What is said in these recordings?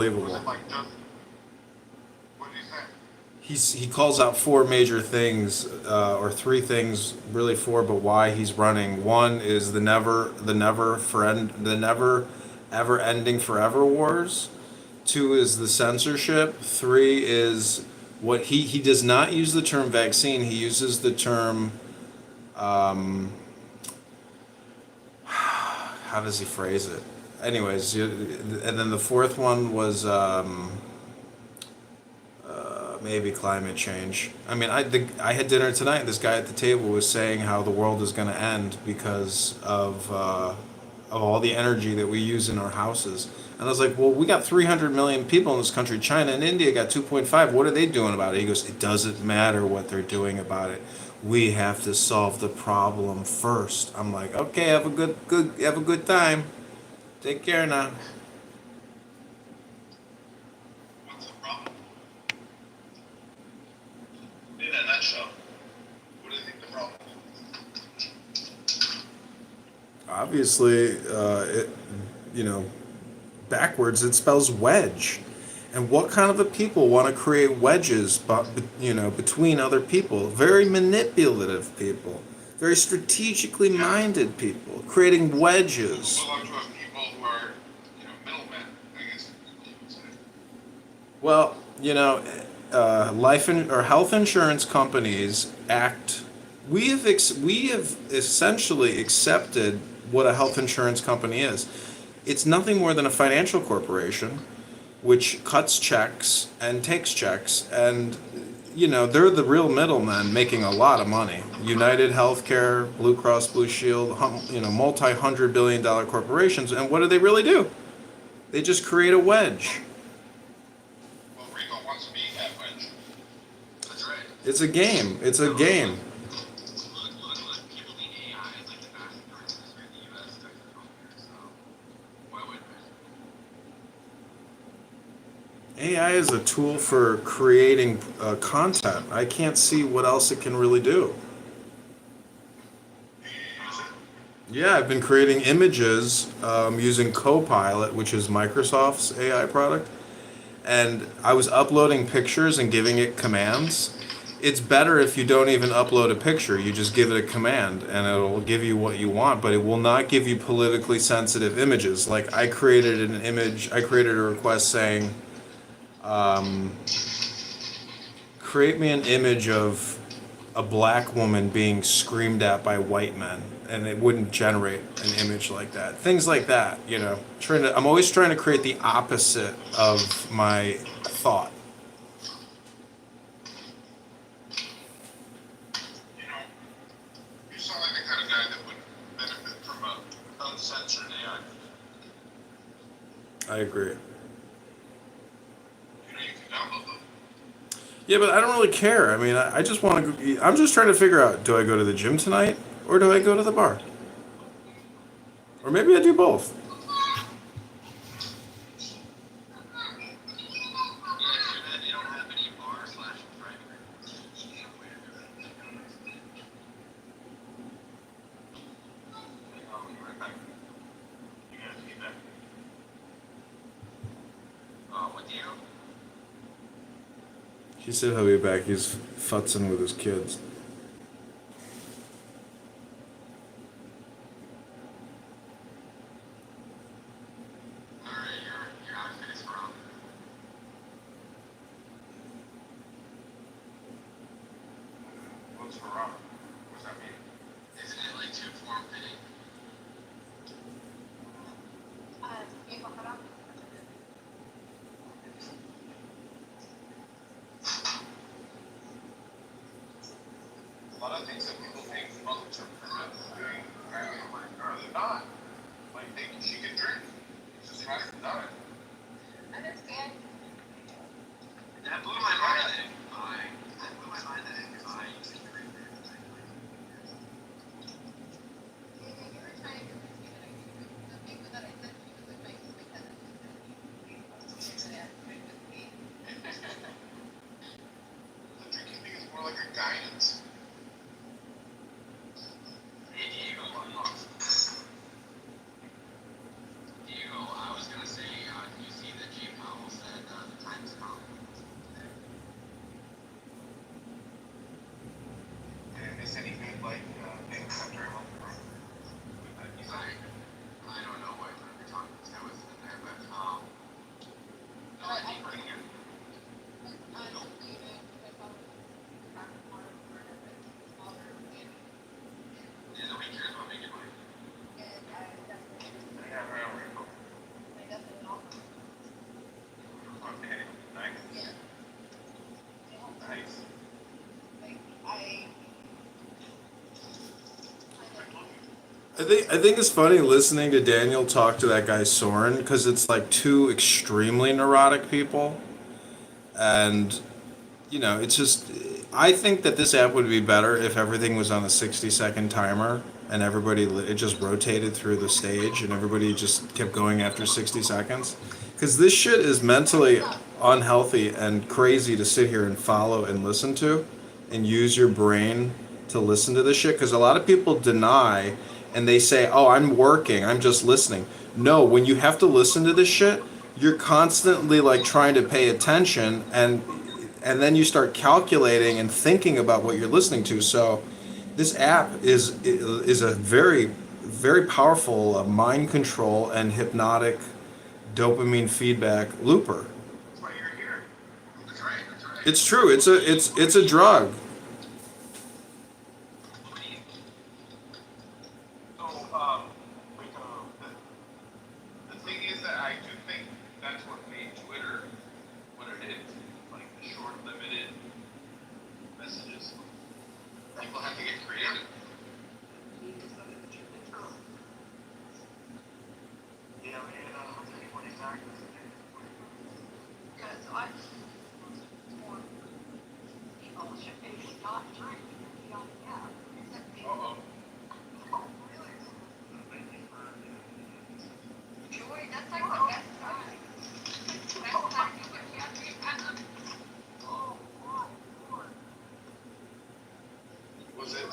Was unbelievable. it like just, what did he say? He calls out four major things, or three things, really four, but why he's running. One is the never ever ending forever wars. Two is the censorship. Three is what he does not use the term vaccine. He uses the term, how does he phrase it? Anyways, and then the fourth one was maybe climate change. I mean, I had dinner tonight. This guy at the table was saying how the world is going to end because of all the energy that we use in our houses. And I was like, well, we got 300 million people in this country. China and India got 2.5. What are they doing about it? He goes, it doesn't matter what they're doing about it. We have to solve the problem first. I'm like, okay, have a good time. Take care now. What's the problem? In a nutshell, what do you think the problem Obviously, you know, backwards it spells wedge. And what kind of a people want to create wedges, between other people? Very manipulative people, very strategically is? Yeah, minded people, creating people who wedges. belong to us, people who are, middlemen, I guess you would say. Well, or health insurance companies act. We have essentially accepted what a health insurance company is. It's nothing more than a financial corporation, which cuts checks and takes checks, and they're the real middlemen making a lot of money. United Healthcare, Blue Cross Blue Shield, multi-hundred billion dollar corporations, and what do they really do? They just create a wedge. Well, Rico wants to be that wedge. That's right. It's a game. It's a No, look, game. look. People think AI is like the fastest growing industry in the U.S. sector healthcare, so why wouldn't it? AI is a tool for creating content. I can't see what else it can really do. Do you use it? Yeah, I've been creating images using Copilot, which is Microsoft's AI product, and I was uploading pictures and giving it commands. It's better if you don't even upload a picture. You just give it a command and it'll give you what you want, but it will not give you politically sensitive images. Like I created a request saying, create me an image of a black woman being screamed at by white men, and it wouldn't generate an image like that. Things like that, I'm always trying to create the opposite of my thought. You know, you sound like the kind of guy that would benefit from a uncensored AI. I agree. You can download them. Yeah, but I don't really care. I mean, I just want to. I'm just trying to figure out: do I go to the gym tonight, or do I go to the bar, or maybe I do both? Yeah, too bad they don't have any bar slash private I'll be right back. You guys be back. With you? He said he'll be back. He's futzing with his kids. Alright, your outfit is wrong. What's wrong? What does that mean? Isn't it like too form fitting? A lot of things that people think mothers are doing are they not? Like she can drink. It's just hasn't done it. That blew my mind that blew my mind that I used to drink that. The drinking thing is more like a guidance. Hey Diego, Diego, I was gonna say Nice. I think it's funny listening to Daniel talk to that guy Soren because it's like two extremely neurotic people, and it's just I think that this app would be better if everything was on a 60-second timer and it just rotated through the stage and everybody just kept going after 60 seconds. Because this shit is mentally unhealthy and crazy to sit here and follow and listen to and use your brain to listen to this shit. Because a lot of people deny and they say, oh, I'm working, I'm just listening. No, when you have to listen to this shit, you're constantly like trying to pay attention and then you start calculating and thinking about what you're listening to. So this app is a very very powerful mind control and hypnotic dopamine feedback looper. That's why you're here. That's right. That's right. It's true. It's a drug. So, the thing is that I do think that's what made Twitter what it is. Like the short, limited messages. People have to get creative. Yeah, what exactly? Uh-oh. Was it,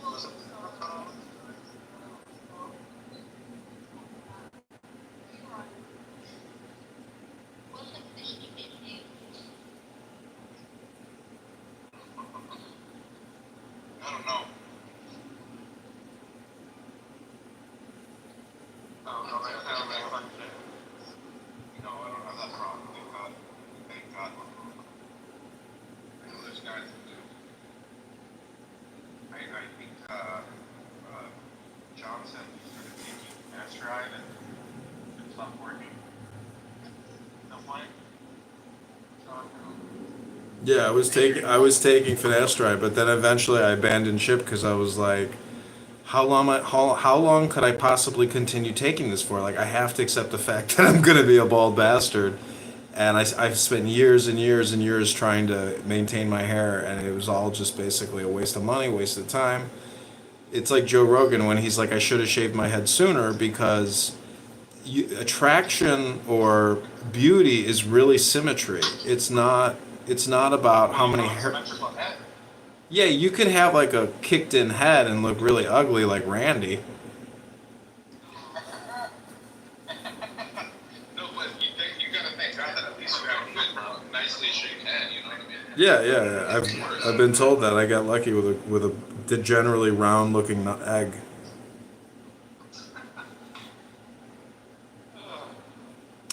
was it, I don't know. I don't know. I don't know. No, I don't have that problem. Thank God. Thank God. I know there's guys that do. I think Johnson started taking Astride and it stopped working. No point. Yeah, I was taking finasteride, but then eventually I abandoned ship because I was like, how long could I possibly continue taking this for? Like I have to accept the fact that I'm gonna be a bald bastard, and I've spent years and years and years trying to maintain my hair, and it was all just basically a waste of money, waste of time. It's like Joe Rogan when he's like, I should have shaved my head sooner because attraction or beauty is really symmetry. It's not about how many hair. Symmetrical head. Yeah, you can have like a kicked in head and look really ugly like Randy. No, but you gotta thank God that at least you have a good, nicely shaped head. You know what I mean? Yeah. I've been told that I got lucky with a generally round looking egg.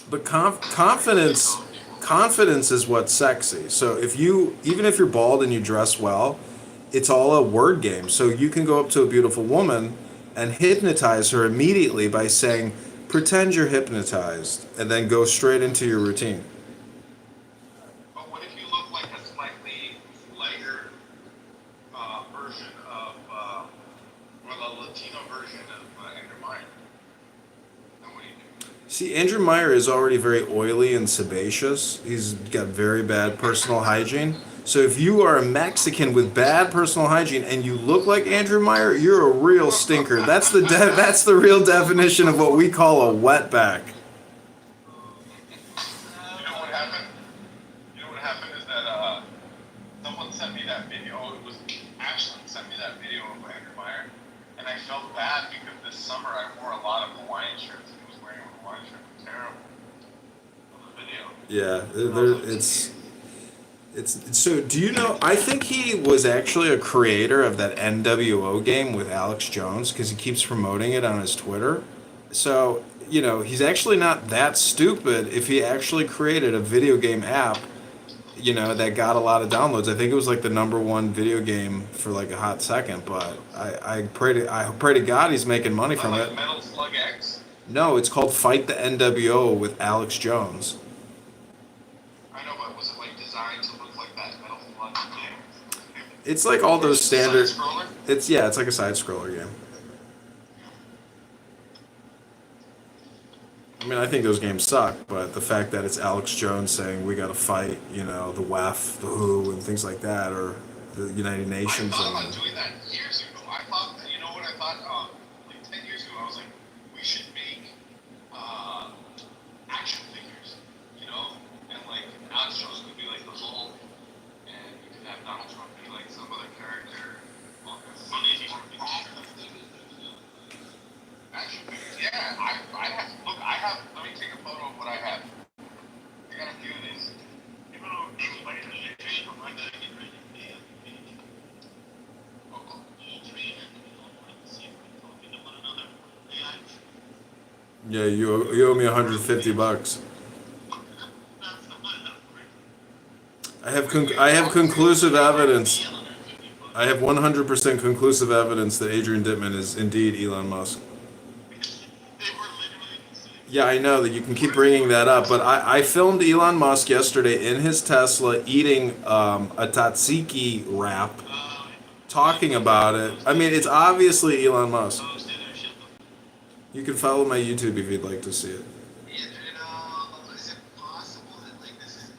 But confidence is what's sexy. So even if you're bald and you dress well, it's all a word game. So you can go up to a beautiful woman and hypnotize her immediately by saying, pretend you're hypnotized, and then go straight into your routine. But what if you look like a slightly lighter version of, or the Latino version of Andrew Meyer? Then what do you do? See, Andrew Meyer is already very oily and sebaceous. He's got very bad personal hygiene. So if you are a Mexican with bad personal hygiene and you look like Andrew Meyer, you're a real stinker. That's the real definition of what we call a wetback. You know what happened? You know what happened is that someone sent me that video. It was Ashlyn sent me that video of Andrew Meyer, and I felt bad because this summer I wore a lot of Hawaiian shirts. And he was wearing a Hawaiian shirt. It was terrible. The video. Yeah, it's so. Do you know? I think he was actually a creator of that NWO game with Alex Jones because he keeps promoting it on his Twitter. So he's actually not that stupid if he actually created a video game app. That got a lot of downloads. I think it was like the #1 video game for like a hot second. But I pray to God he's making money from Like it. Metal Slug X. No, it's called Fight the NWO with Alex Jones. I know, but was it like designed to look like that Metal Slug game? It's like all those standard. Side scroller? It's like a side scroller game. I mean, I think those games suck, but the fact that it's Alex Jones saying we got to fight, the WEF, the WHO, and things like that, or the United I Nations. thought about doing that years ago. I thought, you know what I thought? Like 10 years ago, I was like, we should make action figures, and like Alex Jones could be like the Hulk, and you could have Donald Trump be like some other character. Action figures, yeah. I have look. I have. Let me take a photo of what I have. I got a few of these. Yeah, you owe me $150. I have conclusive evidence. I have 100% conclusive evidence that Adrian Dittman is indeed Elon Musk. Yeah, I know that you can keep bringing that up, but I filmed Elon Musk yesterday in his Tesla eating a tzatziki wrap, talking about it. I mean, it's obviously Elon Musk. You can follow my YouTube if you'd like to see it. Is it possible that like this is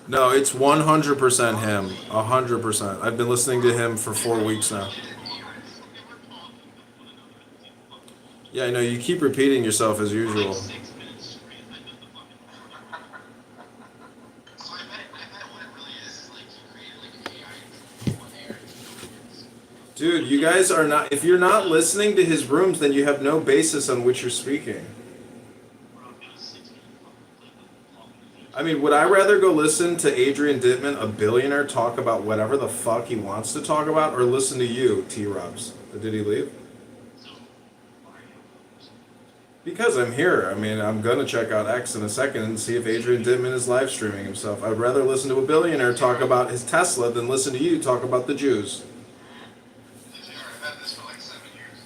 No, it's 100% him. 100%. I've been listening to him for 4 weeks now. Yeah, I know. You keep repeating yourself as usual. So I bet what it really is like he created like AI one air. Dude, you guys are not. If you're not listening to his rooms, then you have no basis on which you're speaking. I mean, would I rather go listen to Adrian Dittman, a billionaire, talk about whatever the fuck he wants to talk about, or listen to you, T-Robs? Did he leave? Because I'm here. I mean, I'm going to check out X in a second and see if Adrian Dittman is live streaming himself. I'd rather listen to a billionaire talk about his Tesla than listen to you talk about the Jews. I've had this for like 7 years.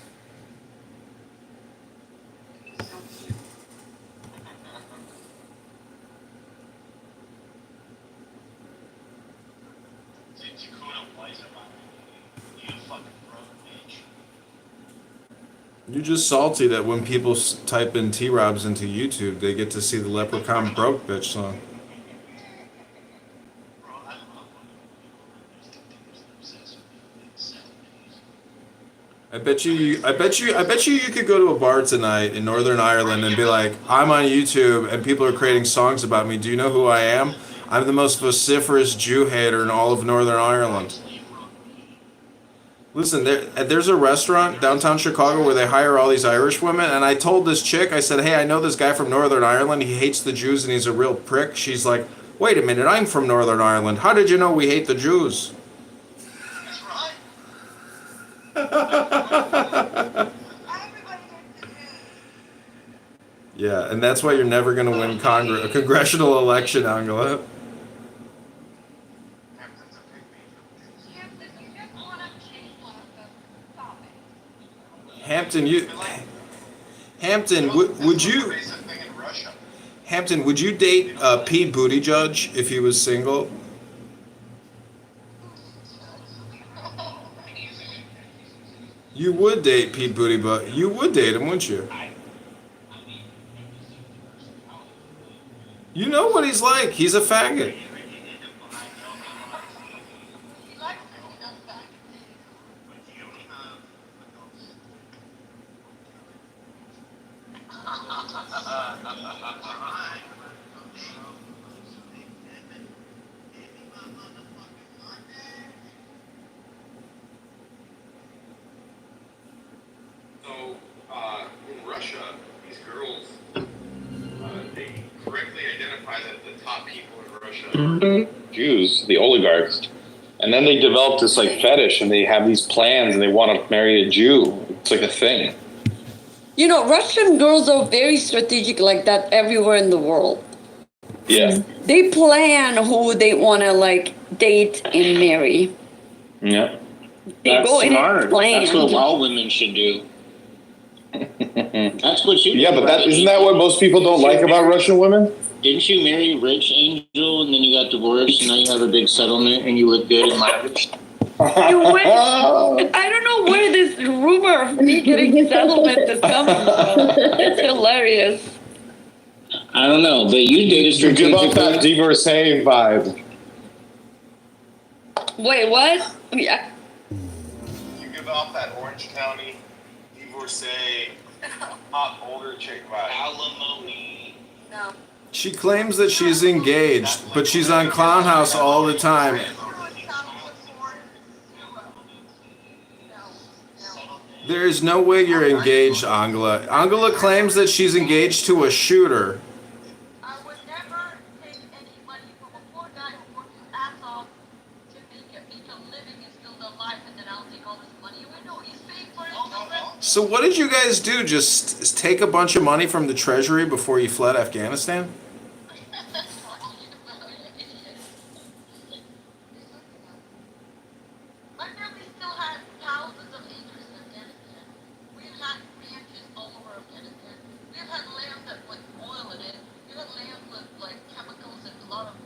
You're just salty that when people type in T-Robs into YouTube, they get to see the Leprechaun Broke Bitch song. I bet you you could go to a bar tonight in Northern Ireland and be like, I'm on YouTube and people are creating songs about me. Do you know who I am? I'm the most vociferous Jew hater in all of Northern Ireland. Listen, there's a restaurant downtown Chicago where they hire all these Irish women, and I told this chick, I said, hey, I know this guy from Northern Ireland. He hates the Jews and he's a real prick. She's like, wait a minute, I'm from Northern Ireland. How did you know we hate the Jews? That's right. Yeah, and that's why you're never going to win a congressional election, Angela. Hampton's a pygmy. Hampton, would you, Invasive thing in Russia. Hampton, would you date Pete Buttigieg if he was single? You would date Pete Buttigieg. You would date him, wouldn't you? You know what he's like. He's a faggot. So, in Russia, these girls, they correctly identify that the top people in Russia are Jews, the oligarchs. And then they developed this like fetish and they have these plans and they want to marry a Jew. It's like a thing. You know, Russian girls are very strategic like that everywhere in the world. Yeah. They plan who they want to like date and marry. Yeah. They That's go in smart. and plan. That's what all women should do. That's what you. Yeah, but isn't that what most people don't like about Russian women? Didn't you marry Rich Angel and then you got divorced and now you have a big settlement and you look good and lavish? You went, I don't know where this rumor of me getting settlement is coming from. It's hilarious. I don't know, but you did it You give off that strategically. divorcee vibe. Wait, what? Yeah. You give off that Orange County divorcee, hot older chick vibe. Alimony. No. She claims that she's engaged, but she's on Clown House all the time. There is no way you're engaged, Angela. Angela claims that she's engaged to a shooter. I would never take any money from a poor guy who worked his ass off to make a living and still alive, and then I'll take all this money. I know he's paying for his children. So what did you guys do? Just take a bunch of money from the treasury before you fled Afghanistan? My family still has thousands of acres in Afghanistan. We've had ranches all over Afghanistan. We've had land that with oil in it. We've had land with like chemicals and a lot of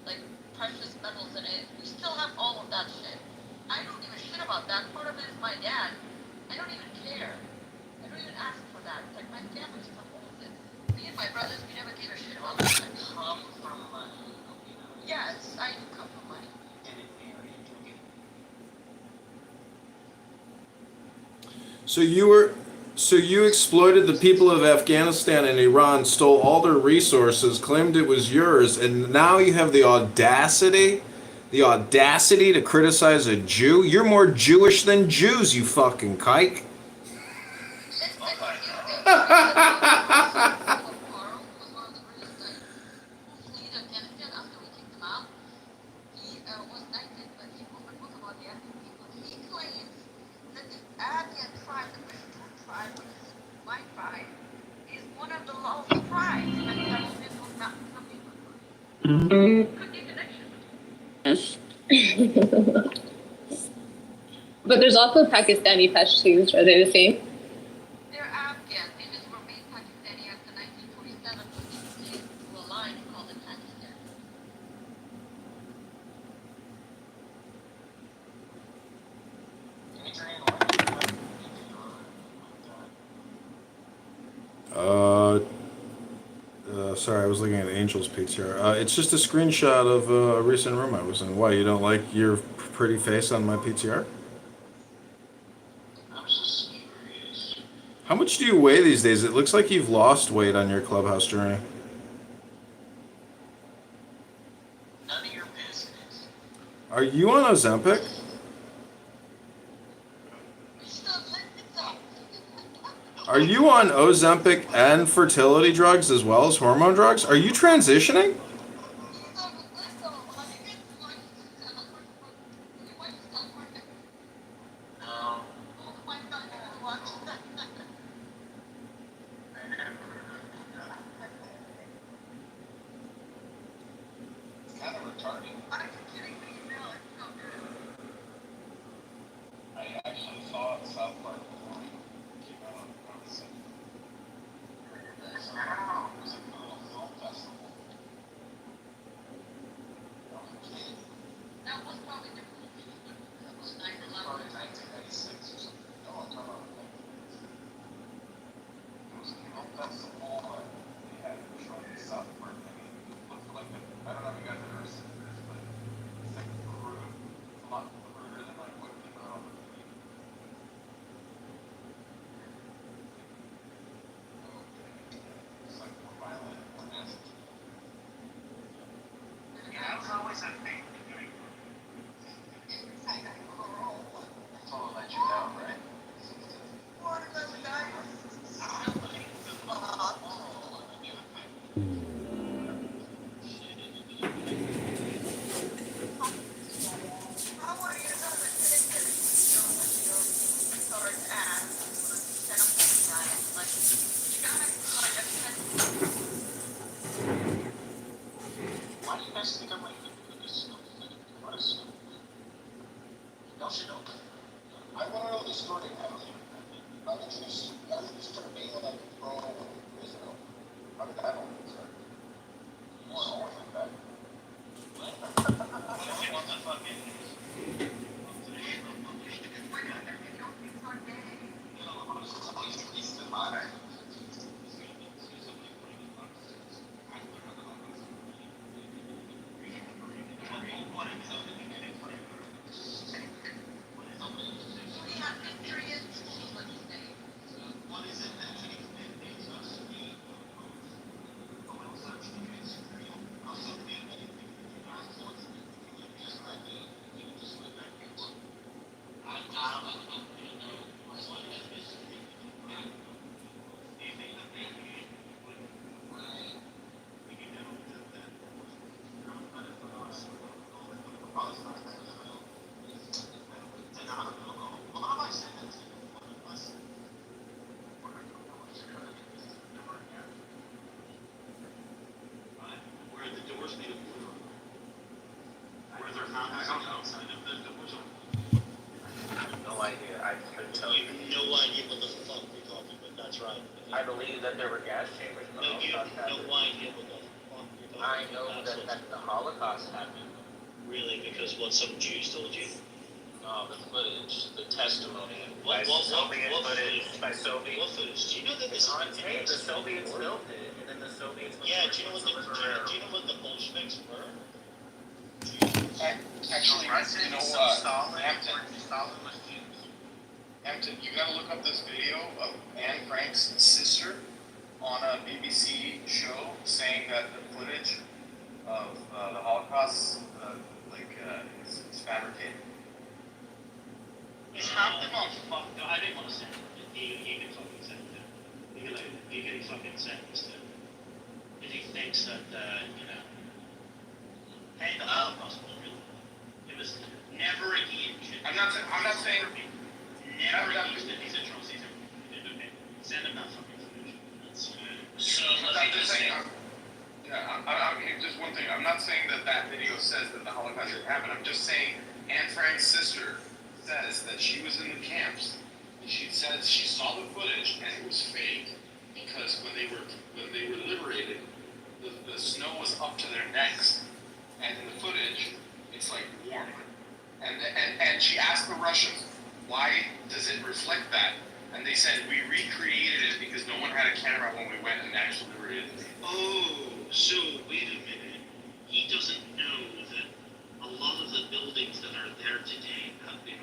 like precious metals in it. We still have all of that shit. I don't give a shit about that. Part of it is my dad. I don't even care. I don't even ask for that. It's like my family still owns it. Me and my brothers, we never gave a shit about that. I come from money. Yes, I do come from money. So you exploited the people of Afghanistan and Iran, stole all their resources, claimed it was yours, and now you have the audacity to criticize a Jew? You're more Jewish than Jews, you fucking kike. Yes. But there's also Pakistani Pashtuns. Are they the same? They're Afghan. They just were made Pakistani after 1947 when they came to a line and called it Pakistan. Sorry, I was looking at Angel's PTR. It's just a screenshot of a recent room I was in. Why, you don't like your pretty face on my PTR? I'm just curious. How much do you weigh these days? It looks like you've lost weight on your clubhouse journey. None of your business. Are you on Ozempic? Are you on Ozempic and fertility drugs as well as hormone drugs? Are you transitioning? No. It's kind of retarded. Are you kidding me? No, it's so good. I actually saw South Park before it came out. I was like, it was a little film festival. That was probably different. That was 9/11. Probably 1996 or something. No, I'm talking about 1996. It was a film festival, and they had it showing South Park. And it looked like I don't know if you guys have ever seen this, but it's like crude. It's a lot cruder than like what came out on the TV. It's like more violent and more nasty. Yeah, it was always a thing. Someone let you down, right? Why do you guys think I'm like this? What is? Y'all should know. just took me like pro Israel. How did that all start? You weren't always like that. What the fucking We have Patriots, what his name? Where the doors made of wood. Where they're not outside of the doors. No idea. I couldn't tell you. No idea what the fuck you're talking about. That's right. I believe that there were gas chambers in the No, you have Holocaust. no idea what the fuck you're talking I about. know that the Holocaust happened. Really, because what some Jews told you? No, the footage, the testimony What- by what- Soviet what footage, footage? by Soviet. What footage? Do you know that It's this on tape. The Soviets built it, and then the Soviets. Yeah, do you know what the Bolsheviks were? Actually, you know Stalin. Hampton, Stalin was Jews. Hampton, you gotta look up this video of Anne Frank's sister on a BBC show saying that the footage of the Holocaust, is fabricated. He's half the month. Fuck, no, I didn't want to say it. He can fucking say it. He can fucking sentence it. If he thinks that, hey, the Holocaust was real. It was never a huge. I'm not saying. Never used it. These atrocities are okay. Send him that fucking footage. That's so. I'm just saying. Just one thing. I'm not saying that video says that the Holocaust didn't happen. I'm just saying Anne Frank's sister says that she was in the camps and she says she saw the footage and it was fake because when they were liberated, the snow was up to their necks, and in the footage it's like warm. And she asked the Russians, why does it reflect that? And they said, we recreated it because no one had a camera when we went and actually liberated them. Oh, so wait a minute. He doesn't know that a lot of the buildings that are there today have been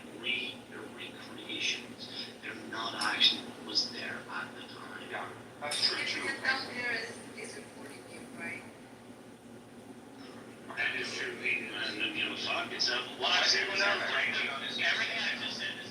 they're recreations. They're not actually what was there at the time. Yeah, that's true too. Down there is reporting you, right? That is true. And fuck, it's a lot of Everything everything I just said is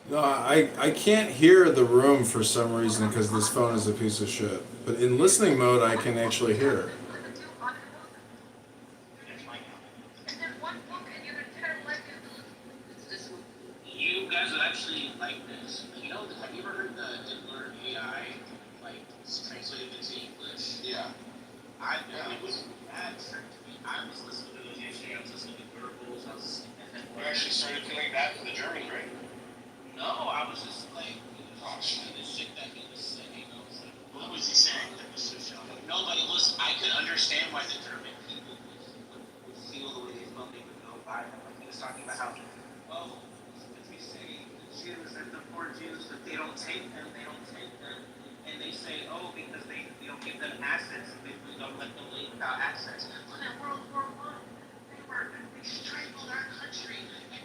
No, I can't hear the room for some reason because this phone is a piece of shit. But in listening mode, I can actually hear it. And then one book and your entire life is this one. You guys would actually like this. You know, have you ever heard the Diddler AI, like, translated into English? Yeah. It was bad to me. I was listening to those yesterday. I was listening to Goebbels. I was We actually started feeling bad for the Germans, right? no, I was just like, Oh, shit. the shit that he was saying. I was like, What was he saying that was so shocking? nobody was. I could understand why the German people would feel the way they felt. They would go by them. Like he was talking about how, oh, if we say the Jews and the poor Jews, that they don't take them, and they say, oh, because they don't give them assets, we don't let them leave without assets. But in World War I, they strangled our country, and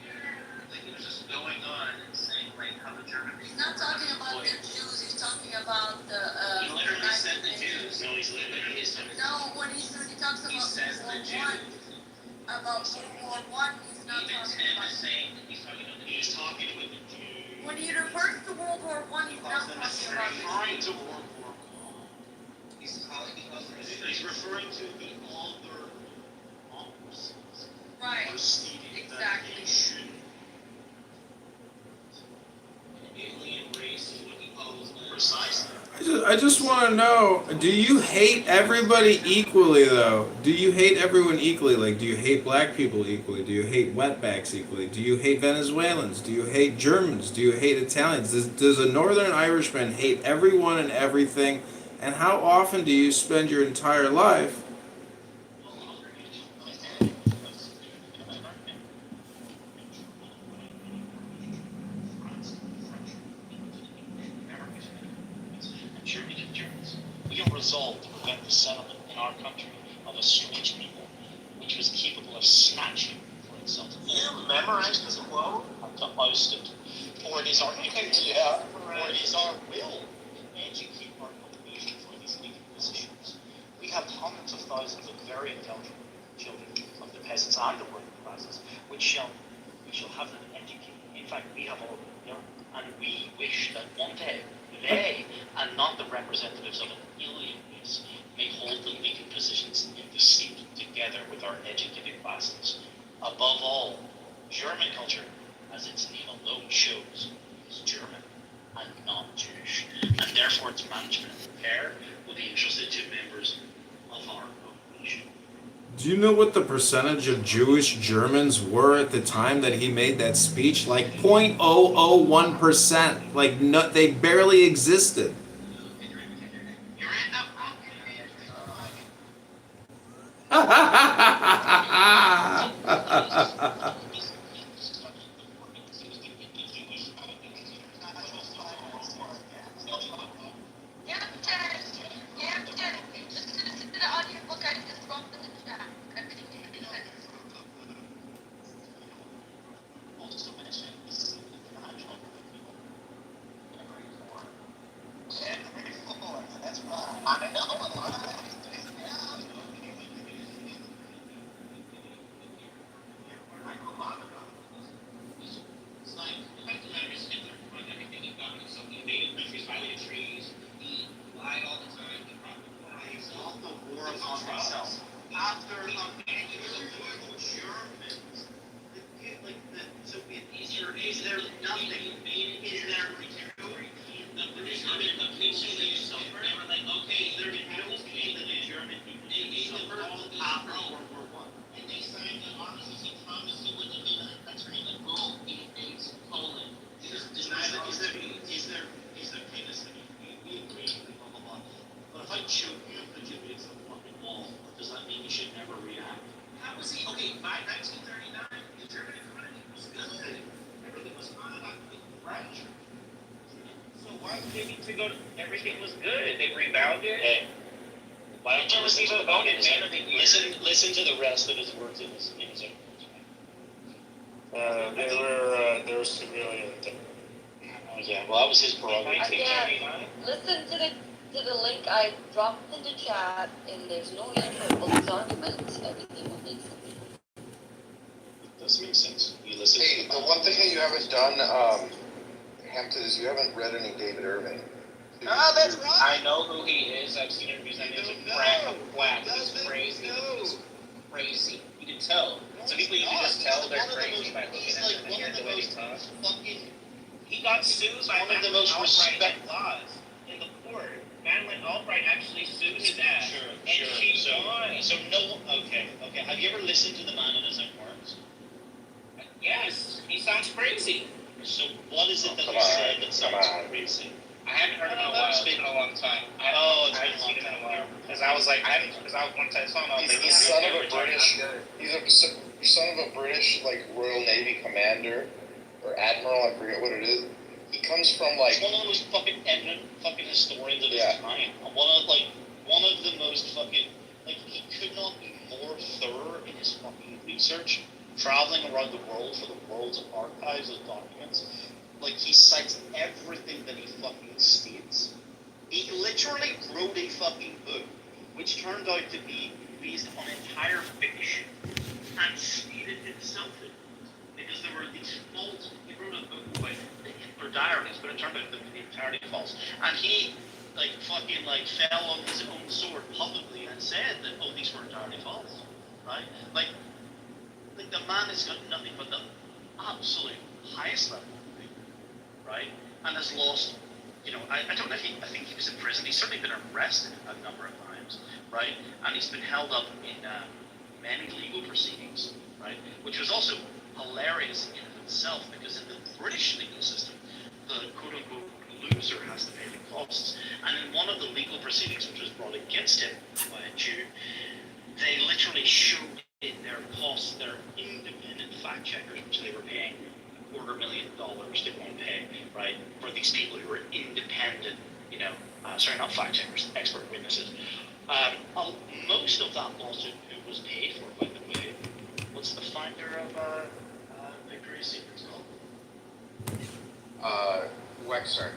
like he was just going on and saying like how the German people. He's not talking about the Jews, he's talking about the, He literally said the Jews. No, he's literally his. No, when he talks about He says the World Jews. War about World War I, he's not Even talking Tim about. is saying that he's talking about the He's Jews. talking with the Jews. When he refers to World War I, he's not talking about the Referring to World War He's calling because He's referring to the older officers. Right, Are stating that exactly. they should. alien race is what he calls them. Precisely. I just want to know, do you hate everybody equally though? Do you hate everyone equally? Like, do you hate black people equally? Do you hate wetbacks equally? Do you hate Venezuelans? Do you hate Germans? Do you hate Italians? Does a Northern Irishman hate everyone and everything? And how often do you spend your entire life? Germany and Germans. We are resolved to prevent the settlement in our country of a strange people, which was capable of snatching for itself. You memorized this quote? To oust it. For it is our for it is our will to educate our population for these legal positions. We have hundreds of thousands of very intelligent children of the peasants and the working classes, which shall have them educated. In fact, we have all learned, and we wish that one day they, and not the representatives of an alien race, may hold the legal positions in the state together with our educated classes. Above all, German culture, as its name alone shows, is German and not Jewish, and therefore its management and repair will be entrusted to members of our population. Do you know what the percentage of Jewish Germans were at the time that he made that speech? Like 0.001%. Like no, they barely existed. The audiobook I just wrote in the chat. Everything you do it. Also mentioned That's right. I know. It's like the fact of the matter is Hitler run everything he got. So he invaded countries, violated treaties, he lied all the time, he brought the war. He fought the war on himself. After the Germans, like the Soviet Eastern, is there nothing? Is there territory? The British Army completely suffered. They were like, okay, there is no okay that the German people. They suffered after World War One, and they signed an armistice and promised to win the country that will invade Poland. Is there penis? We agree, blah blah blah. But if I choke you and put you against a fucking wall, does that mean you should never react? How was he? Okay, by 1939, the German economy was good. Everything was fine. Right? So why did they need to go to, everything was good, they rebounded? Hey, why don't you listen to the bonus? Listen to the rest of his words in his They were civilian. Oh yeah, well that was his prerogative. Again, listen to the link I dropped in the chat, and there's no need for all these arguments. Everything will make sense. It does make sense. You listen Hey, to the one thing that you haven't done, Hampton, is you haven't read any David Irving. Ah, that's right. I know who he is, I've seen interviews, and it's a crack of whack. It's crazy. It's crazy. You can tell. So people you can just tell they're crazy by looking at them and hearing the way they talk. He got sued by one of the most respected laws in the court. Madeleine Albright actually sued his ass. Sure, and she won. So no, okay. Have you ever listened to the man in his own words? Yes, he sounds crazy. So what is it that you said that sounds crazy? I haven't heard him in a while. It's been a long time. I haven't seen him in a while. Because I was like, because I once I saw him, He's the son of a British. He's a son of a British like Royal Navy commander or admiral. I forget what it is. He comes from like. He's one of the most fucking eminent fucking historians of his time. One of the most fucking he could not be more thorough in his fucking research, traveling around the world for the world's archives of documents. Like he cites everything that he fucking states. He literally wrote a fucking book, which turned out to be based on entire fiction, and stated himself it. Because there were these false. He wrote a book about the Hitler diaries, but it turned out to be entirely false. And he fell on his own sword publicly and said that these were entirely false, right? Like the man has got nothing but the absolute highest level, right? And has lost I don't know if I think he was in prison. He's certainly been arrested a number of times, right? And he's been held up in many legal proceedings, right? Which was also hilarious in of itself because in the British legal system, the quote-unquote loser has to pay the costs. And in one of the legal proceedings which was brought against him by a Jew, they literally showed in their costs, their independent fact checkers, which they were paying $250,000 they won't pay, right, for these people who are independent, sorry, not fact checkers, expert witnesses. Most of that lawsuit was paid for, by the way. What's the founder of Victoria's Secret called? Wexner.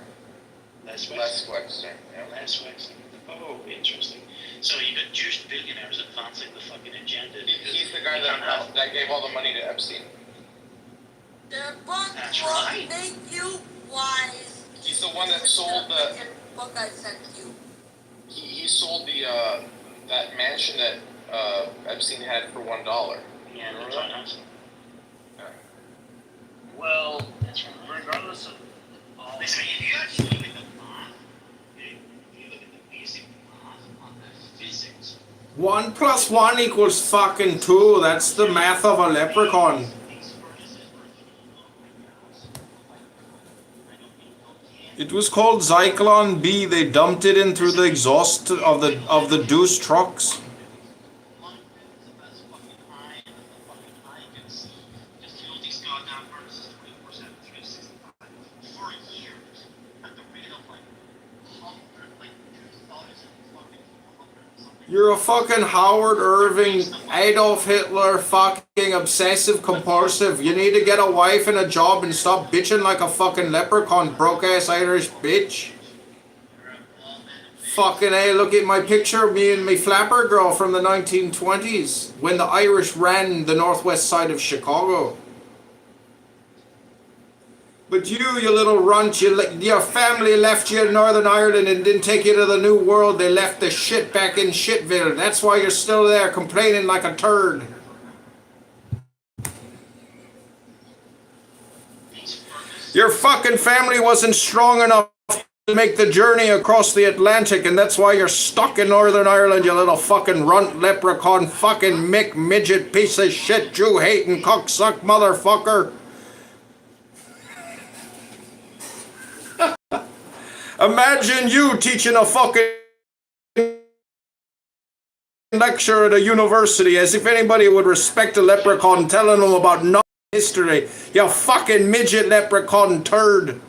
Les Wexner. Les Wexner. Yeah. Les Wexner. Oh, interesting. So you got Jewish billionaires advancing the fucking agenda. He's the guy that gave all the money to Epstein. The book That's will right. make you wise. He's the one that sold the. Book I sent you. He sold the that mansion that Epstein had for $1. Yeah, that's right. Yeah. Well, that's right. Regardless of all, if you actually look at the math, if you look at the basic math on the physics. 1 + 1 = fucking 2. That's the math of a leprechaun. It was called Zyklon B. They dumped it in through the exhaust of the Deuce trucks. You're a fucking Howard Irving, Adolf Hitler, fucking obsessive compulsive. You need to get a wife and a job and stop bitching like a fucking leprechaun, broke ass Irish bitch. Fucking A, look at my picture of me and my flapper girl from the 1920s when the Irish ran the northwest side of Chicago. But you little runt, your family left you in Northern Ireland and didn't take you to the New World. They left the shit back in Shitville. That's why you're still there complaining like a turd. Your fucking family wasn't strong enough to make the journey across the Atlantic, and that's why you're stuck in Northern Ireland, you little fucking runt, leprechaun, fucking Mick, midget, piece of shit, Jew-hating, cocksuck motherfucker. Imagine you teaching a fucking lecture at a university as if anybody would respect a leprechaun telling them about non-history. You fucking midget leprechaun turd.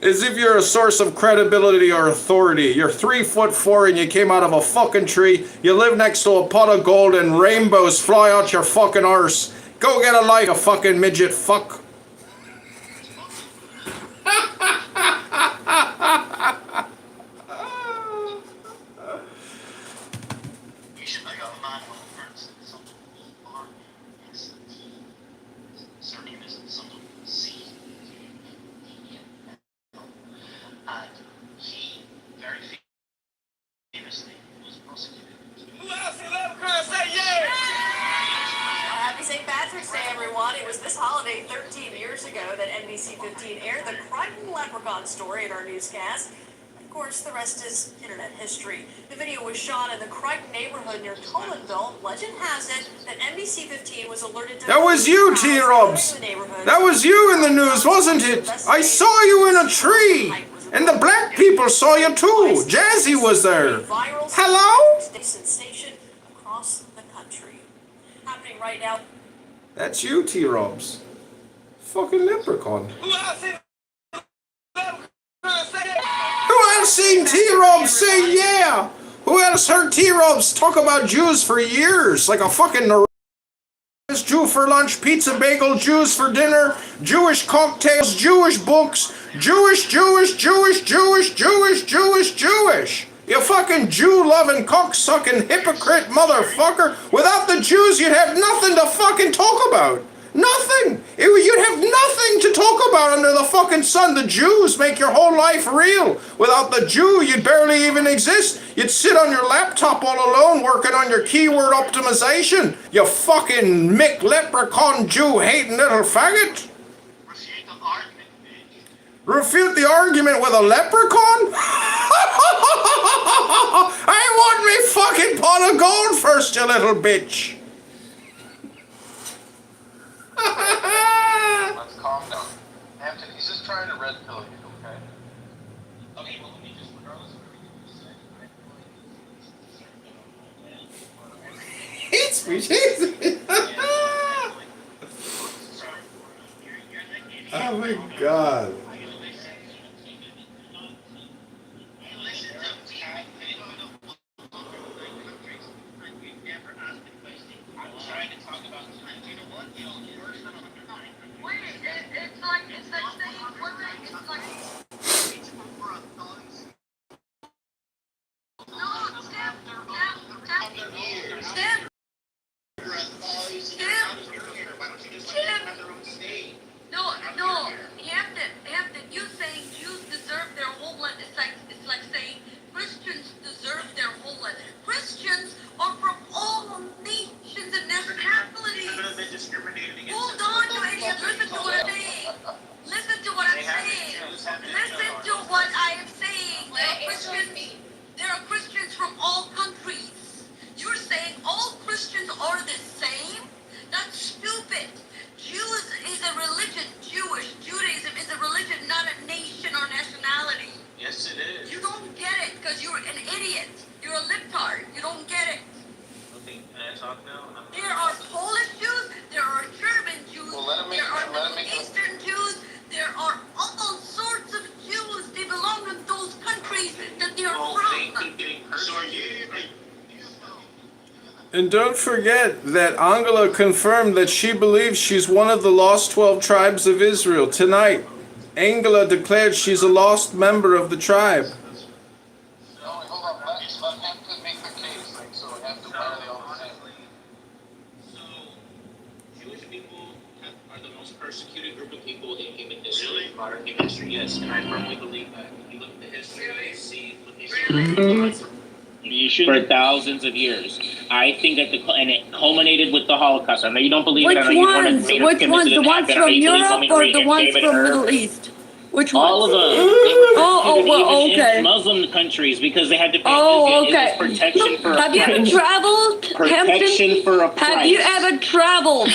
As if you're a source of credibility or authority. You're 3'4" and you came out of a fucking tree. You live next to a pot of gold and rainbows fly out your fucking arse. Go get a life, you fucking midget fuck. Happy St. Patrick's Day, everyone. It was this holiday 13 years ago that NBC 15 aired the Crichton Leprechaun story in our newscast. Of course, the rest is internet history. The video was shot in the Crichton neighborhood near Colinville. Legend has it that NBC 15 was alerted to... That was you, T-Robs. That was you in the news, wasn't it? I saw you in a tree. And the black people saw you too. Jazzy was there. Hello? Sensation across the country. Happening right now. That's you, T-Robs. Fucking leprechaun. Who else seen T-Robs say yeah? Who else heard T-Robs talk about Jews for years? Like a fucking Jew for lunch, pizza, bagel, Jews for dinner, Jewish cocktails, Jewish books, Jewish. You fucking Jew-loving, cock-sucking, hypocrite motherfucker. Without the Jews, you'd have nothing to fucking talk about. Nothing. You'd have nothing to talk about. about under the fucking sun? The Jews make your whole life real. Without the Jew, you'd barely even exist. You'd sit on your laptop all alone working on your keyword optimization. You fucking Mick leprechaun Jew hating little faggot. Refute the argument, bitch. Refute the argument with a leprechaun? I want me fucking pot of gold first, you little bitch. Let's calm down. Hampton, he's just trying to red pill you, okay? Okay, well, let me just, regardless of everything you said, It's me, Jesus. Oh my God. It's like saying, what the, it's like, no, Tim, no, Hampton, you saying Jews deserve their homeland, it's like saying Christians deserve their homeland. Christians are from all nations and nationalities. Hold on, you idiot, listen to what I'm saying. Listen to what I'm saying. Listen to what I am saying. There are Christians from all countries. You're saying all Christians are the same? That's stupid. Jews is a religion. Judaism is a religion, not a nation or nationality. yes, it is. You don't get it because you're an idiot. You're a libtard. You don't get it. Okay, can I talk now? There are Polish Jews. There are German Jews. Well, let him make- there are let him Middle make a- Eastern Jews. There are all sorts of Jews. They belong to those countries that they are Well, from. they keep getting persecuted. And don't forget that Angela confirmed that she believes she's one of the lost 12 tribes of Israel. Tonight, Angela declared she's a lost member of the tribe. No, wait, hold on. Let Hampton make the case. Like, so Hampton, why are they all the same? So, Jewish people are the most persecuted group of people in human history, modern human history, yes, and I firmly believe that. If you look at the history, you see what they for thousands of years. I think that and it culminated with the Holocaust. I know you don't believe Which it. I know you want ones? to say Which ones? The ones from Europe or the ones from Middle East? Which ones? All of them. They were well, even okay. in Muslim countries because they had to pay Oh, jizya. okay. It was protection for a Have you ever price. traveled, Hampton? Protection for a price. Have you ever traveled?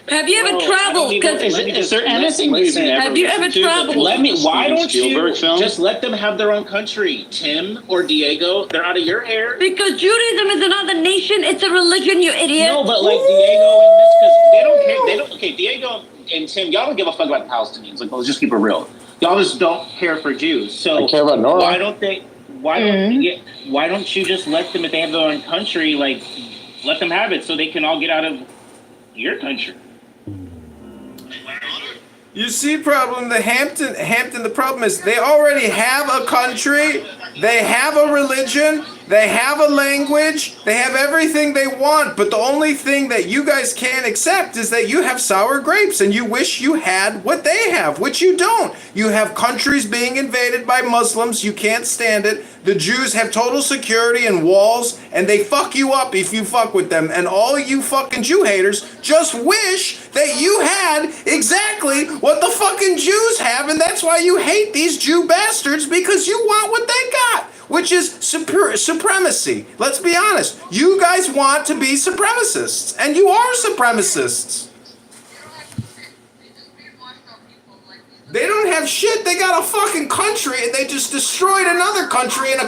Have you ever traveled? Is there anything Have you ever traveled? Why don't you just let them have their own country? Tim or Diego, they're out of your hair. Because Judaism is not a nation, it's a religion, you idiot. No, but like Diego and this, because they don't care. Okay, Diego and Tim, y'all don't give a fuck about the Palestinians. Like, let's just keep it real. Y'all just don't care for Jews. So I care about Nora. why don't you just let them, if they have their own country, like let them have it so they can all get out of your country? You see, problem, the Hampton, the problem is they already have a country, they have a religion, they have a language, they have everything they want, but the only thing that you guys can't accept is that you have sour grapes and you wish you had what they have, which you don't. You have countries being invaded by Muslims, you can't stand it. The Jews have total security and walls, and they fuck you up if you fuck with them. And all you fucking Jew haters just wish that you had exactly what the fucking Jews have, and that's why you hate these Jew bastards, because you want what they got, which is supremacy. Let's be honest. You guys want to be supremacists, and you are supremacists. They don't have shit. They got a fucking country, and they just destroyed another country in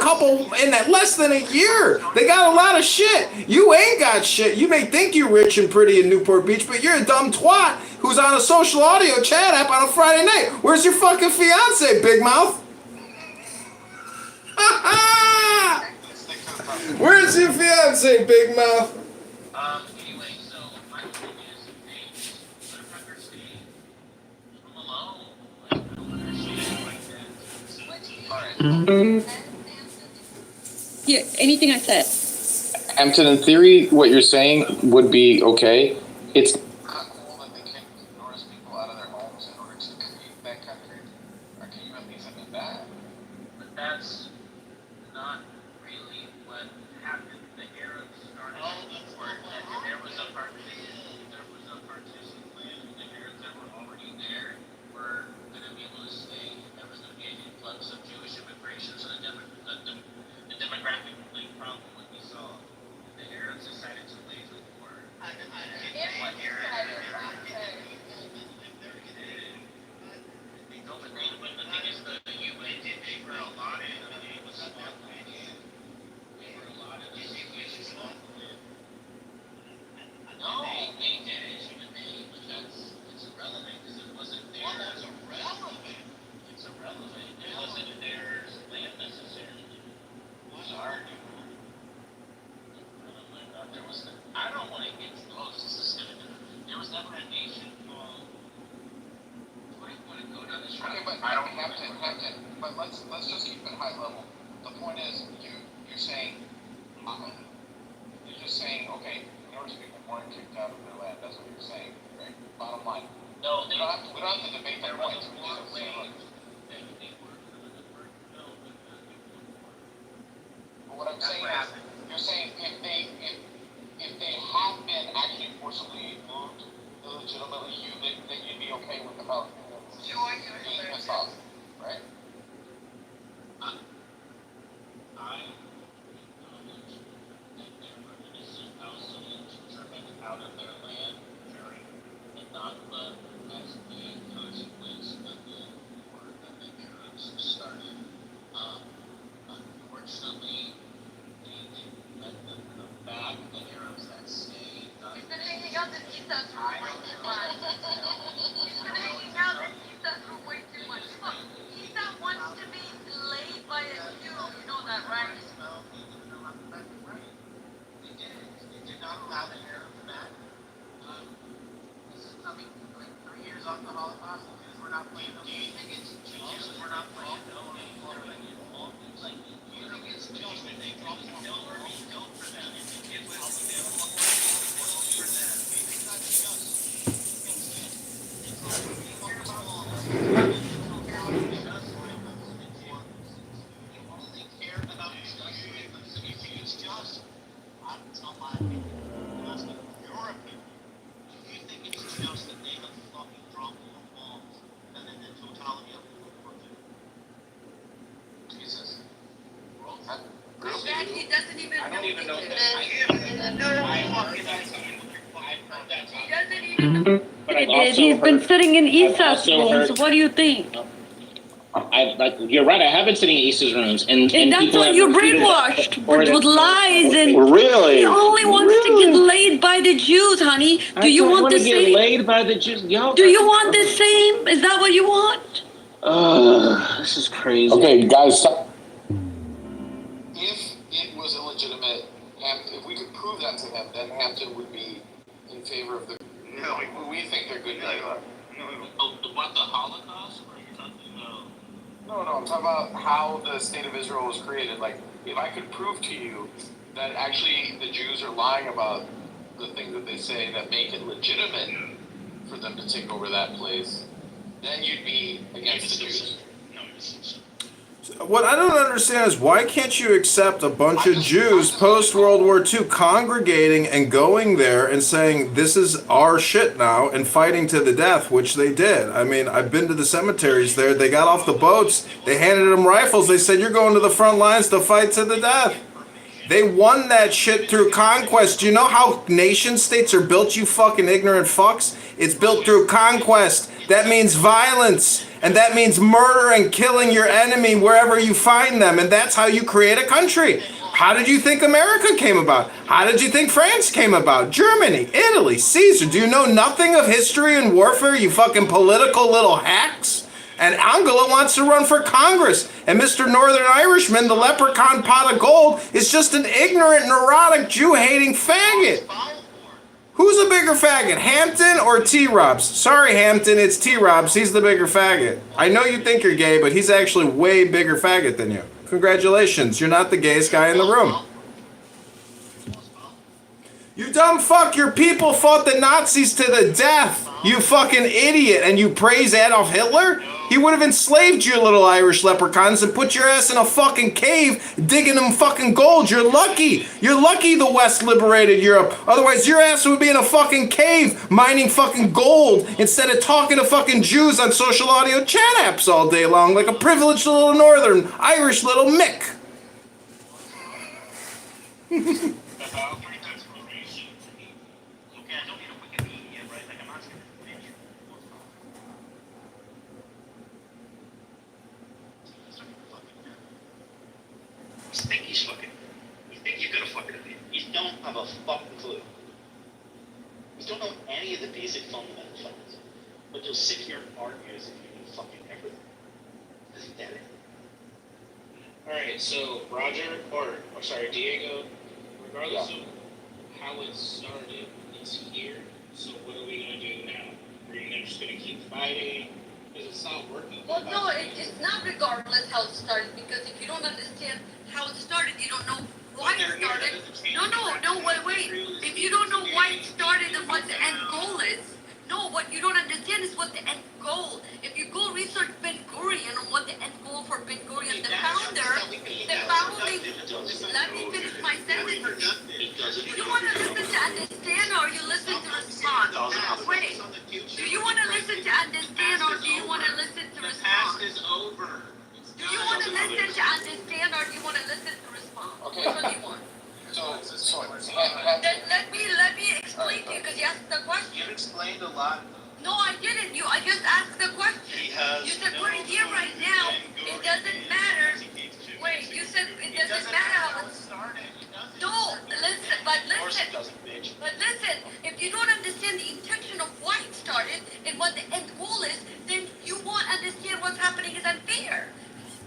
less than a year. They got a lot of shit. You ain't got shit. You may think you're rich and pretty in Newport Beach, but you're a dumb twat who's on a social audio chat app on a Friday night. Where's your fucking fiance, Big Mouth? Where's your fiance, Big Mouth? Anyway, so my point is, hey, let them have their stay. Leave them alone. Like, don't understand like that. Yeah, anything I said. Hampton, in theory, what you're saying would be okay. It's not cool that they kicked Norris people out of their homes in order to can you at least admit that? But that's not really what happened. The Arabs started work, and there was a partition plan, and the Arabs that were already there were going to be able to stay. There was going to be an influx of Jewish immigration, so the demographic problem what we saw. The Arabs decided to wage the war. But the thing is, the UN did pay for a lot of it. It was small land. They were a lot of the situations off the land. No, they did it, human being, but it's irrelevant because it wasn't there. It's irrelevant. It's irrelevant. It wasn't theirs land necessarily. Sorry. I don't want to get close to systemic. There was never a nation called. What do you want to go down this road? Okay, but I don't have to. But let's just keep it high level. The point is, you're saying, you're just saying, okay, in order to people weren't kicked out of their land. That's what you're saying, right? Bottom line. No, we don't have to debate that point. They were But what I'm saying is, you're saying if they had been actually forcibly moved illegitimately, then you'd be okay with the Palestinians being pissed off, right? I acknowledge that there were innocent Palestinians driven out of their land during the Nakba as a consequence of the war that the Arabs started. Unfortunately, they didn't let them come back. The Arabs that stayed. He's been hanging out in Issa's room way too much. He's been hanging out in Issa's room way too much. Look, Issa wants to be laid by a Jew. You know that, right? They did not allow the Arabs back. This is coming like 3 years off the Holocaust. Jews were not playing. Do you think it's Jews were not playing? No, like you think it's Jews when they probably don't for them. It was for them. It's not just. He doesn't even I don't even know this. that. He doesn't even know. But He I've did. also He's been heard- sitting in I've Issa's also room, heard- so what do you think? You're right. I have been sitting in Issa's rooms, and And that's people why have you're repeated brainwashed that. Or with lies and Really? he only wants to get laid by the Jews, honey. Do you want the to get same? laid by the Jews? Yo, Do you want the same? Is that what you want? This is crazy. Okay, guys, stop. If it was illegitimate, if we could prove that to him, then Hampton would be in favor of the. No, we think they're good. About the Holocaust? Or are you talking about? No, I'm talking about how the state of Israel was created. Like, if I could prove to you that actually the Jews are lying about the things that they say that make it legitimate for them to take over that place, then you'd be against the Jews. What I don't understand is why can't you accept a bunch of Jews post World War II congregating and going there and saying this is our shit now and fighting to the death, which they did. I mean, I've been to the cemeteries there. They got off the boats. They handed them rifles. They said, you're going to the front lines to fight to the death. They won that shit through conquest. Do you know how nation states are built, you fucking ignorant fucks? It's built through conquest. That means violence. And that means murder and killing your enemy wherever you find them. And that's how you create a country. How did you think America came about? How did you think France came about? Germany, Italy, Caesar. Do you know nothing of history and warfare, you fucking political little hacks? And Angela wants to run for Congress. And Mr. Northern Irishman, the leprechaun pot of gold, is just an ignorant, neurotic, Jew-hating faggot. Who's a bigger faggot, Hampton or T-Robs? Sorry, Hampton, it's T-Robs. He's the bigger faggot. I know you think you're gay, but he's actually way bigger faggot than you. Congratulations, you're not the gayest guy in the room. You dumb fuck, your people fought the Nazis to the death. You fucking idiot, and you praise Adolf Hitler? He would have enslaved you little Irish leprechauns and put your ass in a fucking cave digging them fucking gold. You're lucky. You're lucky the West liberated Europe. Otherwise, your ass would be in a fucking cave mining fucking gold instead of talking to fucking Jews on social audio chat apps all day long like a privileged little northern Irish little Mick. You think you're gonna fucking opinion. You don't have a fucking clue. You don't know any of the basic fundamental facts. But you'll sit here and argue as if you know fucking everything. Isn't that it? Alright, so Roger, or sorry, Diego, regardless of how it started, it's here. So what are we gonna do now? We're just gonna keep fighting because it's not working. Well, no, it's not regardless how it started, because if you don't understand how it started, you don't know why it started. No, wait. If you don't know why it started and what the end goal is, no, what you don't understand is what the end goal. If you go research Ben Gurion and what the end goal for Ben Gurion, the founding, let me finish my sentence. You want to listen to understand or you listen to respond? Wait, do you want to listen to understand or do you want to listen to respond? The past is over. Do you want to listen to understand or do you want to listen to respond? Okay. Which one do you want? Let me explain to you because you asked the question. You explained a lot. No, I didn't. I just asked the question. You said we're here right now. It doesn't matter. Wait, you said it doesn't matter how it started. No, listen, but listen. If you don't understand the intention of why it started and what the end goal is, then you won't understand what's happening is unfair.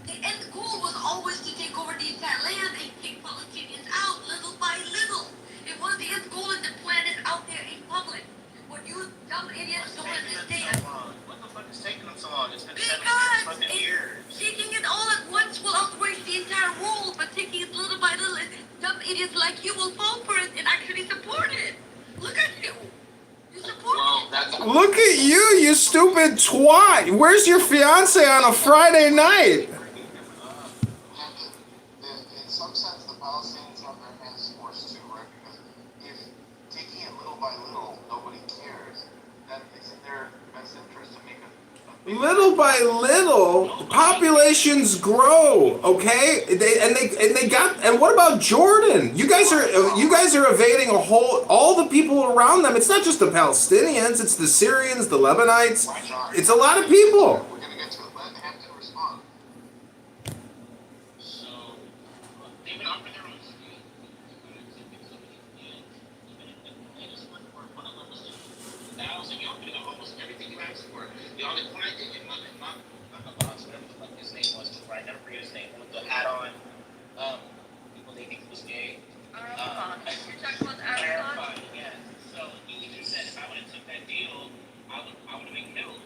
The end goal was always to take over the entire land and kick Palestinians out little by little. It was the end goal and the plan is out there in public. What you dumb idiots don't understand. What the fuck is taking them so long? It's been 76 Because fucking years. taking it all at once will outrage the entire world, but taking it little by little, dumb idiots like you will fall for it and actually support it. Look at you. You support it. Look at you stupid twat. Where's your fiance on a Friday night? In some sense, the Palestinians have their hands forced too, right? Because if taking it little by little, nobody cares, then it's in their best interest to make a Little by little, populations grow. Okay, and what about Jordan? You guys are evading all the people around them. It's not just the Palestinians. It's the Syrians, the Lebanites. It's a lot of people. We're gonna get to it. Let Hampton respond. So, they've been offering their own street. Y'all could have almost everything you asked for. Y'all declined it, and not the boss, whatever the fuck his name was, right? I never forget his name. With the hat on. People they think he was gay. Arafat. You're talking about Arafat? Arafat, yes. So he even said if I would have took that deal, I would have been killed.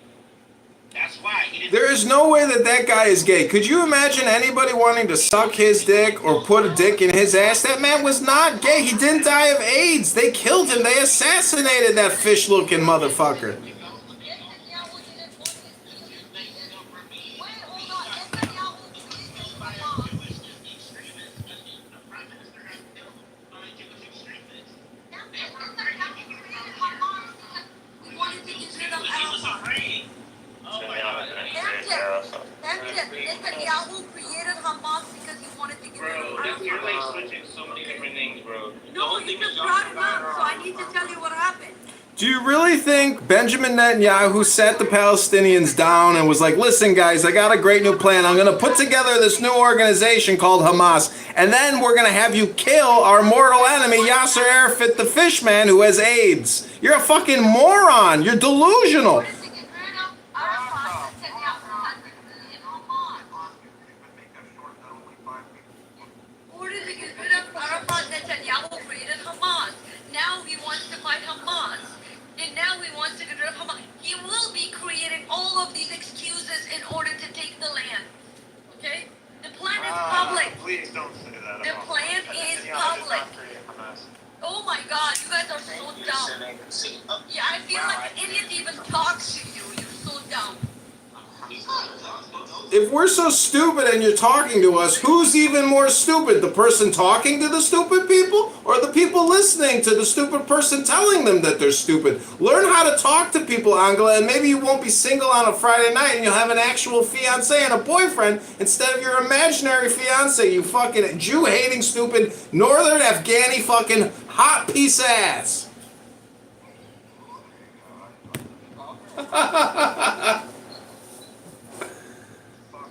That's why he didn't. There is no way that guy is gay. Could you imagine anybody wanting to suck his dick or put a dick in his ass? That man was not gay. He didn't die of AIDS. They killed him. They assassinated that fish-looking motherfucker. Netanyahu created Hamas because he wanted to get rid of Arafat. You're like switching so many different things, bro. No, you just brought him up, so I need to tell you what happened. Do you really think Benjamin Netanyahu sat the Palestinians down and was like, listen, guys, I got a great new plan. I'm going to put together this new organization called Hamas, and then we're going to have you kill our mortal enemy, Yasser Arafat, the fishman who has AIDS. You're a fucking moron. You're delusional. Netanyahu created Hamas. Now he wants to fight Hamas. And now he wants to get rid of Hamas. He will be creating all of these excuses in order to take the land. Okay? The plan is public. Please don't say that. The plan is public. Oh my god, you guys are so dumb. Yeah, I feel like idiots even talk If we're so stupid and you're talking to us, who's even more stupid? The person talking to the stupid people or the people listening to the stupid person telling them that they're stupid? Learn how to talk to people, Angela, and maybe you won't be single on a Friday night and you'll have an actual fiance and a boyfriend instead of your imaginary fiance, you fucking Jew-hating, stupid, northern Afghani fucking hot piece of ass.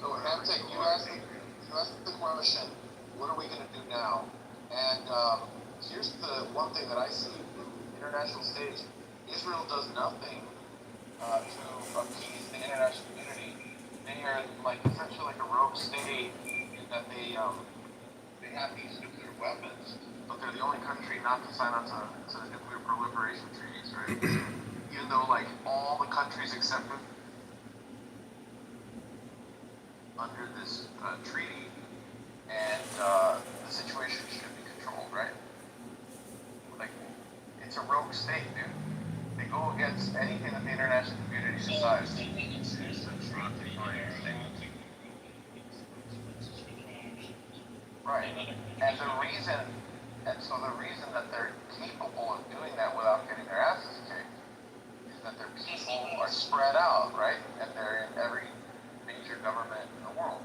So, Hamtek, you asked the question, what are we going to do now? And here's the one thing that I see. International stage, Israel does nothing to appease the international community. They are like essentially like a rogue state in that they have these nuclear weapons, but they're the only country not to sign on to the nuclear proliferation treaties, right? Even though like all the countries accepted under this treaty, and the situation should be controlled, right? Like, it's a rogue state, dude. They go against anything that the international community decides. Right. And the reason that they're capable of doing that without getting their asses kicked is that their people are spread out, right? And they're in every major government in the world.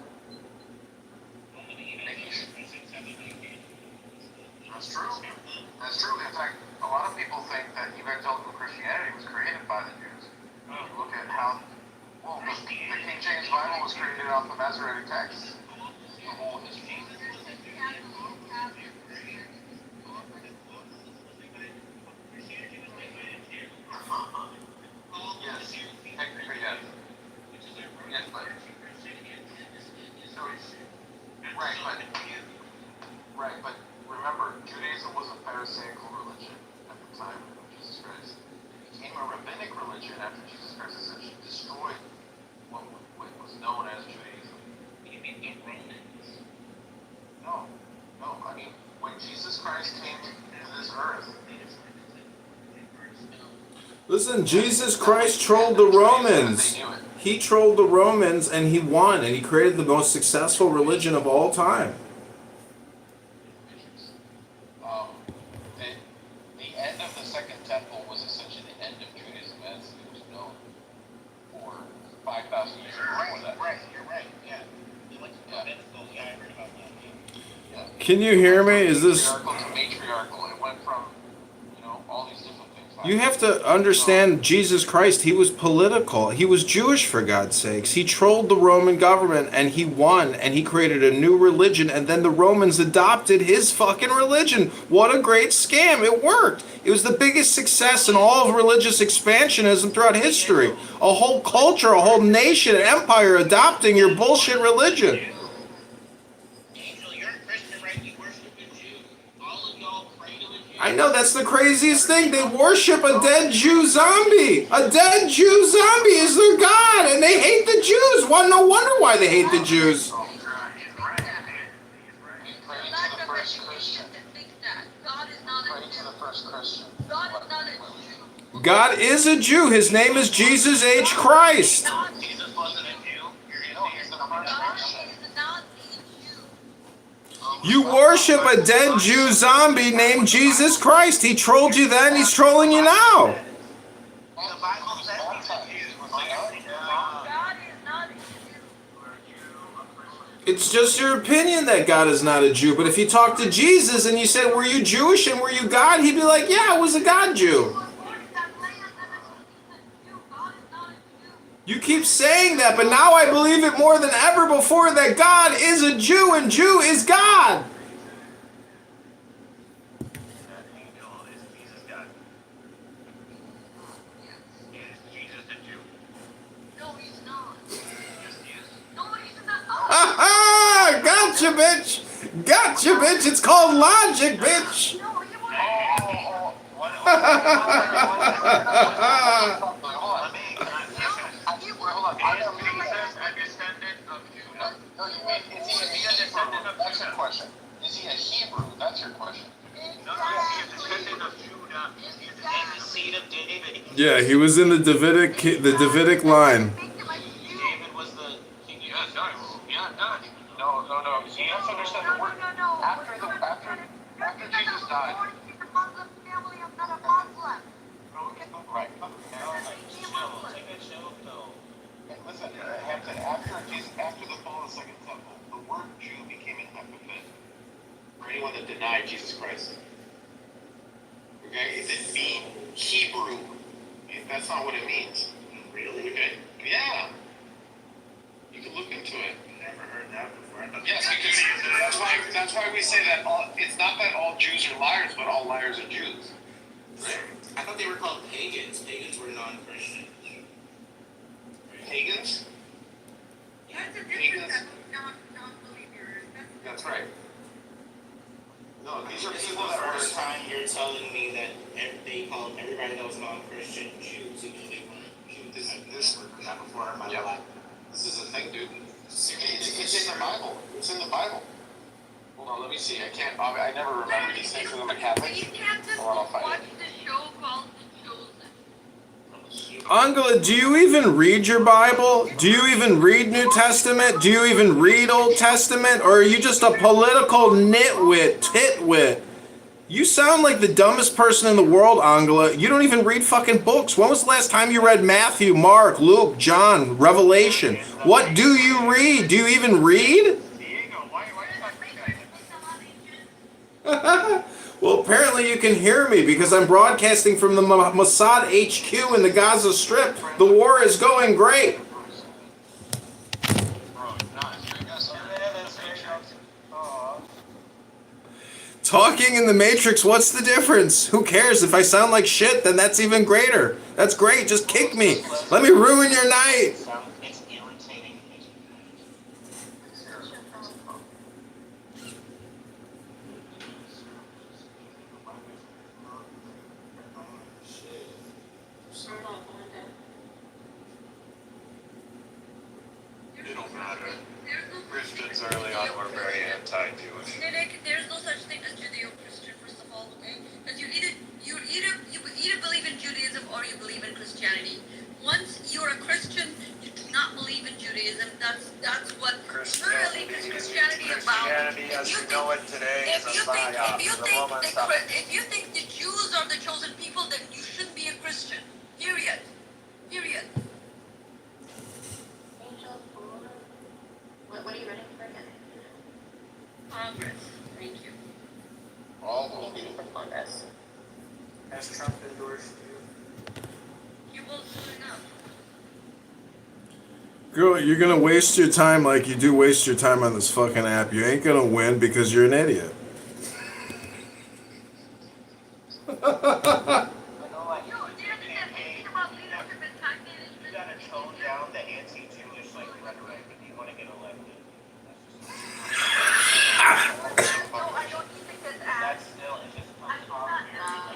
That's true. That's true. In fact, a lot of people think that evangelical Christianity was created by the Jews. You look at how, well, the King James Bible was created off the Masoretic text. The whole history. Yes, technically, yes. Yes, but right, but remember, Judaism was a Pharisaical religion at the time of Jesus Christ. It became a rabbinic religion after Jesus Christ essentially destroyed what was known as Judaism. You mean the Romans? No, I mean, when Jesus Christ came to this earth, Listen, Jesus Christ trolled the Romans. He trolled the Romans and he won, and he created the most successful religion of all time. the end of the Second Temple was essentially the end of Judaism as it was known for 5,000 years before that. Right, you're right, yeah. Yeah, I heard about that. Yeah. Can you hear me? Is this... Patriarchal to matriarchal. It went from, all these different things. You have to understand Jesus Christ, he was political. He was Jewish, for God's sakes. He trolled the Roman government and he won and he created a new religion and then the Romans adopted his fucking religion. What a great scam. It worked. It was the biggest success in all of religious expansionism throughout history. A whole culture, a whole nation, an empire adopting your bullshit religion. I know, that's the craziest thing. They worship a dead Jew zombie. A dead Jew zombie is their god, and they hate the Jews. Well, no wonder why they hate the Jews. God is not a Jew. God is a Jew. His name is Jesus H. Christ. Jesus wasn't a Jew. You worship a dead Jew zombie named Jesus Christ. He trolled you then, he's trolling you now. The Bible says he's a Jew. God is not a Jew. It's just your opinion that God is not a Jew. But if you talk to Jesus and you said, were you Jewish and were you God? He'd be like, yeah, I was a God Jew. You keep saying that, but now I believe it more than ever before that God is a Jew and Jew is God. Ha! Gotcha, bitch! Gotcha, bitch! It's called logic, bitch! That's your question. Is he a Hebrew? That's your question. No, he's a descendant of Judah. He's the seed of David. Yeah, he was in the Davidic line. David was the king of not done. You're not done. No. So you have to understand the word. After Jesus died. The Muslim family of not a Muslim. Right. Take a chill pill. Listen, Hampton, after the fall of the Second Temple, the word Jew became an epithet for anyone that denied Jesus Christ. Okay? It didn't mean Hebrew. That's not what it means. Really? Okay? Yeah. You can look into it. Never heard that before. Yes, because that's why we say that it's not that all Jews are liars, but all liars are Jews. Right? I thought they were called pagans. Pagans were non-Christians. Pagans? That's a difference of non-believers. That's right. No, these are This is people the that were. first time you're telling me that they called everybody that was non-Christian Jews, even though they weren't Jews. This Not before in my Yep. life. This is a thing, dude. It's in the Bible. It's in the Bible. Hold on, let me see. I never remember these things because I'm a Catholic. You can't just Hold on, I'll find watch it. the show called The Chosen. Angela, do you even read your Bible? Do you even read New Testament? Do you even read Old Testament? Or are you just a political titwit? You sound like the dumbest person in the world, Angela. You don't even read fucking books. When was the last time you read Matthew, Mark, Luke, John, Revelation? What do you read? Do you even read? Diego, why you Well, apparently you can hear me because I'm broadcasting from the Mossad HQ in the Gaza Strip. The war is going great. Talking in the Matrix, what's the difference? Who cares? If I sound like shit, then that's even greater. That's great. Just kick me. Let me ruin your night. It's irritating. It don't matter. Christians early on were very anti-Jewish. Nick, there's no such thing as Judeo-Christian, first of all, okay? Because you either believe in Judaism or you believe in Christianity. Once you're a Christian, you do not believe in Judaism. That's what really is Christianity about. Christianity as you know it today is a psyop. If you think the Jews are the chosen people, then you shouldn't be a Christian. Period. What are you running for again? Congress. Thank you. All those people. For Congress. Has Trump endorsed you? You will soon enough. Girl, you're gonna waste your time like you do waste your time on this fucking app. You ain't gonna win because you're an idiot. I know, like, You didn't think about leadership and time management. you gotta tone down the anti-Jewish like rhetoric if you want to get elected. No, I don't think that's That's still it's just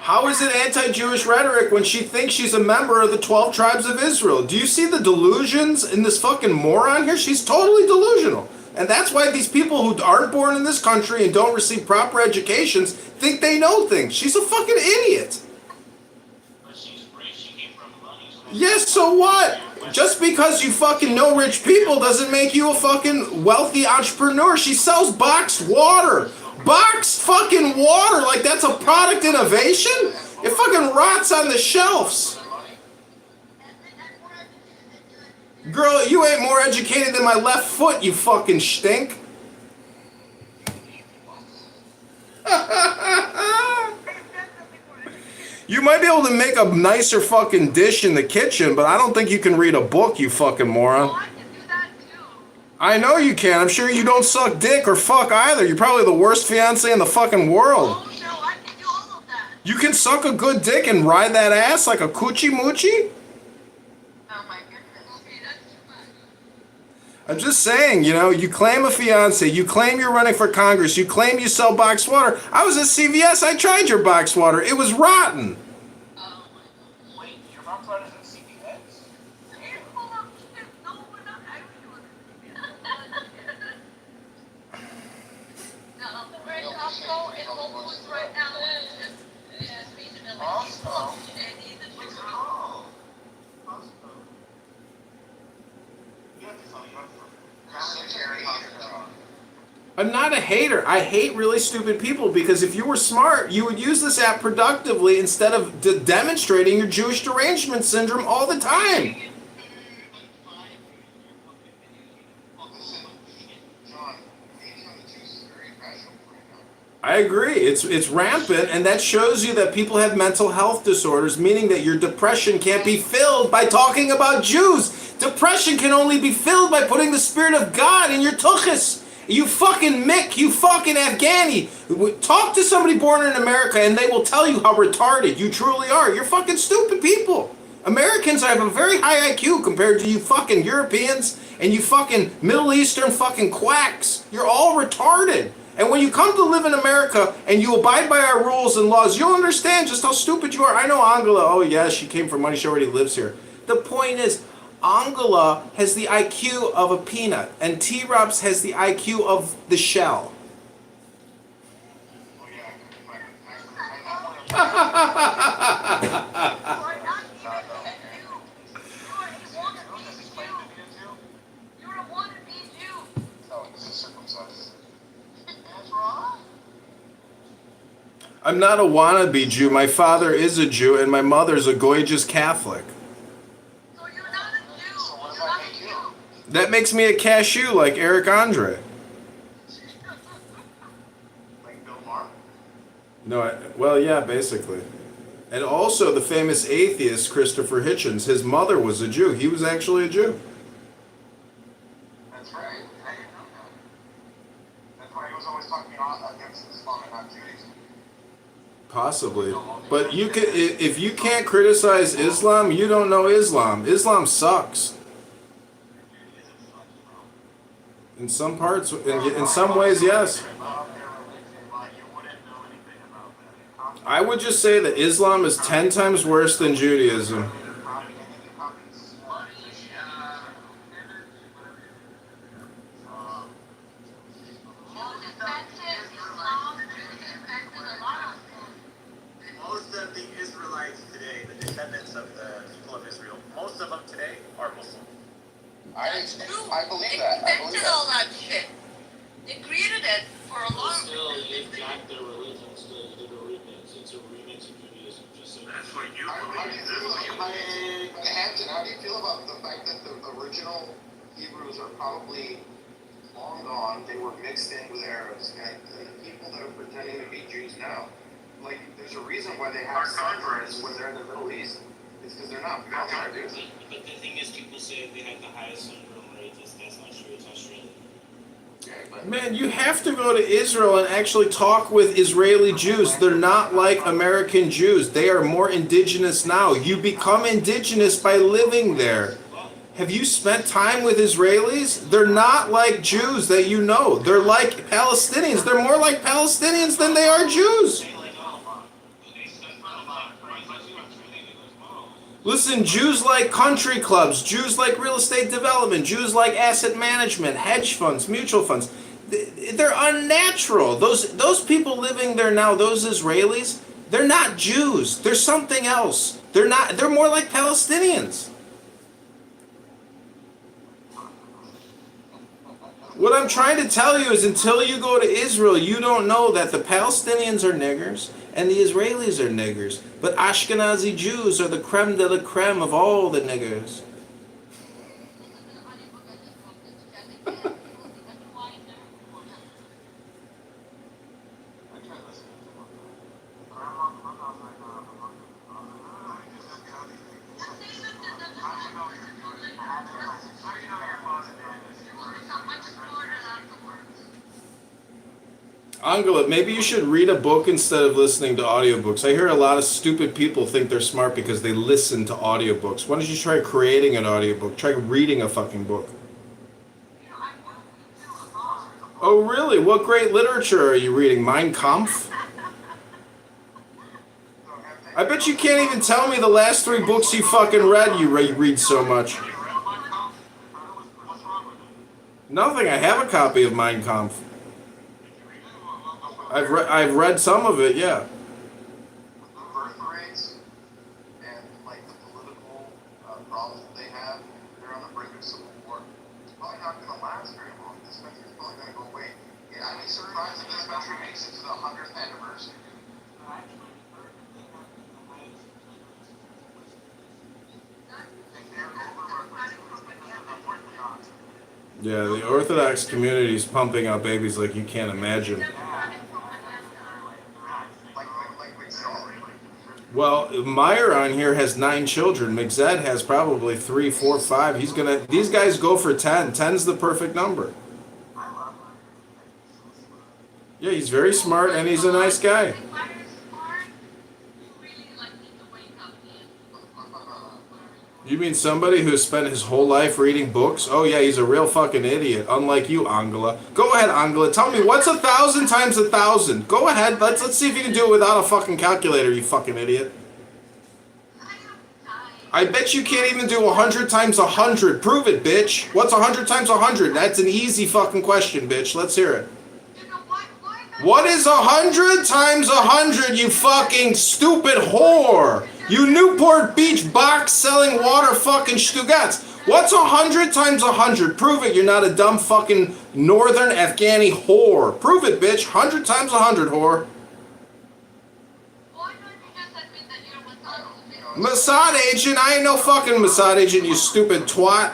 How is it anti-Jewish rhetoric when she thinks she's a member of the 12 tribes of Israel? Do you see the delusions in this fucking moron here? She's totally delusional. And that's why these people who aren't born in this country and don't receive proper educations think they know things. She's a fucking idiot. But she's rich. She came from money. So Yes, so what? Just because you fucking know rich people doesn't make you a fucking wealthy entrepreneur. She sells boxed water. Boxed fucking water, like that's a product innovation? It fucking rots on the shelves. Girl, you ain't more educated than my left foot, you fucking stink. You might be able to make a nicer fucking dish in the kitchen, but I don't think you can read a book, you fucking moron. I can do that too. I know you can. I'm sure you don't suck dick or fuck either. You're probably the worst fiance in the fucking world. Oh no, I can do all of that. You can suck a good dick and ride that ass like a coochie moochie? Oh my goodness. Okay, that's too much. I'm just saying, you know, you claim a fiance, you claim you're running for Congress, you claim you sell boxed water. I was at CVS, I tried your boxed water. It was rotten. Oh my god. Wait, your mom's running for CPS? It's full of shit. No, we're not actually. No, we're in Costco and Whole Foods right now. It's just reasonable. It's full of shit. And he's a What's it sugar. called? Costco. You have to tell me your I'm not a hater. I hate really stupid people because if you were smart, you would use this app productively instead of demonstrating your Jewish derangement syndrome all the time. I agree. It's rampant, and that shows you that people have mental health disorders, meaning that your depression can't be filled by talking about Jews. Depression can only be filled by putting the Spirit of God in your tuchus. You fucking Mick, you fucking Afghani. Talk to somebody born in America and they will tell you how retarded you truly are. You're fucking stupid people. Americans have a very high IQ compared to you fucking Europeans and you fucking Middle Eastern fucking quacks. You're all retarded. And when you come to live in America and you abide by our rules and laws, you'll understand just how stupid you are. I know Angela, oh yeah, she came from money, she already lives here. The point is, Angela has the IQ of a peanut, and T-Robs has the IQ of the shell. I'm not a wannabe Jew. My father is a Jew, and my mother's a gorgeous Catholic. That makes me a cashew like Eric Andre. No, well, yeah, basically. And also the famous atheist Christopher Hitchens. His mother was a Jew. He was actually a Jew. That's right. I didn't know that. That's why he was always talking against Islam and not Judaism. Possibly. But you can, if you can't criticize Islam, you don't know Islam. Islam sucks. In some parts, in some ways, yes. I would just say that Islam is 10 times worse than Judaism. Most of the Israelites today, the descendants of the people of Israel, most of them today are Muslim. I believe They that. I believe invented that. all that shit. They created it for a long Still, time. they got their religion, still did a remix. It's a remix of Judaism, just so That's what you How do believe. you That's what you feel, believe. Hampton, how do you feel about the fact that the original Hebrews are probably long gone? They were mixed in with Arabs, and the people that are pretending to be Jews now, like, there's a reason why they have converts when they're in the Middle East. It's because they're not from there, dude. But the thing is, people say they have the highest syndrome rate. That's not true. It's Australia. Okay, but Man, you have to go to Israel and actually talk with Israeli Jews. They're not like American Jews. They are more indigenous now. You become indigenous by living there. Have you spent time with Israelis? They're not like Jews that you know. They're like Palestinians. They're more like Palestinians than they are Jews. Listen, Jews like country clubs, Jews like real estate development, Jews like asset management, hedge funds, mutual funds. They're unnatural. Those people living there now, those Israelis, they're not Jews. They're something else. They're more like Palestinians. What I'm trying to tell you is until you go to Israel, you don't know that the Palestinians are niggers and the Israelis are niggers. But Ashkenazi Jews are the creme de la creme of all the niggers. Angela, maybe you should read a book instead of listening to audiobooks. I hear a lot of stupid people think they're smart because they listen to audiobooks. Why don't you try creating an audiobook? Try reading a fucking book. Oh, really? What great literature are you reading? Mein Kampf? I bet you can't even tell me the last 3 books you fucking read. You read so much. Nothing. I have a copy of Mein Kampf. I've read some of it, yeah. the birth rates and like the political problems that they have, they're on the brink of civil war. It's probably not going to last very long. This country's probably going to go away. Yeah, I'd be surprised if this country makes it to the 100th anniversary. Yeah, the Orthodox community is pumping out babies like you can't imagine. Well, Meyer on here has 9 children. McZed has probably 3, 4, 5. He's gonna. These guys go for 10. 10's the perfect number. Yeah, he's very smart and he's a nice guy. You mean somebody who spent his whole life reading books? Oh yeah, he's a real fucking idiot. Unlike you, Angela. Go ahead, Angela. Tell me what's 1,000 times 1,000. Go ahead. Let's see if you can do it without a fucking calculator. You fucking idiot. I bet you can't even do 100 times 100. Prove it, bitch. What's 100 times 100? That's an easy fucking question, bitch. Let's hear it. What is 100 times 100? You fucking stupid whore. You Newport Beach box selling water fucking Stugats. What's 100 times 100? Prove it. You're not a dumb fucking northern Afghani whore. Prove it, bitch. 100 times 100, whore. Mossad agent? I ain't no fucking Mossad agent, you stupid twat.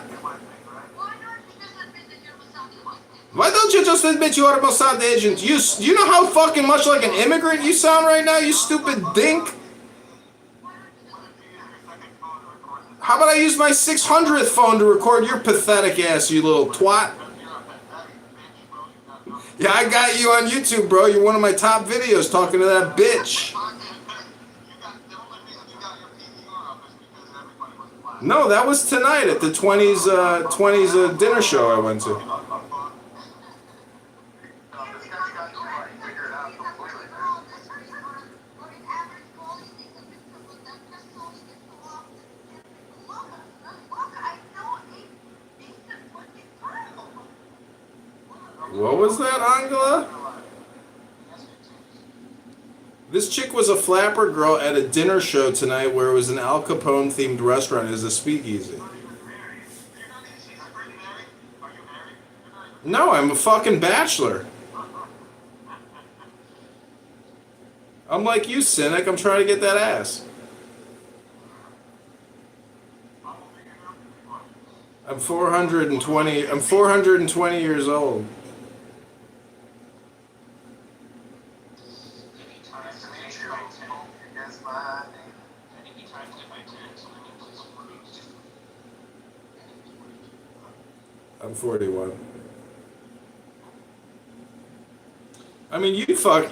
Why don't you just admit you are a Mossad agent? You know how fucking much like an immigrant you sound right now, you stupid dink? How about I use my 600th phone to record your pathetic ass, you little twat? Yeah, I got you on YouTube, bro. You're one of my top videos talking to that bitch. No, that was tonight at the 20s dinner show I went to. What was that, Angela? This chick was a flapper girl at a dinner show tonight where it was an Al Capone themed restaurant. It was a speakeasy. No, I'm a fucking bachelor. I'm like you, cynic. I'm trying to get that ass. I'm 420 years old. I'm 41. I mean, you fuck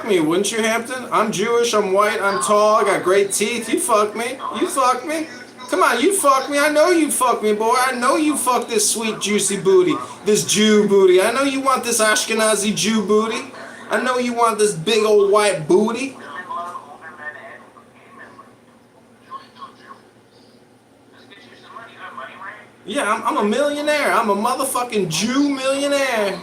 me, wouldn't you, Hampton? I'm Jewish, I'm white, I'm tall, I got great teeth. You fuck me. Come on, you fuck me. I know you fuck me, boy. I know you fuck this sweet, juicy booty, this Jew booty. I know you want this Ashkenazi Jew booty. I know you want this big old white booty. Yeah, I'm a millionaire. I'm a motherfucking Jew millionaire.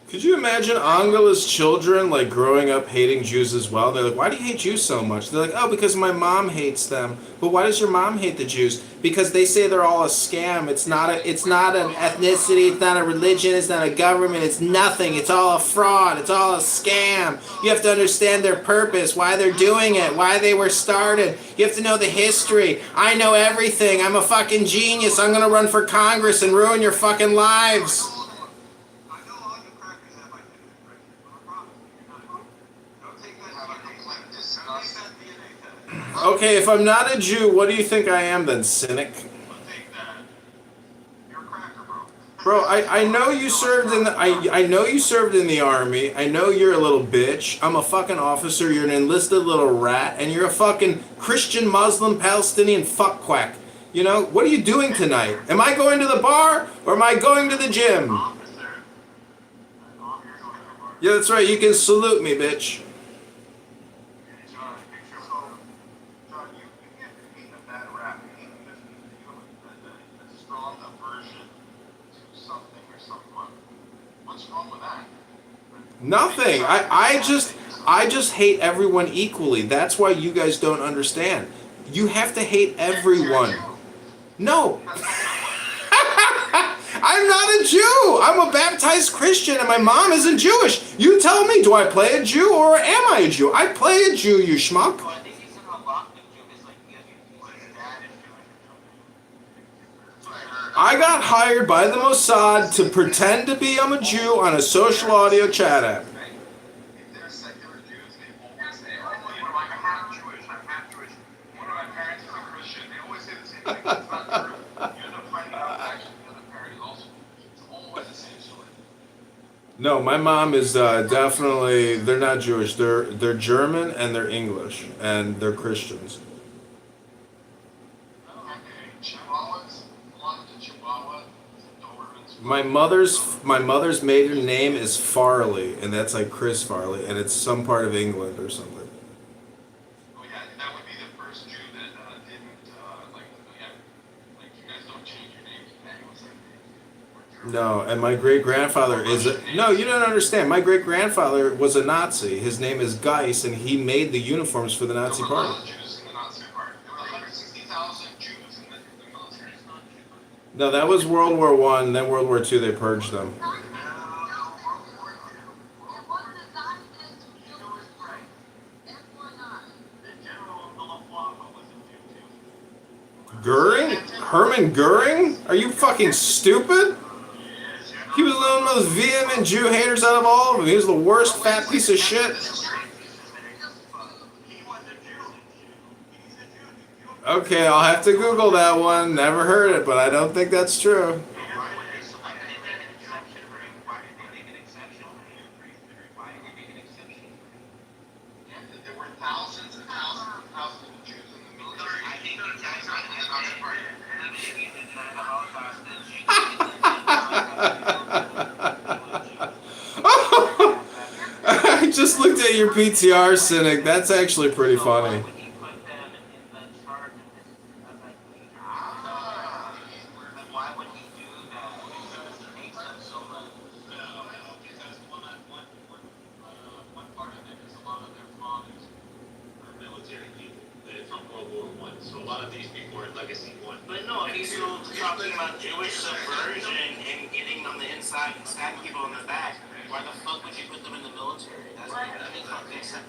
Could you imagine Angela's children like growing up hating Jews as well? They're like, why do you hate Jews so much? They're like, oh, because my mom hates them. But why does your mom hate the Jews? Because they say they're all a scam. It's not an ethnicity, it's not a religion, it's not a government, it's nothing. It's all a fraud, it's all a scam. You have to understand their purpose, why they're doing it, why they were started. You have to know the history. I know everything. I'm a fucking genius. I'm gonna run for Congress and ruin your fucking lives. Okay, if I'm not a Jew, what do you think I am then, cynic? Bro, I know you served in the I know you served in the army. I know you're a little bitch. I'm a fucking officer. You're an enlisted little rat, and you're a fucking Christian, Muslim, Palestinian fuckquack. You know, what are you doing tonight? Am I going to the bar or am I going to the gym? Yeah, that's right. You can salute me, bitch. Nothing. I just hate everyone equally. That's why you guys don't understand. You have to hate everyone. No. I'm not a Jew. I'm a baptized Christian and my mom isn't Jewish. You tell me, do I play a Jew or am I a Jew? I play a Jew, you schmuck. I got hired by the Mossad to pretend to be I'm a Jew on a social audio chat app. No, my mom is definitely, they're not Jewish. They're German and they're English and they're Christians. My mother's maiden name is Farley, and that's like Chris Farley, and it's some part of England or something. Oh yeah, that would be the first Jew that didn't you guys don't change your name to Daniel's name. No, and my great grandfather is no, you don't understand. My great grandfather was a Nazi. His name is Geiss, and he made the uniforms for the Nazi Party. No, that was World War I. Then World War II, they purged them. Goering? Hermann Goering? Are you fucking stupid? He was one of the most vehement Jew haters out of all of them. He was the worst fat piece of shit. Okay, I'll have to Google that one. Never heard it, but I don't think that's true. There were thousands and thousands and thousands of Jews in the military. I think I just looked at your PTR, Cynic. That's actually pretty funny. Talking about Jewish subversion and getting on the inside and stabbing people in the back. Why the fuck would you put them in the military? That makes no sense.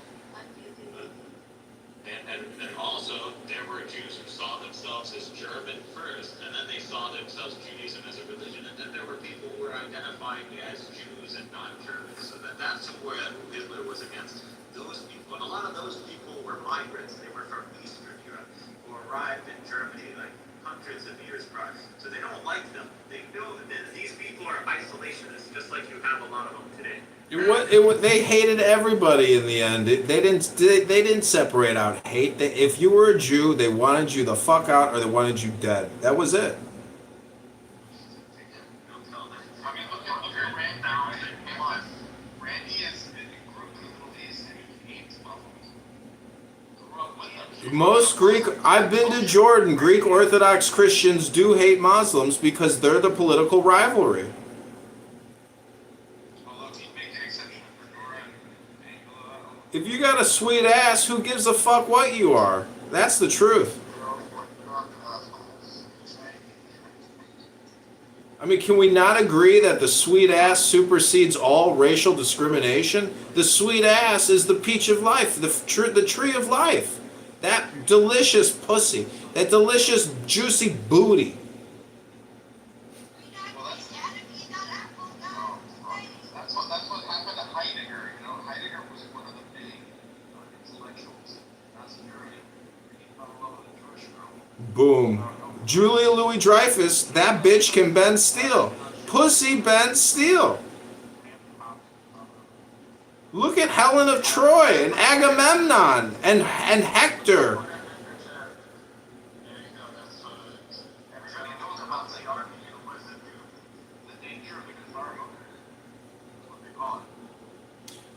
And also, there were Jews who saw themselves as German first, and then they saw themselves Judaism as a religion, and then there were people who were identifying as Jews and not Germans. So that's where Hitler was against those people. And a lot of those people were migrants. They were from Eastern Europe who arrived in Germany like hundreds of years prior. So they don't like them. They know that these people are isolationists, just like you have a lot of them today. They hated everybody in the end. They didn't separate out hate. If you were a Jew, they wanted you the fuck out or they wanted you dead. That was it. I mean, look at Randy. Come on. Randy is grew up in the Middle East and he hates Muslims. Grew up with them. Most Greek, I've been to Jordan. Greek Orthodox Christians do hate Muslims because they're the political rivalry. If you got a sweet ass, who gives a fuck what you are? That's the truth. I mean, can we not agree that the sweet ass supersedes all racial discrimination? The sweet ass is the peach of life, the tree of life. That delicious pussy, that delicious juicy booty. That's what happened to Heidegger. You know, Heidegger was one of the big intellectuals. That's Germany. He fell in love with a Jewish girl. Boom. Julia Louis-Dreyfus, that bitch can bend steel. Pussy bends steel. Look at Helen of Troy and Agamemnon and Hector. of the Khazar mother. That's what they call it.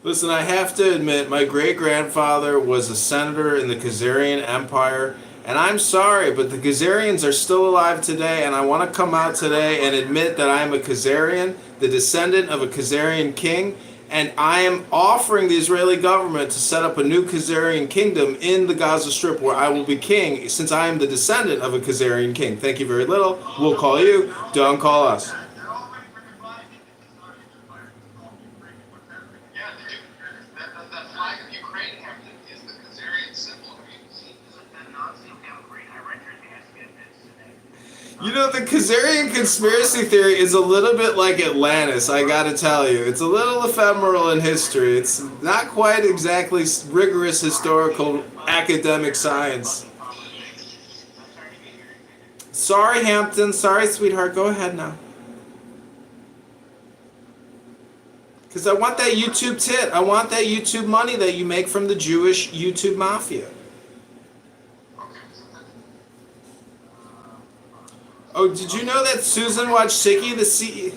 Listen, I have to admit, my great-grandfather was a senator in the Khazarian Empire, and I'm sorry, but the Khazarians are still alive today, and I want to come out today and admit that I am a Khazarian, the descendant of a Khazarian king, and I am offering the Israeli government to set up a new Khazarian kingdom in the Gaza Strip where I will be king, since I am the descendant of a Khazarian king. Thank you very little. We'll call you. Don't call us. They're all ready for the flag. It's not Empire. It's called Ukraine. What's happening? Yeah, that flag of Ukraine is the Khazarian symbol. Have you seen that Nazi? Okay, I'm great. I read your ass get this today. You know, the Khazarian conspiracy theory is a little bit like Atlantis, I gotta tell you. It's a little ephemeral in history. It's not quite exactly rigorous historical academic science. Sorry, Hampton. Sorry, sweetheart. Go ahead now. Because I want that YouTube tit. I want that YouTube money that you make from the Jewish YouTube mafia. Oh, did you know that Susan Wojcicki, the CEO...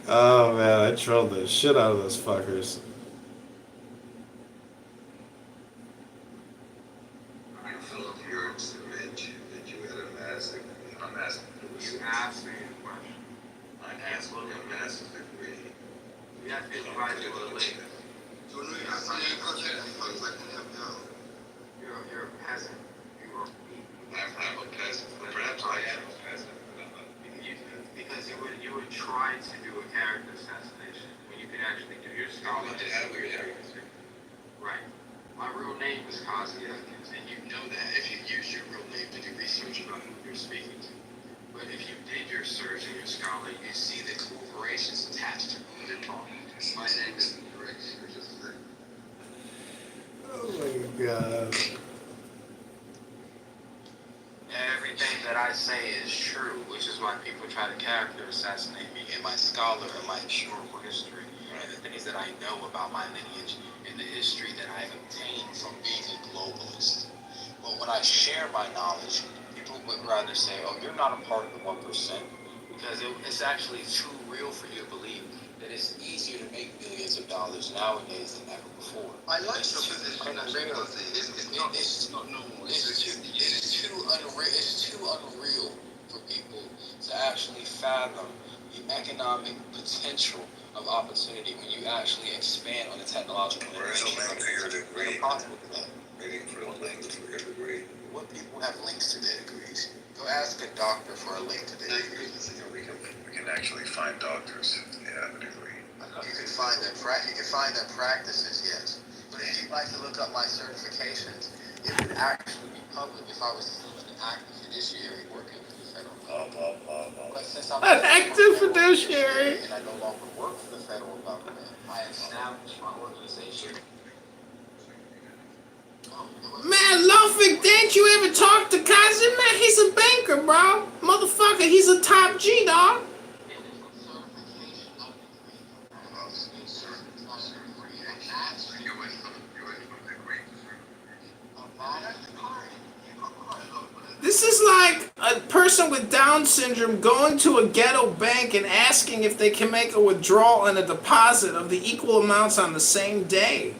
Oh man, I trolled the shit out of those fuckers. Philip, you admit that you had a massive, I'm asking, you asked me a question. I'm asking a massive degree. You have to advise you a little. You're a peasant. I'm a peasant. Perhaps I am a peasant. Because you would try to do a character assassination when you could actually do your scholarship. Right. My real name is Kazi Atkins, and you know that if you use your real name to do research about who you're speaking to. But if you did your search and your scholar, you see the corporations attached to who they're talking to. My name is Rick. You're just Rick. Oh my god. Everything that I say is true, which is why people try to character assassinate me in my scholar and my historical history and the things that I know about my lineage and the history that I've obtained from being a globalist. But when I share my knowledge, people would rather say, oh, you're not a part of the 1%, because it's actually too real for you to believe that it's easier to make millions of dollars nowadays than ever before. I like your position. It's too unreal for people to actually fathom the economic potential of opportunity when you actually expand on the technological innovation. Waiting for a link to your degree. What people have links to their degrees? Go ask a doctor for a link to their degree. We can actually find doctors that have a degree. You can find their practices, yes. But if you'd like to look up my certifications, it would actually be public if I was still an active fiduciary working for the federal government. But since I'm An active fiduciary. and I no longer work for the federal government, I established my organization. Man, Lofik, didn't you ever talk to Kazi? Man, he's a banker, bro. Motherfucker, he's a top G, dog. This is like a person with Down syndrome going to a ghetto bank and asking if they can make a withdrawal and a deposit of the equal amounts on the same day.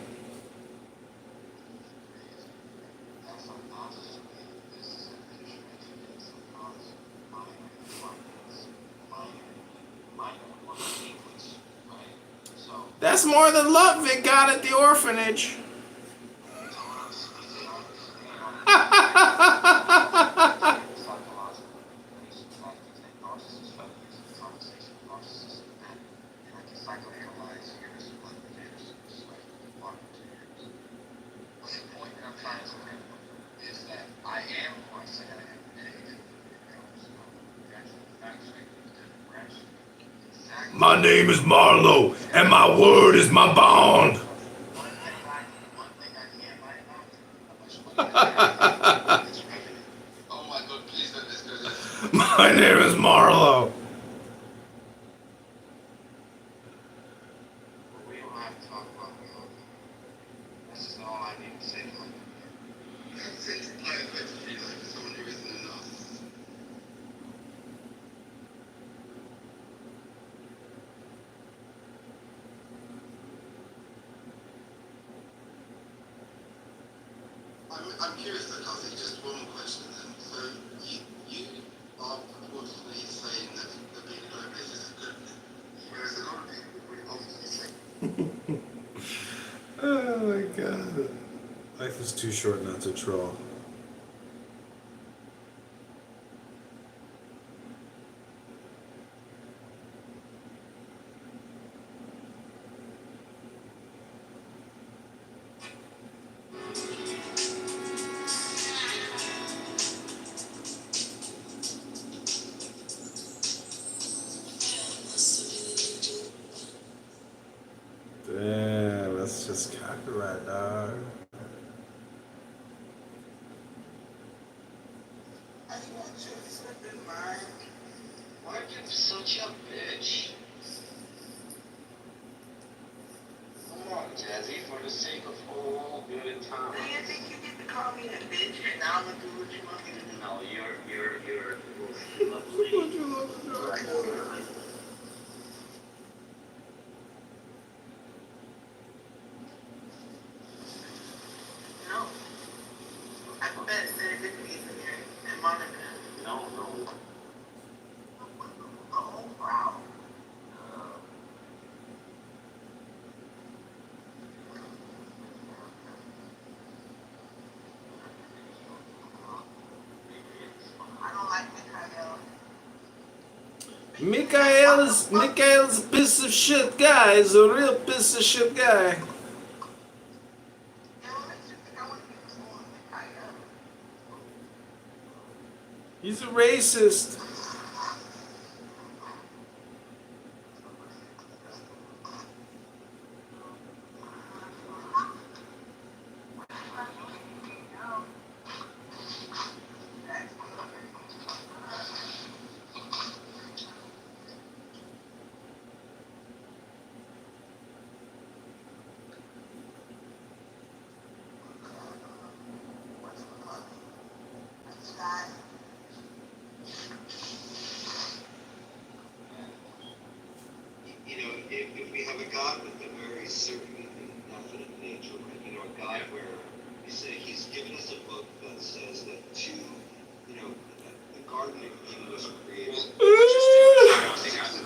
That's more than Ludwig got at the orphanage. My name is Marlowe, and my word is my bond. My name is Marlowe. We don't have to talk about me. This is all I need to say. I'm curious though, Kelsey, just one more question then. So you are purportedly saying that being a globalist is a good thing, whereas a lot of people would obviously say. Oh my god. Life is too short not to troll. Damn, that's just copyright, dog. I want you to slip in mind. Why are you such a bitch? Come on, Jazzy, for the sake of all good time. Do you think you get to call me a bitch and now I'm gonna do what you want me to do? No, you're lovely. No. I bet there are good people here in Monica. No. Oh, wow. I don't like Mikhail. Mikhail's a piece of shit guy. He's a real piece of shit guy. He's a racist. You know, if we have a God with a very certain and definite nature, right? You know, a God where you say He's given us a book that says that the Garden of Eden was created. Put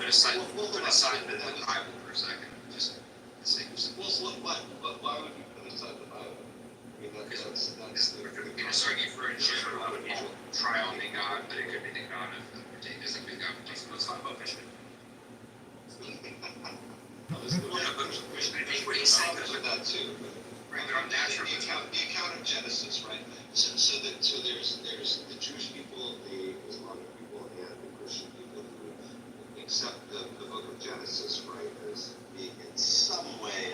aside the Bible for a second. Just the sake of simplicity. Why would you put aside the Bible? I mean, that's We're just arguing for a general triune God, but it could be the God of the doesn't be the God of Jesus. Let's talk about Vishnu. What he's saying with that too. Right, but on natural. The account of Genesis, right? So there's the Jewish people, the Islamic people, and the Christian people who accept the book of Genesis, right, as being in some way.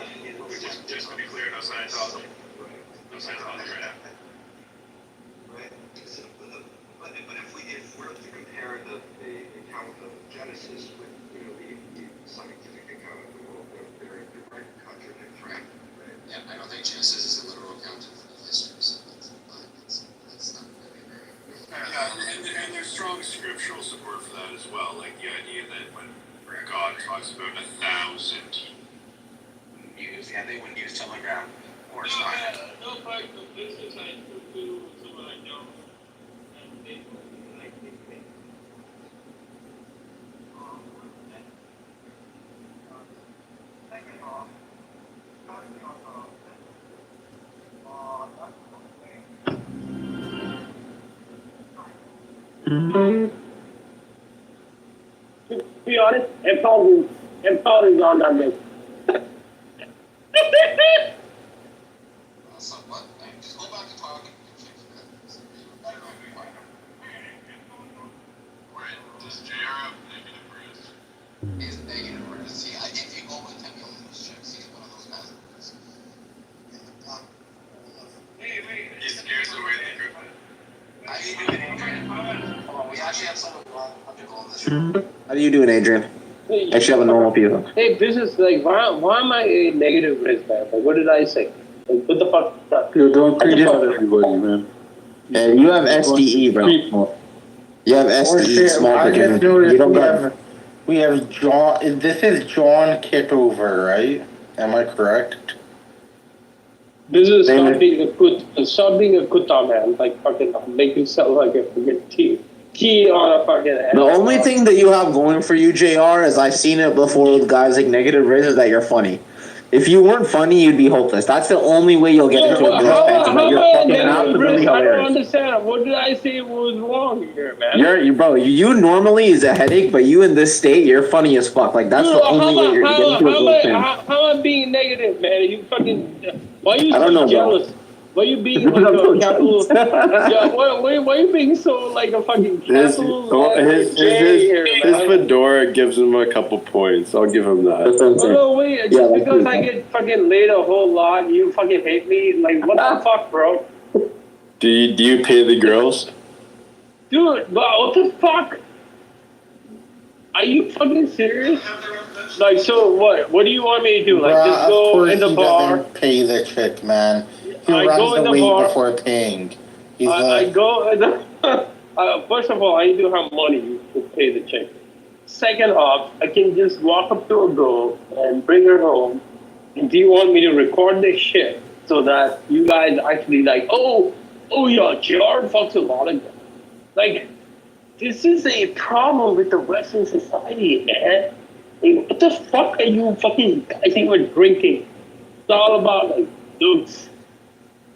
Just to be clear, no Scientology. No Scientology right now. Right. But if we're to compare the account of Genesis with the scientific account of the world, they're quite contradictory. Right? Yeah, I don't think Genesis is a literal account of history, so that's not really very. And there's strong scriptural support for that as well. Like the idea that when God talks about 1,000 Use, they wouldn't use Telegram or No, but this is like to what I know. And they like To be honest, empowering on that list. So what? Just go back to talking. Does JR have negative Bruce? He's negative. See, if you go with him, you'll lose chicks. He's one of those guys that is in the top. He scares away the group. How you doing, Adrian? Hold on, we actually have someone logical in this room. How are you doing, Adrian? Actually, have a normal view. Hey, this is like, why am I a negative risk, man? Like, what did I say? Like, what the fuck is that? You don't treat What the fuck? everybody, man. And you have SDE, bro. You have SDE, small I just beginner. noticed You don't got. we have John. This is John Kittover, right? Am I correct? This is Name stop being a kuta, man. Like, fucking make yourself like a fucking tea on a fucking head. The only thing that you have going for you, JR, is I've seen it before with guys like Negative Riz, is that you're funny. If you weren't funny, you'd be hopeless. That's the only way you'll get into a girl's pants. Is that you're fucking absolutely I don't hilarious. understand. What did I say was wrong here, man? You normally is a headache, but you in this state, you're funny as fuck. Like that's the only way you're getting into a girl's pants. How am I being negative, man? You fucking. Why are you I don't so know, bro. jealous? Why are you being like a capital? Yeah, why are you being so like a fucking capital? His fedora gives him a couple points. I'll give him that. No, wait, just because I get fucking laid a whole lot, you fucking hate me? Like, what the fuck, bro? Do you pay the girls? Dude, what the fuck? Are you fucking serious? Like, so what? What do you want me to do? Like, just go in the bar? Pay the chick, man. He I go runs in the away bar. before paying. He's I go in the. First of all, I need to have money to pay the chick. Second off, I can just walk up to a girl and bring her home. And do you want me to record this shit so that you guys actually like, oh yeah, JR fucks a lot of guys. Like, this is a problem with the Western society, man. Like, what the fuck are you fucking guys even drinking? It's all about like looks,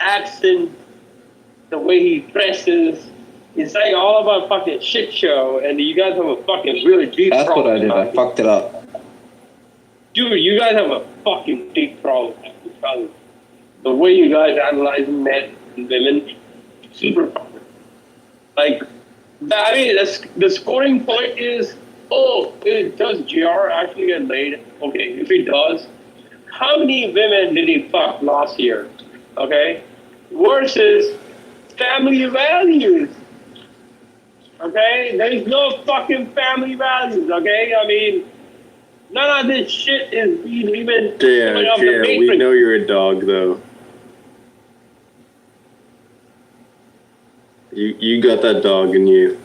accent, the way he dresses. It's like all about fucking shit show, and you guys have a fucking really deep That's problem. what I did. I fucked it up. Dude, you guys have a fucking deep problem. Because the way you guys analyze men and women, super problem. Like, I mean, the scoring point is, does JR actually get laid? Okay, if he does, how many women did he fuck last year? Okay? Versus family values. Okay? There's no fucking family values, okay? I mean, none of this shit is even coming off the Yeah, we matrix. know you're a dog, though. You got that dog in you.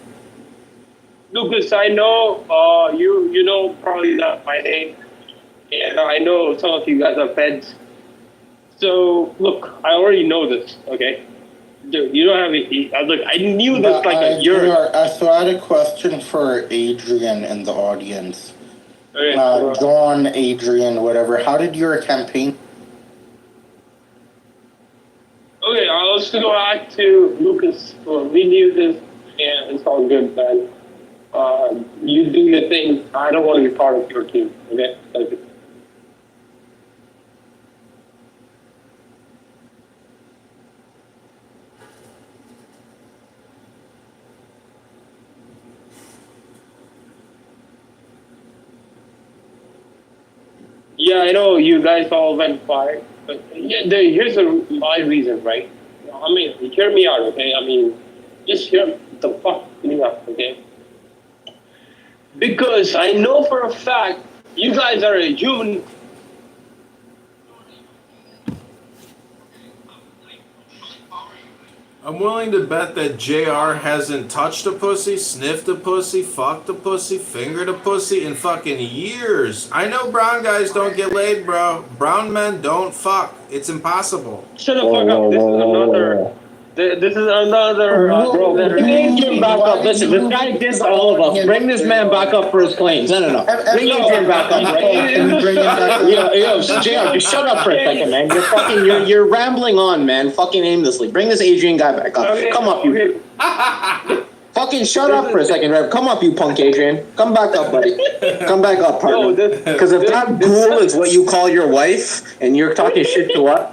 Lucas, I know you know probably not my name, and I know some of you guys are feds. So look, I already know this. Okay, dude, you don't have a look. I knew this like a year. So I had a question for Adrian in the audience. Okay, John, Adrian, whatever. How did your campaign? Okay, let's go back to Lucas. We knew this, and it's all good, man. You do your thing. I don't want to be part of your team. Okay, thank you. Yeah, I know you guys all went quiet, but here's my reason, right? I mean, hear me out, okay? I mean, just hear the fuck me out, okay? Because I know for a fact you guys are a human. I'm willing to bet that JR hasn't touched a pussy, sniffed a pussy, fucked a pussy, fingered a pussy in fucking years. I know brown guys don't get laid, bro. Brown men don't fuck. It's impossible. Shut the fuck up. This is another. This is another. Bring Adrian back up. Listen, this guy dissed all of us. Bring this man back up for his claims. No. Bring Adrian back up. Yo, JR, just shut up for a second, man. You're rambling on, man. Fucking aimlessly. Bring this Adrian guy back up. Come up, you. Fucking shut up for a second, Rev. Come up, you punk Adrian. Come back up, buddy. Come back up, partner. Because if that ghoul is what you call your wife, and you're talking shit to what?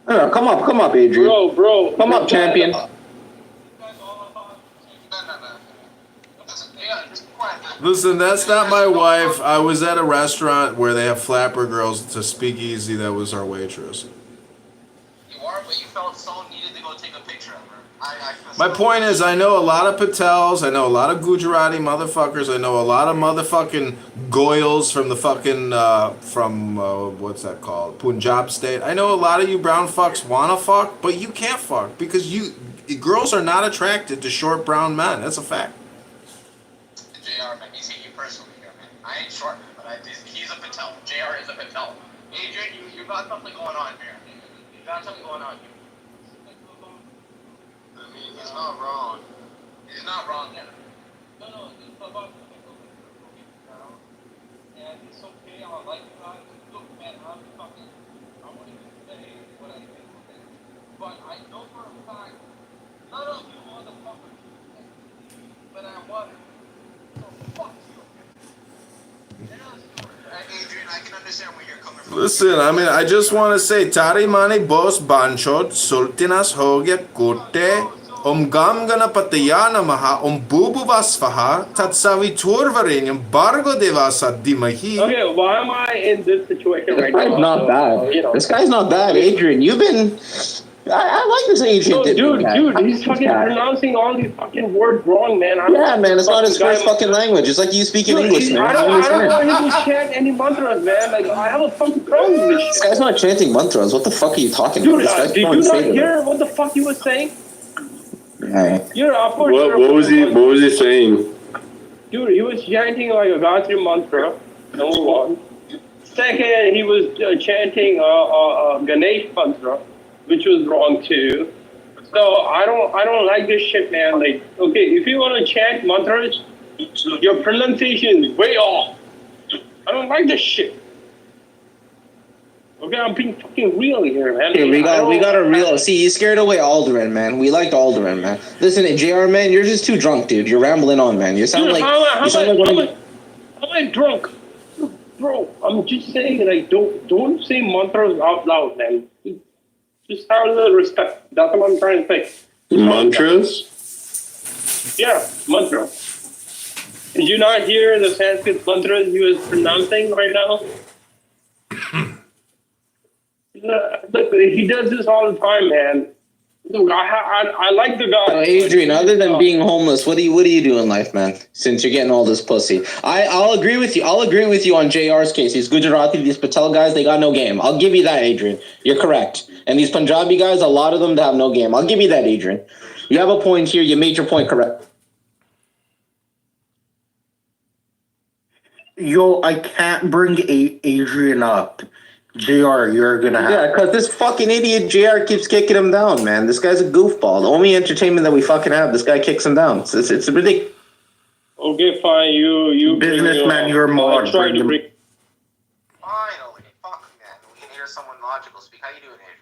No, come up, Adrian. Bro. Come up, champion. Listen, that's not my wife. I was at a restaurant where they have flapper girls to speak easy. That was our waitress. You are, but you felt so needed to go take a picture of her. My point is, I know a lot of Patels, I know a lot of Gujarati motherfuckers, I know a lot of motherfucking Goyals from the fucking, what's that called? Punjab state. I know a lot of you brown fucks wanna fuck, but you can't fuck because girls are not attracted to short brown men. That's a fact. JR, man, he's taking you personally here, man. I ain't short, man, but he's a Patel. JR is a Patel. Adrian, you got something going on here. You got something going on here. I mean, he's not wrong. He's not wrong yet. No, it's about and it's okay. I like you guys. Look, man, I want to say what I think of it. But I know for a fact, none of you motherfuckers, but I want it. So fuck you. Adrian, I can understand where you're coming from. Listen, I mean, I just want to say, Tari mani bos banchot, sultinas hoge kote, gam gana patayana maha, bubu vasfaha, tatsavi turvarinyam, bargo devasa dimahi. Okay, why am I in this situation right now? This guy's not bad. This guy's not bad, Adrian. You've been... I like this Adrian. No, dude, he's fucking pronouncing all these fucking words wrong, man. Man, it's not his first fucking language. It's like you speaking English, man. I don't want him to chant any mantras, man. Like, I have a fucking problem with this shit. This guy's not chanting mantras. What the fuck are you talking about? Dude, did you not hear what the fuck he was saying? Yeah. You're up for What was he saying? Dude, he was chanting like a Gayatri mantra, number one. Second, he was chanting Ganesh mantra, which was wrong too. So I don't like this shit, man. Like, okay, if you want to chant mantras, your pronunciation is way off. I don't like this shit. Okay, I'm being fucking real here, man. Okay, we got a real. See, you scared away Alderaan, man. We liked Alderaan, man. Listen, JR, man, you're just too drunk, dude. You're rambling on, man. You sound dude, like how am I drunk, bro? I'm just saying, like, don't say mantras out loud, man. Just have a little respect. That's what I'm trying to say. Mantras? Yeah, mantra. Did you not hear the Sanskrit mantras he was pronouncing right now? Look, he does this all the time, man. Look, I like the guy. So Adrian, other than being homeless, what do you do in life, man? Since you're getting all this pussy, I'll agree with you. I'll agree with you on JR's case. These Gujarati, these Patel guys, they got no game. I'll give you that, Adrian. You're correct. And these Punjabi guys, a lot of them, they have no game. I'll give you that, Adrian. You have a point here. You made your point correct. Yo, I can't bring Adrian up. JR, you're gonna have... Yeah, because this fucking idiot JR keeps kicking him down, man. This guy's a goofball. The only entertainment that we fucking have, this guy kicks him down. It's ridiculous. Okay, fine. You businessman, you're more. Finally, fuck, man. We can hear someone logical speak. How you doing, Adrian?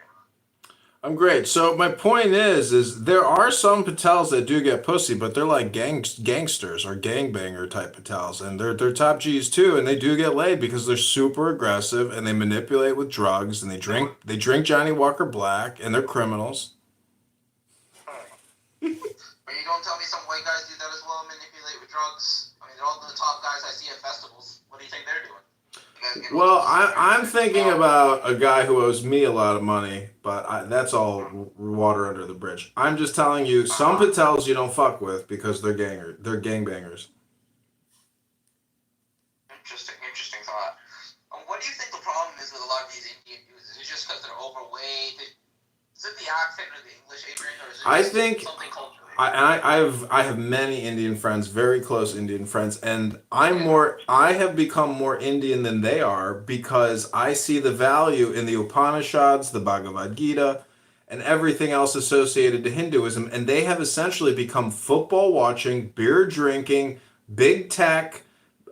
I'm great. So my point is there are some Patels that do get pussy, but they're like gangsters or gangbanger type Patels, and they're top G's too, and they do get laid because they're super aggressive and they manipulate with drugs and they drink Johnny Walker Black and they're criminals. But you don't tell me some white guys do that as well, manipulate with drugs. I mean, they're all the top guys I see at festivals. What do you think they're doing? Well, I'm thinking about a guy who owes me a lot of money, but that's all water under the bridge. I'm just telling you, some Patels you don't fuck with because they're gangbangers. Interesting thought. What do you think the problem is with a lot of these Indian dudes? Is it just because they're overweight? Is it the accent or the English, Adrian, or is it I think something culturally? I have many Indian friends, very close Indian friends, and I have become more Indian than they are because I see the value in the Upanishads, the Bhagavad Gita, and everything else associated to Hinduism, and they have essentially become football watching, beer drinking, big tech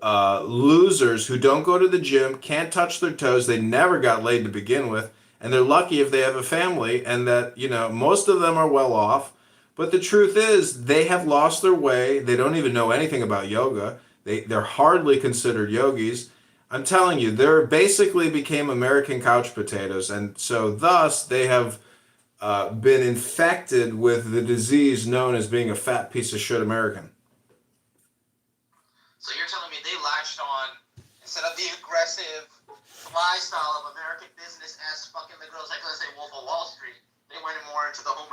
losers who don't go to the gym, can't touch their toes, they never got laid to begin with, and they're lucky if they have a family, and that, most of them are well off. But the truth is, they have lost their way. They don't even know anything about yoga. They're hardly considered yogis. I'm telling you, they're basically became American couch potatoes. And so thus, they have been infected with the disease known as being a fat piece of shit American. So you're telling me they latched on, instead of the aggressive lifestyle of American business as fucking the girls like, let's say, Wolf of Wall Street,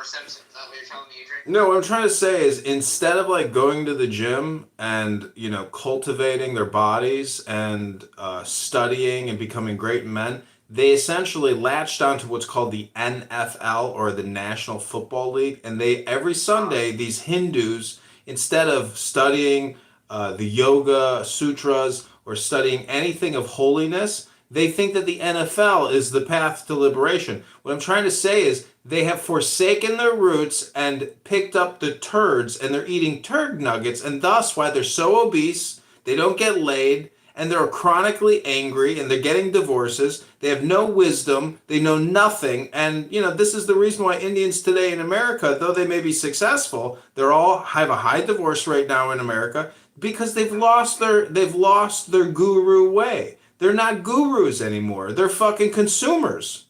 Homer Simpson. Is that what you're telling me, Adrian? No, what I'm trying to say is instead of like going to the gym and, cultivating their bodies and studying and becoming great men, they essentially latched onto what's called the NFL or the National Football League. And every Sunday, these Hindus, instead of studying the Yoga Sutras or studying anything of holiness, they think that the NFL is the path to liberation. What I'm trying to say is they have forsaken their roots and picked up the turds, and they're eating turd nuggets, and thus why they're so obese, they don't get laid, and they're chronically angry, and they're getting divorces. They have no wisdom, they know nothing, and this is the reason why Indians today in America, though they may be successful, they're all have a high divorce rate now in America because they've lost their guru way. They're not gurus anymore. They're fucking consumers.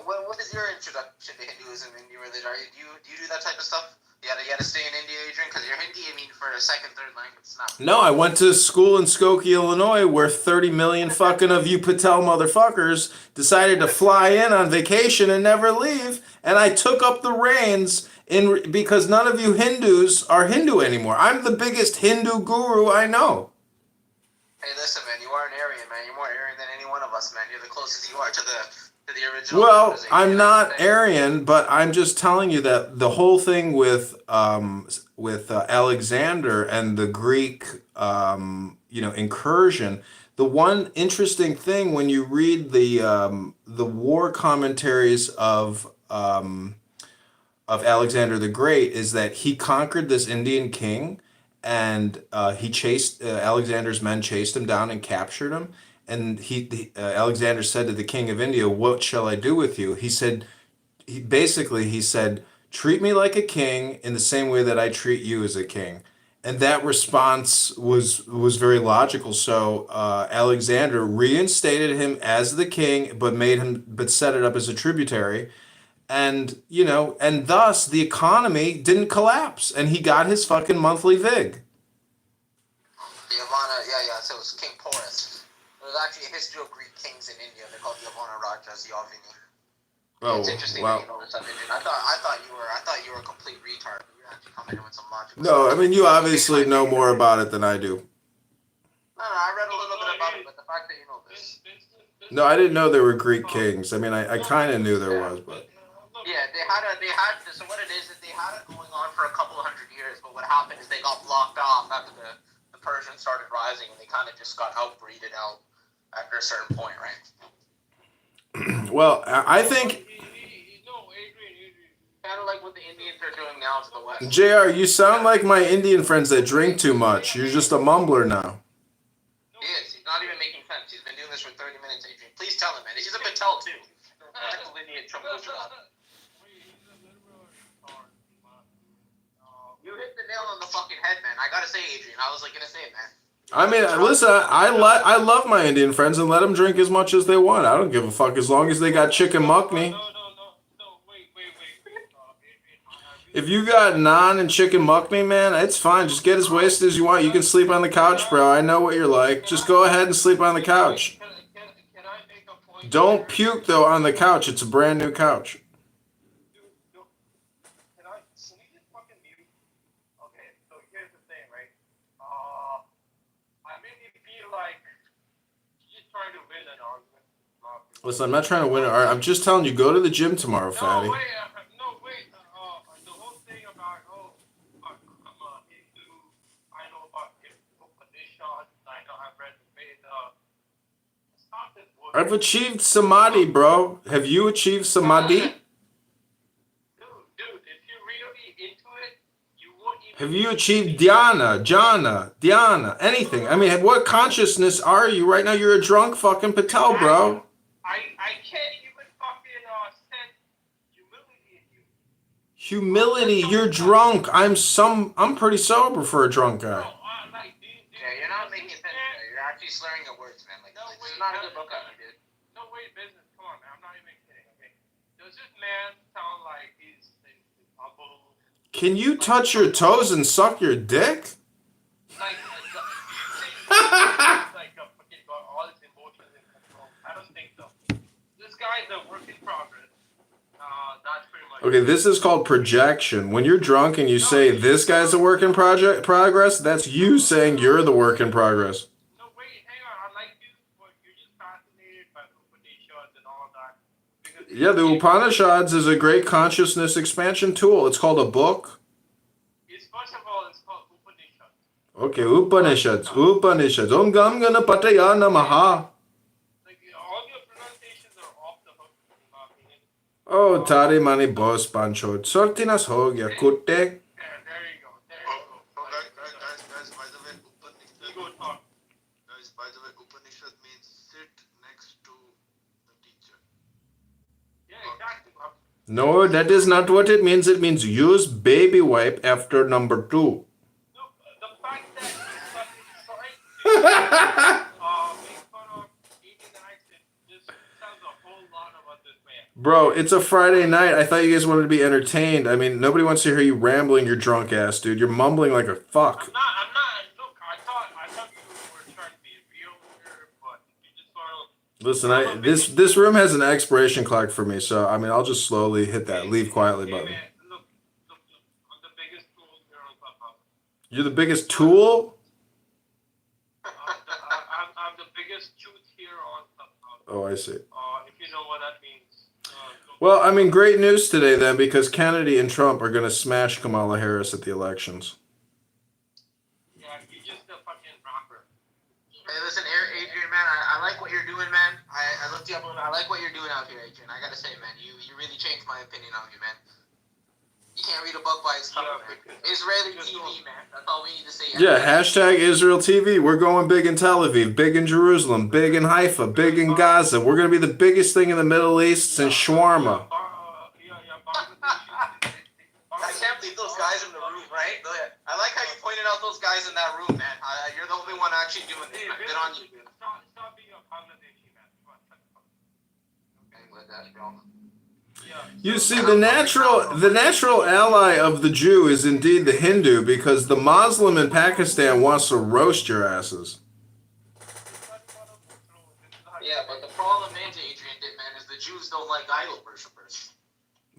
What is your introduction to Hinduism and your religion? Do you do that type of stuff? You had to stay in India, Adrian, because you're Hindi. I mean, for a second, third language, it's not. No, I went to school in Skokie, Illinois, where 30 million fucking of you Patel motherfuckers decided to fly in on vacation and never leave, and I took up the reins because none of you Hindus are Hindu anymore. I'm the biggest Hindu guru I know. Hey, listen, man, you are an Aryan, man. You're more Aryan than any one of us, man. You're the closest you are to the original. Well, I'm not Aryan, but I'm just telling you that the whole thing with Alexander and the Greek, incursion. The one interesting thing when you read the war commentaries of Alexander the Great is that he conquered this Indian king, and he chased Alexander's men chased him down and captured him. And Alexander said to the king of India, "What shall I do with you?" He said, "Treat me like a king in the same way that I treat you as a king." And that response was very logical. So Alexander reinstated him as the king, but set it up as a tributary. And and thus the economy didn't collapse, and he got his fucking monthly vig. Yavana, yeah. So it was King Porus. There was actually a history of Greek kings in India. They're called Yavana Rajas, Yavini. Oh, it's interesting wow. that you know this stuff, Adrian. I thought you were a complete retard. You're actually coming in with some logical. No, I mean you obviously know more about it than I do. No, I read a little bit about it, but the fact that you know this. No, I didn't know there were Greek kings. I mean, I kind of knew there was, but. Yeah, they had so what it is they had it going on for a couple hundred years, but what happened is they got blocked off after the Persians started rising, and they kind of just got outbreeded out after a certain point, right? Well, I think kind of like what the Indians are doing now to the west. JR, you sound like my Indian friends that drink too much. You're just a mumbler now. He is. He's not even making sense. He's been doing this for 30 minutes, Adrian. Please tell him, man. He's a Patel, too. Lineage from Gujarat. You hit the nail on the fucking head, man. I gotta say, Adrian. I was gonna say it, man. I mean, listen, I love my Indian friends and let them drink as much as they want. I don't give a fuck as long as they got chicken makni. Wait. If you got naan and chicken makni, man, it's fine. Just get as wasted as you want. You can sleep on the couch, bro. I know what you're like. Just go ahead and sleep on the couch. Don't puke, though, on the couch. It's a brand new couch. Listen, I'm not trying to win an argument. I'm just telling you, go to the gym tomorrow, fatty. The whole thing about, I'm a Hindu, I know about Upanishads, I know I've read the Veda. Stop this bullshit. I've achieved samadhi, bro. Have you achieved samadhi? Dude, if you're really into it, you won't even... Have you achieved dhyana, jhana, anything? I mean, what consciousness are you right now? You're a drunk fucking Patel, bro. I can't even fucking sense humility in you. Humility, you're drunk. I'm pretty sober for a drunk guy. Yeah, you're not making sense there. You're actually slurring your words, man. Like, this is not a good look at me, dude. No way, business. Come on, man. I'm not even kidding, okay? Does this man sound like he's humble? Can you touch your toes and suck your dick? Like fucking got all his emotions in control. I don't think so. This guy's a work in progress. That's pretty much. Okay, this is called projection. When you're drunk and you say this guy's a work in progress, that's you saying you're the work in progress. No, wait, hang on. I like you, but you're just fascinated by Upanishads and all that. Because Yeah, the Upanishads is a great consciousness expansion tool. It's called a book. first of all, it's called Upanishads. Okay, Upanishads. Om Gam Gana Pataya Namaha. Like, all your pronunciations are off the hook, in my opinion. Oh, Tari Mani Bos Pancho. Sortinas ho gya kutte. There you go. Guys, by the way, Upanishad means sit next to the teacher. Yeah, exactly. No, that is not what it means. It means use baby wipe after number 2. The fact that you're trying to make fun of Indian accent just tells a whole lot about this man. Bro, it's a Friday night. I thought you guys wanted to be entertained. I mean, nobody wants to hear you rambling your drunk ass, dude. You're mumbling like a fuck. I'm not. Look, I thought you were trying to be real here, but you just sort of. Listen, this room has an expiration clock for me, so I mean, I'll just slowly hit that leave quietly button. Man, look, I'm the biggest tool here on Clubhouse. You're the biggest tool? I'm the biggest truth here on Clubhouse. Oh, I see. If you know what that means. Well, I mean, great news today then, because Kennedy and Trump are going to smash Kamala Harris at the elections. Yeah, you're just a fucking rapper. Hey, listen, Adrian, man, I like what you're doing, man. I looked you up. I like what you're doing out here, Adrian. I gotta say, man, you really changed my opinion on you, man. You can't read a book by its cover, man. Israeli TV, man. That's all we need to say. Yeah, hashtag Israel TV. We're going big in Tel Aviv, big in Jerusalem, big in Haifa, big in Gaza. We're going to be the biggest thing in the Middle East since shawarma. I can't believe those guys in the room, right? I like how you pointed out those guys in that room, man. You're the only one actually doing this. Good on you, dude. Stop being a Bangladeshi, man. Bangladesh, bro. You see, the natural ally of the Jew is indeed the Hindu, because the Muslim in Pakistan wants to roast your asses. Yeah, but the problem is, Adrian, man, is the Jews don't like idol worshippers.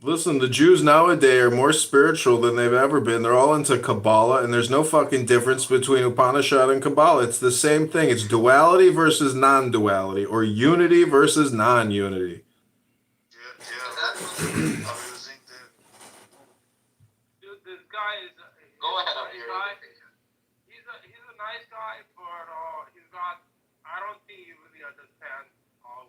Listen, the Jews nowadays are more spiritual than they've ever been. They're all into Kabbalah, and there's no fucking difference between Upanishad and Kabbalah. It's the same thing. It's duality versus non-duality, or unity versus non-unity. Dude, this guy is. Go ahead, up here. He's a nice guy, but he's got. I don't think he really understands how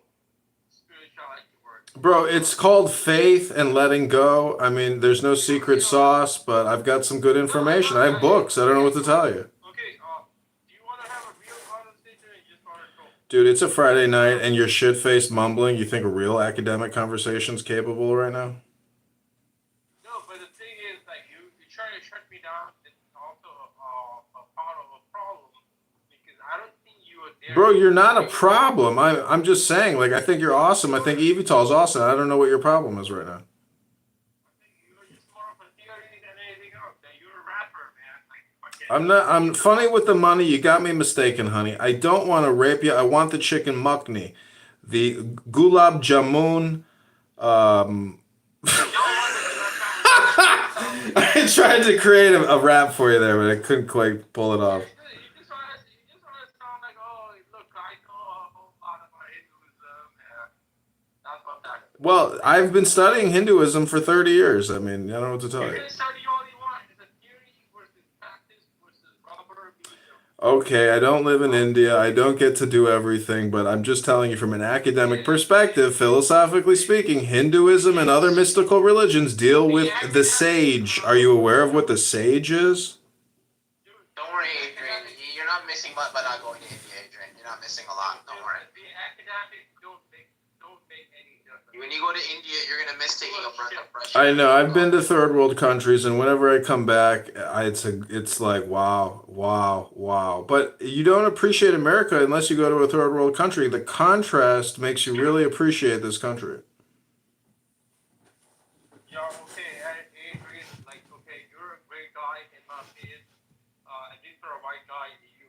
spirituality works. Bro, it's called faith and letting go. I mean, there's no secret sauce, but I've got some good information. I have books. I don't know what to tell you. Okay, do you want to have a real conversation or just want to troll? Dude, it's a Friday night and you're shit-faced mumbling. You think a real academic conversation's capable right now? No, but the thing is, like, you try to shut me down. It's also a part of a problem because I don't think you are there. Bro, you're not a problem. I'm just saying, like, I think you're awesome. I think Evital's awesome. I don't know what your problem is right now. I'm funny with the money. You got me mistaken, honey. I don't want to rape you. I want the chicken mukhni. The gulab jamun. I tried to create a rap for you there, but I couldn't quite pull it off. Well, I've been studying Hinduism for 30 years. I mean, I don't know what to tell you. Okay, I don't live in India. I don't get to do everything, but I'm just telling you from an academic perspective, philosophically speaking, Hinduism and other mystical religions deal with the sage. Are you aware of what the sage is? Don't worry, Adrian. You're not missing much by not going to India, Adrian. You're not missing a lot. Don't worry. When you go to India, you're going to miss taking a breath of fresh air. I know. I've been to third world countries, and whenever I come back, it's like, wow, wow, wow. But you don't appreciate America unless you go to a third world country. The contrast makes you really appreciate this country. Yeah, okay, Adrian, like, okay, you're a great guy in my opinion. At least for a white guy, you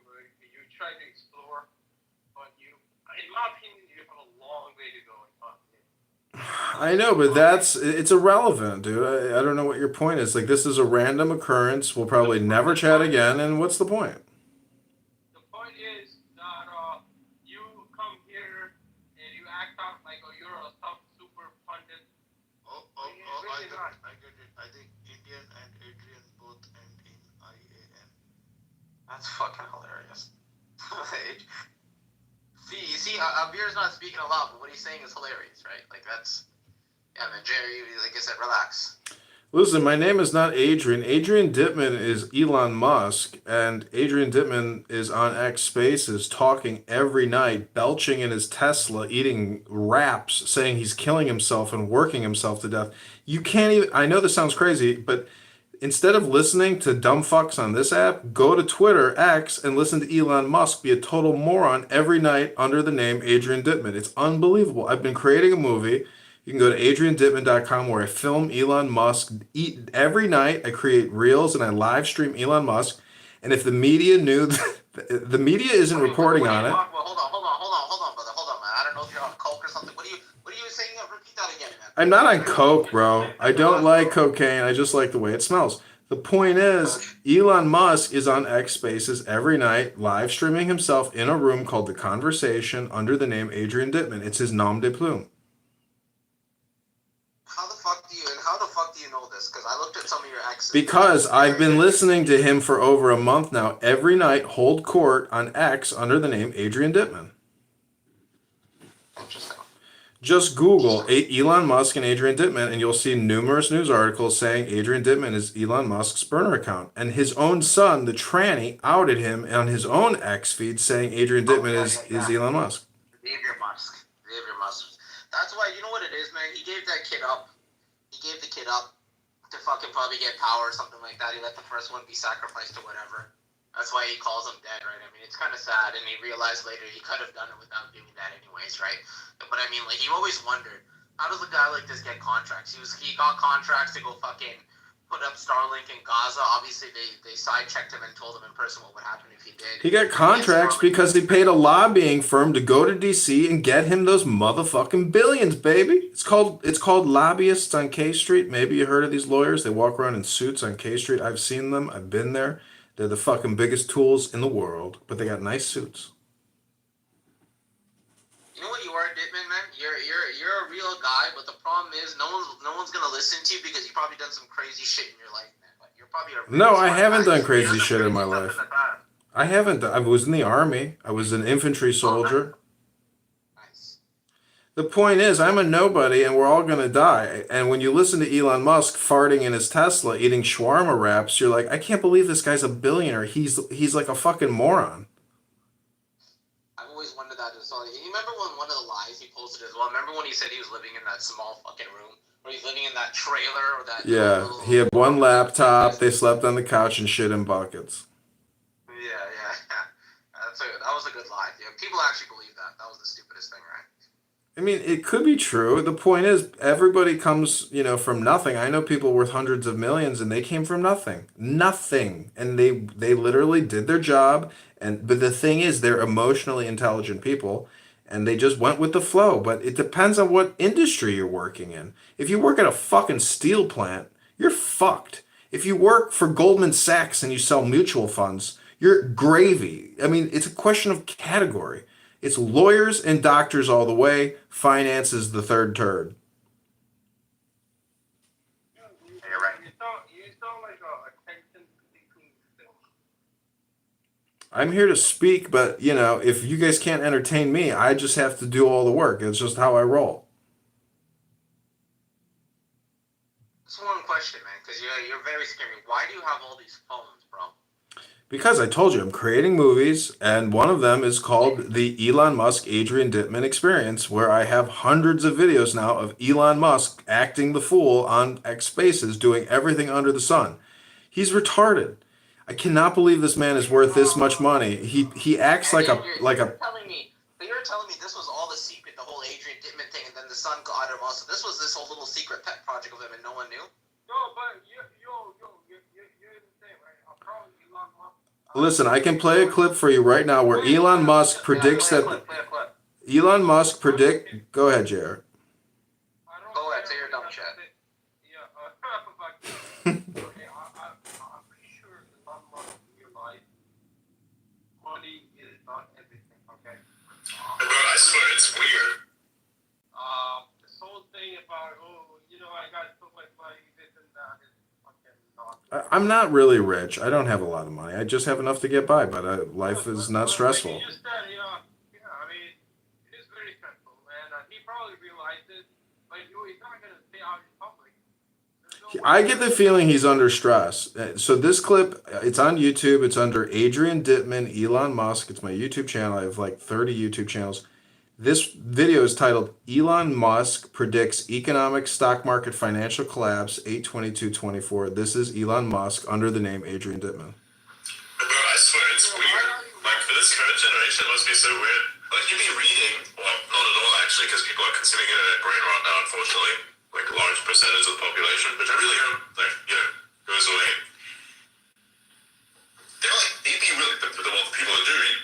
try to explore, but in my opinion, you have a long way to go in my opinion. I know, but it's irrelevant, dude. I don't know what your point is. Like, this is a random occurrence. We'll probably never chat again, and what's the point? The point is that you come here and you act out like you're a top super pundit. I get it. I think Indian and Adrian both end in IAN. That's fucking hilarious. See, Abir's not speaking a lot, but what he's saying is hilarious, right? Like, that's... Yeah, man, Jerry, like I said, relax. Listen, my name is not Adrian. Adrian Dittman is Elon Musk, and Adrian Dittman is on X Spaces talking every night, belching in his Tesla, eating wraps, saying he's killing himself and working himself to death. You can't even... I know this sounds crazy, but instead of listening to dumb fucks on this app, go to Twitter, X, and listen to Elon Musk be a total moron every night under the name Adrian Dittman. It's unbelievable. I've been creating a movie. You can go to adriandittman.com where I film Elon Musk every night. I create reels and I live stream Elon Musk. And if the media knew, the media isn't reporting on it. Well, hold on, brother. Hold on, man. I don't know if you're on coke or something. What are you saying? Repeat that again, man. I'm not on coke, bro. I don't like cocaine. I just like the way it smells. The point is, Elon Musk is on X Spaces every night, live streaming himself in a room called The Conversation under the name Adrian Dittman. It's his nom de plume. How the fuck do you know this? Because I looked at some of your exes. Because I've been listening to him for over a month now, every night, hold court on X under the name Adrian Dittman. Interesting. Just Google Elon Musk and Adrian Dittman, and you'll see numerous news articles saying Adrian Dittman is Elon Musk's burner account. And his own son, the tranny, outed him on his own X feed saying Adrian Dittman is Elon Musk. Xavier Musk. That's why, you know what it is, man? He gave the kid up to fucking probably get power or something like that. He let the first one be sacrificed to whatever. That's why he calls him dead, right? I mean, it's kind of sad, and he realized later he could have done it without doing that anyways, right? But I mean, like, he always wondered, how does a guy like this get contracts? He got contracts to go fucking put up Starlink in Gaza. Obviously, they side-checked him and told him in person what would happen if he did. He got contracts because they paid a lobbying firm to go to DC and get him those motherfucking billions, baby. It's called lobbyists on K Street. Maybe you heard of these lawyers. They walk around in suits on K Street. I've seen them. I've been there. They're the fucking biggest tools in the world, but they got nice suits. You know what you are, Dittman, man? You're a real guy, but the problem is no one's gonna listen to you because you've probably done some crazy shit in your life, man. Like, you're probably a No, I haven't done crazy shit in my life. I haven't. I was in the army. I was an infantry soldier. Nice. The point is, I'm a nobody, and we're all gonna die. And when you listen to Elon Musk farting in his Tesla, eating shawarma wraps, you're like, I can't believe this guy's a billionaire. He's like a fucking moron. I've always wondered that as well. You remember when one of the lies he posted as well? Remember when he said he was living in that small fucking room? Or he's living in that trailer or that... Yeah, he had one laptop, they slept on the couch and shit in buckets. Yeah. That was a good lie. Yeah, people actually believe that. That was the stupidest thing, right? I mean, it could be true. The point is, everybody comes, from nothing. I know people worth hundreds of millions, and they came from nothing. Nothing. And they literally did their job. But the thing is, they're emotionally intelligent people, and they just went with the flow. But it depends on what industry you're working in. If you work at a fucking steel plant, you're fucked. If you work for Goldman Sachs and you sell mutual funds, you're gravy. I mean, it's a question of category. It's lawyers and doctors all the way. Finance is the third turd. Yeah, you're right. You sound like a attention-seeking film. I'm here to speak, but, if you guys can't entertain me, I just have to do all the work. It's just how I roll. Just one question, man, because you're very scary. Why do you have all these phones, bro? Because I told you, I'm creating movies, and one of them is called the Elon Musk Adrian Dittman Experience, where I have hundreds of videos now of Elon Musk acting the fool on X Spaces, doing everything under the sun. He's retarded. I cannot believe this man is worth this much money. He acts like a You're telling me this was all the secret, the whole Adrian Dittman thing, and then the son got him also. This was this whole little secret pet project of him, and no one knew. No, but you're insane, right? I'll probably Elon Musk. Listen, I can play a clip for you right now where Elon Musk predicts that... Elon Musk predict... Go ahead, JR. Go ahead. Say your dumb shit. Yeah, okay, I'm pretty sure the Elon Musk realized money is not everything, okay? Bro, I swear it's weird. This whole thing about, I got so much money, this and that is fucking not. I'm not really rich. I don't have a lot of money. I just have enough to get by, but life is not stressful. Like you just said, I mean, it is very stressful, and he probably realized it, but he's not going to stay out in public. I get the feeling he's under stress. So this clip, it's on YouTube. It's under Adrian Dittman, Elon Musk. It's my YouTube channel. I have like 30 YouTube channels. This video is titled Elon Musk Predicts Economic Stock Market Financial Collapse 8/22/24. This is Elon Musk under the name Adrian Dittman. Bro, I swear it's weird. Like, for this current generation, it must be so weird. Like, you'd be reading, well, not at all actually, because people are consuming it at a brain rot now, unfortunately. Like, a large percentage of the population, which I really hope, goes away. They're like, maybe really, the people that do read,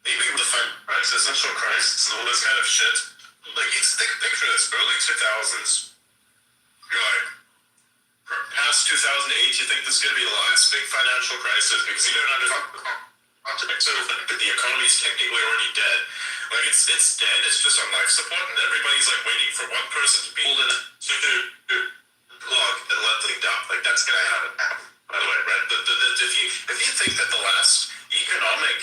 maybe with the existential crisis and all this kind of shit. Like, you think, picture this, early 2000s, you're like, past 2008, you think this is going to be the last big financial crisis because you don't understand the context of it. The economy's technically already dead. Like, it's dead, it's just on life support, and everybody's like waiting for one person to be pulled in to plug and let things down. Like, that's going to happen, by the way, right? If you think that the last economic,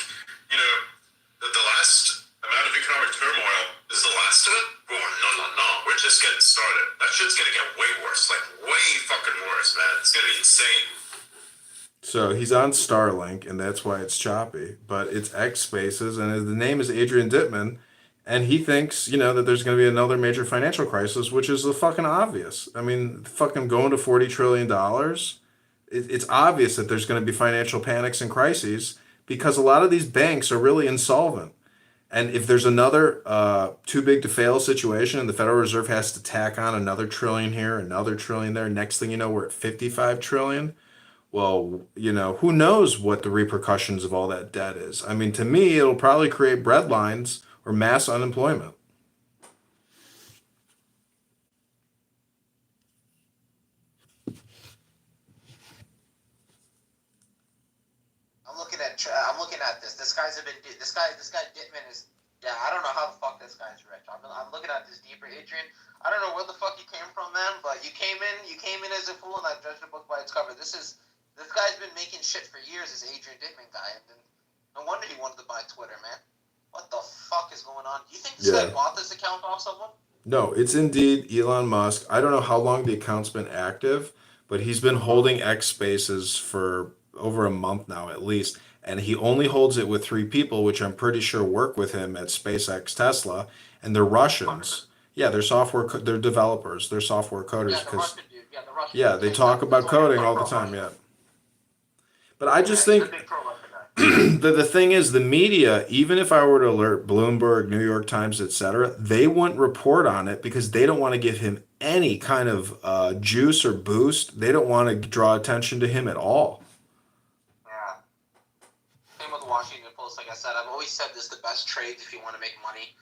the last amount of economic turmoil is the last of it, well, no. We're just getting started. That shit's going to get way worse. Like, way fucking worse, man. It's going to be insane. So he's on Starlink, and that's why it's choppy. But it's X Spaces, and the name is Adrian Dittman, and he thinks, that there's going to be another major financial crisis, which is the fucking obvious. I mean, fucking going to $40 trillion, it's obvious that there's going to be financial panics and crises because a lot of these banks are really insolvent. And if there's another too big to fail situation and the Federal Reserve has to tack on another trillion here, another trillion there, next thing you know, we're at 55 trillion. Well, who knows what the repercussions of all that debt is. I mean, to me, it'll probably create breadlines or mass unemployment. I'm looking at this. This guy Dittman is. Yeah, I don't know how the fuck this guy's rich. I'm looking at this deeper, Adrian. I don't know where the fuck you came from, man. But you came in as a fool, and I judged the book by its cover. This guy's been making shit for years. This Adrian Dittman guy, and no wonder he wanted to buy Twitter, man. What the fuck is going on? Do you think this guy bought this account off someone? No, it's indeed Elon Musk. I don't know how long the account's been active, but he's been holding X Spaces for over a month now at least. And he only holds it with 3 people, which I'm pretty sure work with him at SpaceX Tesla, and they're Russians. Yeah, they're they're developers, they're software coders. They talk about coding all the time. Yeah, but I just think the thing is, the media, even if I were to alert Bloomberg, New York Times, etc., they wouldn't report on it because they don't want to give him any kind of juice or boost. They don't want to draw attention to him at all. Washington Post, like I said, I've always said this: the best trades if you want to make money.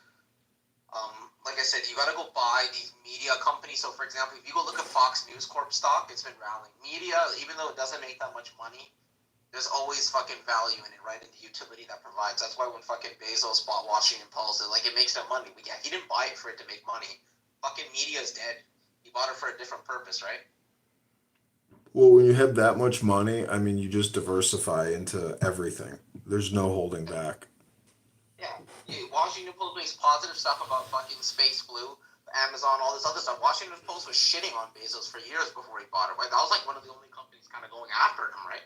Like I said, you got to go buy these media companies. So, for example, if you go look at Fox News Corp stock, it's been rallying. Media, even though it doesn't make that much money, there's always fucking value in it, right? In the utility that provides. That's why when fucking Bezos bought Washington Post, it makes them money. He didn't buy it for it to make money. Fucking media is dead. He bought it for a different purpose, right? Well, when you have that much money, I mean, you just diversify into everything. There's no holding back. Yeah, Washington Post makes positive stuff about fucking Space Blue, Amazon, all this other stuff. Washington Post was shitting on Bezos for years before he bought it, right? That was like one of the only companies kind of going after him, right?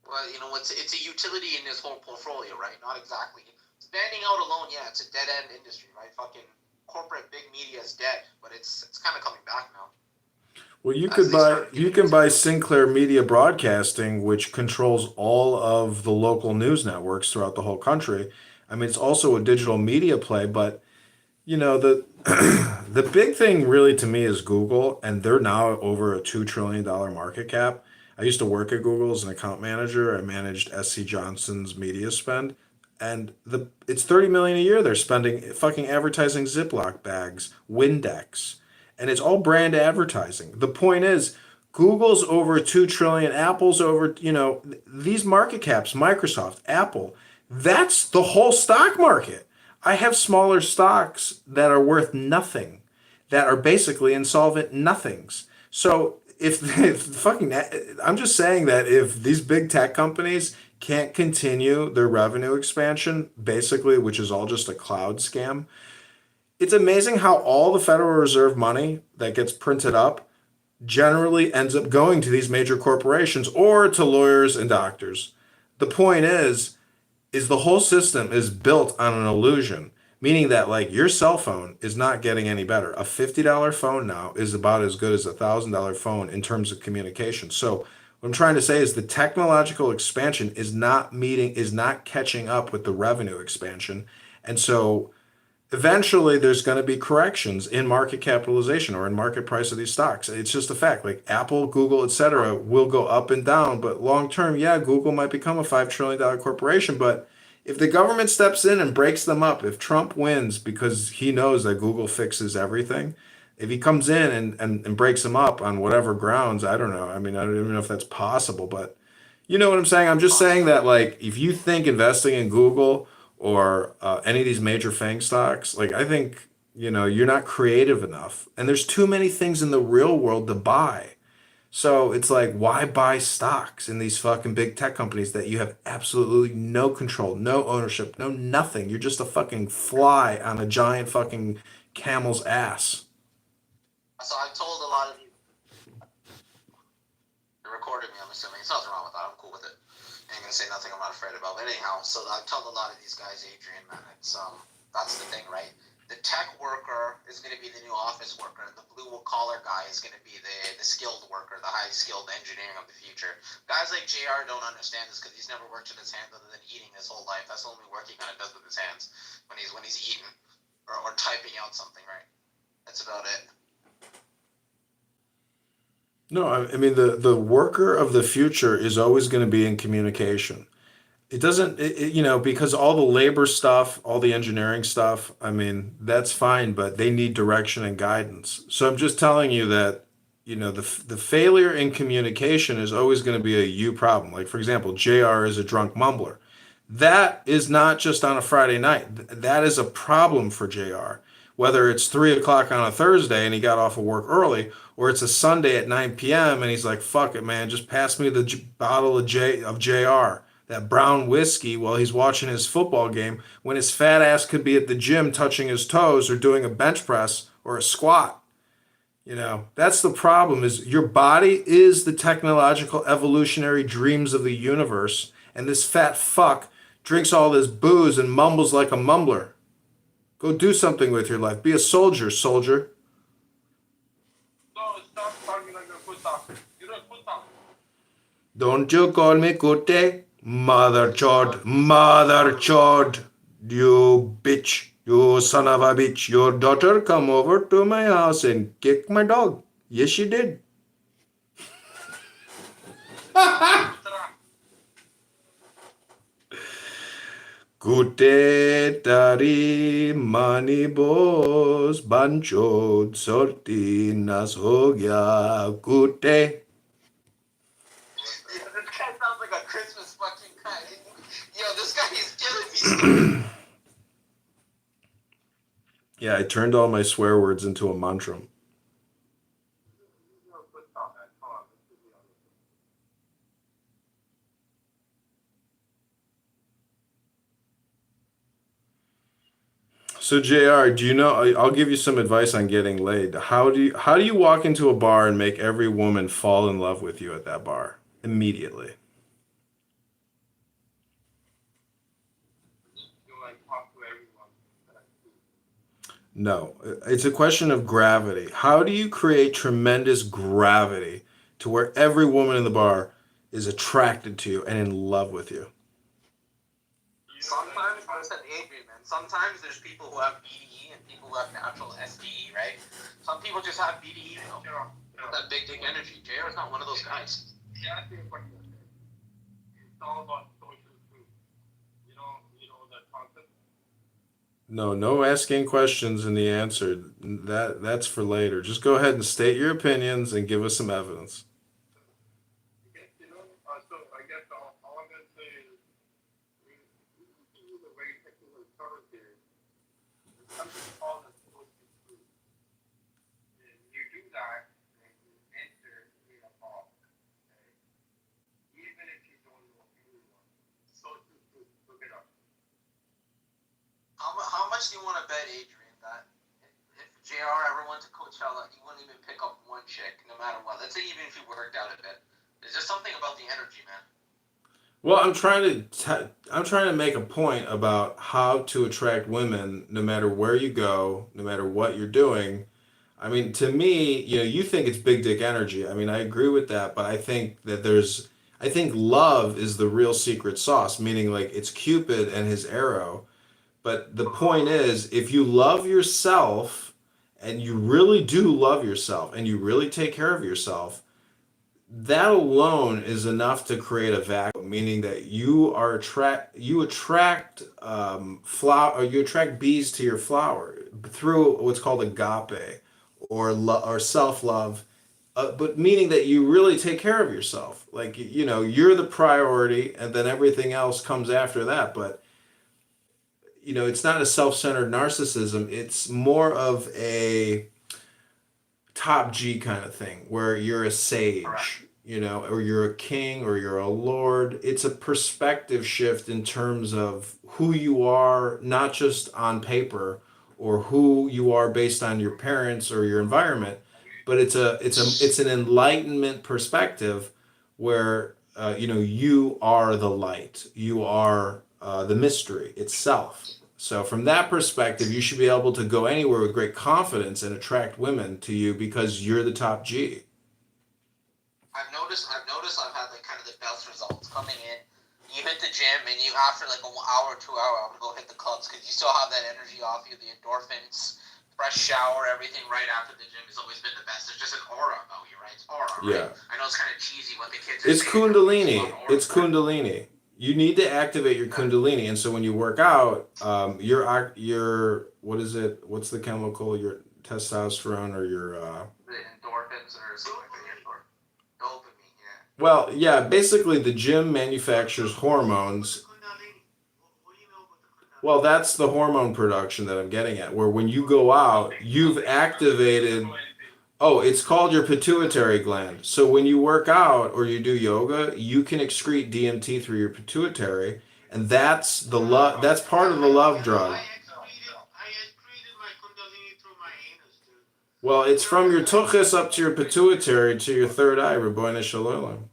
Well, it's a utility in this whole portfolio, right? Not exactly. Standing out alone, yeah, it's a dead-end industry, right? Fucking corporate big media is dead, but it's kind of coming back now. Well, you can buy Sinclair Media Broadcasting, which controls all of the local news networks throughout the whole country. I mean, it's also a digital media play, but the the big thing really to me is Google, and they're now over a $2 trillion market cap. I used to work at Google as an account manager. I managed SC Johnson's media spend, and it's $30 million a year they're spending fucking advertising Ziploc bags, Windex. And it's all brand advertising. The point is, Google's over 2 trillion, Apple's over, these market caps, Microsoft, Apple, that's the whole stock market. I have smaller stocks that are worth nothing, that are basically insolvent nothings. So I'm just saying that if these big tech companies can't continue their revenue expansion, basically, which is all just a cloud scam, it's amazing how all the Federal Reserve money that gets printed up generally ends up going to these major corporations or to lawyers and doctors. The point is the whole system is built on an illusion, meaning that like your cell phone is not getting any better. A $50 phone now is about as good as a $1,000 phone in terms of communication. So what I'm trying to say is the technological expansion is not catching up with the revenue expansion. And so eventually there's going to be corrections in market capitalization or in market price of these stocks. It's just a fact. Like Apple, Google, etc. will go up and down, but long term, yeah, Google might become a $5 trillion corporation. But if the government steps in and breaks them up, if Trump wins because he knows that Google fixes everything, if he comes in and breaks them up on whatever grounds, I don't know. I mean, I don't even know if that's possible, but you know what I'm saying? I'm just saying that like if you think investing in Google or any of these major FANG stocks, like I think, you're not creative enough. And there's too many things in the real world to buy. So it's like, why buy stocks in these fucking big tech companies that you have absolutely no control, no ownership, no nothing? You're just a fucking fly on a giant fucking camel's ass. So I've told a lot of you. You recorded me, I'm assuming. There's nothing wrong with that. I'm cool with it. I ain't gonna say nothing I'm not afraid about. But anyhow, so I've told a lot of these guys, Adrian, man, it's that's the thing, right? The tech worker is gonna be the new office worker. The blue collar guy is gonna be the skilled worker, the high skilled engineering of the future. Guys like JR don't understand this because he's never worked with his hands other than eating his whole life. That's the only work he kind of does with his hands when he's eating or typing out something, right? That's about it. No, I mean the worker of the future is always going to be in communication. It doesn't, because all the labor stuff, all the engineering stuff, I mean, that's fine, but they need direction and guidance. So I'm just telling you that, the failure in communication is always going to be a you problem. Like, for example, JR is a drunk mumbler. That is not just on a Friday night. That is a problem for JR. Whether it's 3 o'clock on a Thursday and he got off of work early, or it's a Sunday at 9 p.m. and he's like, fuck it, man, just pass me the bottle of JR, that brown whiskey, while he's watching his football game when his fat ass could be at the gym touching his toes or doing a bench press or a squat. That's the problem, is your body is the technological evolutionary dreams of the universe, and this fat fuck drinks all this booze and mumbles like a mumbler. Go do something with your life. Be a soldier, soldier. No, stop talking like a pussy. You're a pussy. Don't you call me Kutte? Mother chod, you bitch, you son of a bitch. Your daughter come over to my house and kick my dog. Yes, she did. Kutte tari mani boss banchod sortinas ho gya kutte. This guy sounds like a Christmas fucking guy. Yo, this guy is killing me. Yeah, I turned all my swear words into a mantra. So JR, do you know? I'll give you some advice on getting laid. How do you walk into a bar and make every woman fall in love with you at that bar immediately? No, it's a question of gravity. How do you create tremendous gravity to where every woman in the bar is attracted to you and in love with you? Sometimes, I said Adrian, man, sometimes there's people who have BDE and people who have natural SDE, right? Some people just have BDE, with that big dick energy. JR is not one of those guys. Yeah, I think it's all about social proof. You know that concept? No asking questions and the answer. That's for later. Just go ahead and state your opinions and give us some evidence. So I guess all I'm gonna say is, the way technical covered here, there's something called a social group. And you do that, and you enter in a hall. Okay? Even if you don't know anyone, social group, look it up. How much do you want to bet, Adrian, that if JR ever went to Coachella, he wouldn't even pick up one chick, no matter what? Let's say even if he worked out a bit. There's just something about the energy, man. Well, I'm trying to make a point about how to attract women no matter where you go, no matter what you're doing. I mean, to me, you think it's big dick energy. I mean, I agree with that, but I think love is the real secret sauce, meaning like it's Cupid and his arrow. But the point is, if you love yourself and you really do love yourself and you really take care of yourself, that alone is enough to create a vacuum, meaning that you attract flower, or you attract bees to your flower through what's called agape or self love, but meaning that you really take care of yourself. Like you're the priority, and then everything else comes after that. But it's not a self-centered narcissism. It's more of a top G kind of thing where you're a sage, or you're a king or you're a lord. It's a perspective shift in terms of who you are, not just on paper or who you are based on your parents or your environment, but it's an enlightenment perspective where you are the light, you are the mystery itself. So from that perspective, you should be able to go anywhere with great confidence and attract women to you because you're the top G. I've noticed I've had like kind of the best results coming in. You hit the gym and you after like an hour, 2 hour, I'm gonna go hit the clubs because you still have that energy off you, the endorphins, fresh shower, everything right after the gym has always been the best. There's just an aura about you, right? It's aura, right? Yeah. I know it's kind of cheesy what the kids It's saying, Kundalini. aura, It's Kundalini. You need to activate your Kundalini, and so when you work out, your what is it? What's the chemical? Your testosterone or your the endorphins or something like that, dopamine, yeah. well, yeah, basically the gym manufactures hormones. Well, that's the hormone production that I'm getting at, where when you go out, you've activated. Oh, it's called your pituitary gland. So when you work out or you do yoga, you can excrete DMT through your pituitary, and that's the love. That's part of the love drug. I excreted my kundalini through my anus, dude. Well, it's from your tuchus up to your pituitary to your third eye, Rabbeinu Shalom.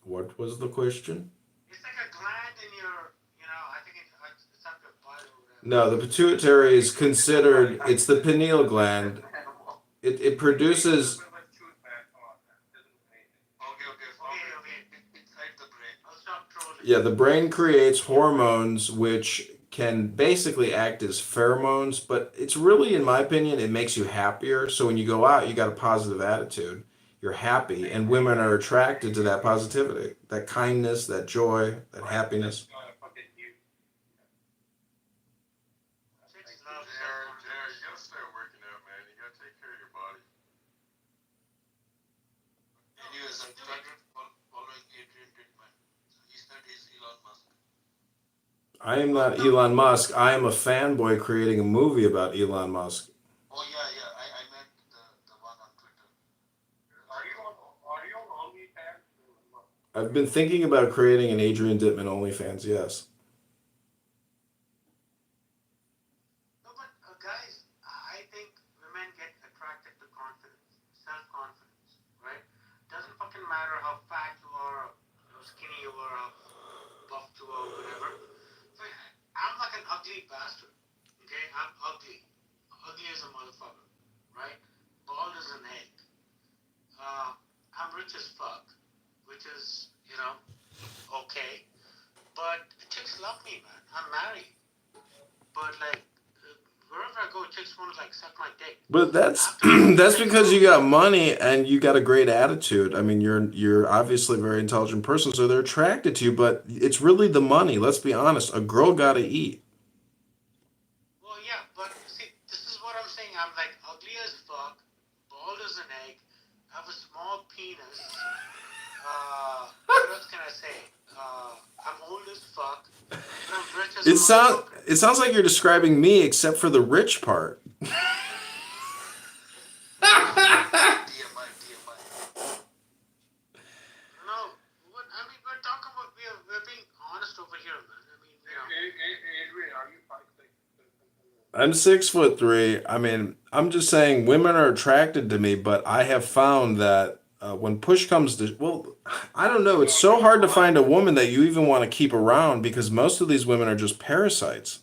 What was the question? It's like a gland in your, I think it's up your butt or whatever. No, the pituitary is considered, it's the pineal gland. It produces, Okay. Inside the brain. I'll stop trolling. yeah, the brain creates hormones which can basically act as pheromones, but it's really, in my opinion, it makes you happier. So when you go out, you got a positive attitude. You're happy, and women are attracted to that positivity, that kindness, that joy, that happiness. Jared, you gotta start working out, man. You gotta take care of your body. And he was like, following Adrian Pittman. So he studies Elon Musk. I am not Elon Musk. I am a fanboy creating a movie about Elon Musk. Oh yeah, I meant the one on Twitter. Are you on OnlyFans? I've been thinking about creating an Adrian Dittman OnlyFans, yes. No, but guys, I think women get attracted to confidence, self-confidence, right? Doesn't fucking matter how fat you are, how skinny you are, how buff you are, whatever. So, I'm like an ugly bastard, okay? I'm ugly. Ugly as a motherfucker, right? Bald as an egg. I'm rich as fuck, which is, okay. But chicks love me, man. I'm married. But like, wherever I go, chicks want to like suck my dick. But that's that's because you got money and you got a great attitude. I mean, you're obviously a very intelligent person, so they're attracted to you. But it's really the money. Let's be honest. A girl got to eat. Well, yeah, but see, this is what I'm saying. I'm like ugly as fuck, bald as an egg, have a small penis. What else can I say? I'm old as fuck. And I'm rich as It sounds like you're describing me, except for the rich part. DMI. No, what I mean, we're talking about we're being honest over here, man. I mean, Adrian, are you 5'6"? I'm 6'3". I mean, I'm just saying women are attracted to me, but I have found that when push comes to, well, I don't know. It's so hard to find a woman that you even want to keep around because most of these women are just parasites.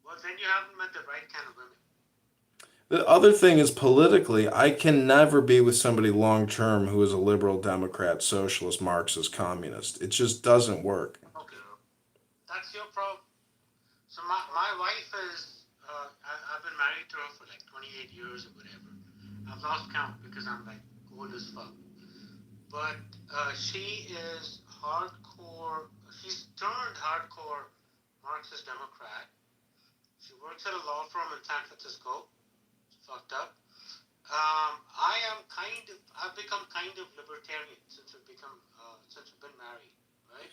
Well, then you haven't met the right kind of women. The other thing is politically, I can never be with somebody long term who is a liberal, Democrat, socialist, Marxist, communist. It just doesn't work. Okay, that's your problem. So my wife is, I've been married to her for like 28 years or whatever. I've lost count because I'm like old as fuck. But she is hardcore, she's turned hardcore Marxist Democrat. She works at a law firm in San Francisco. It's fucked up. I've become kind of libertarian since we've been married, right?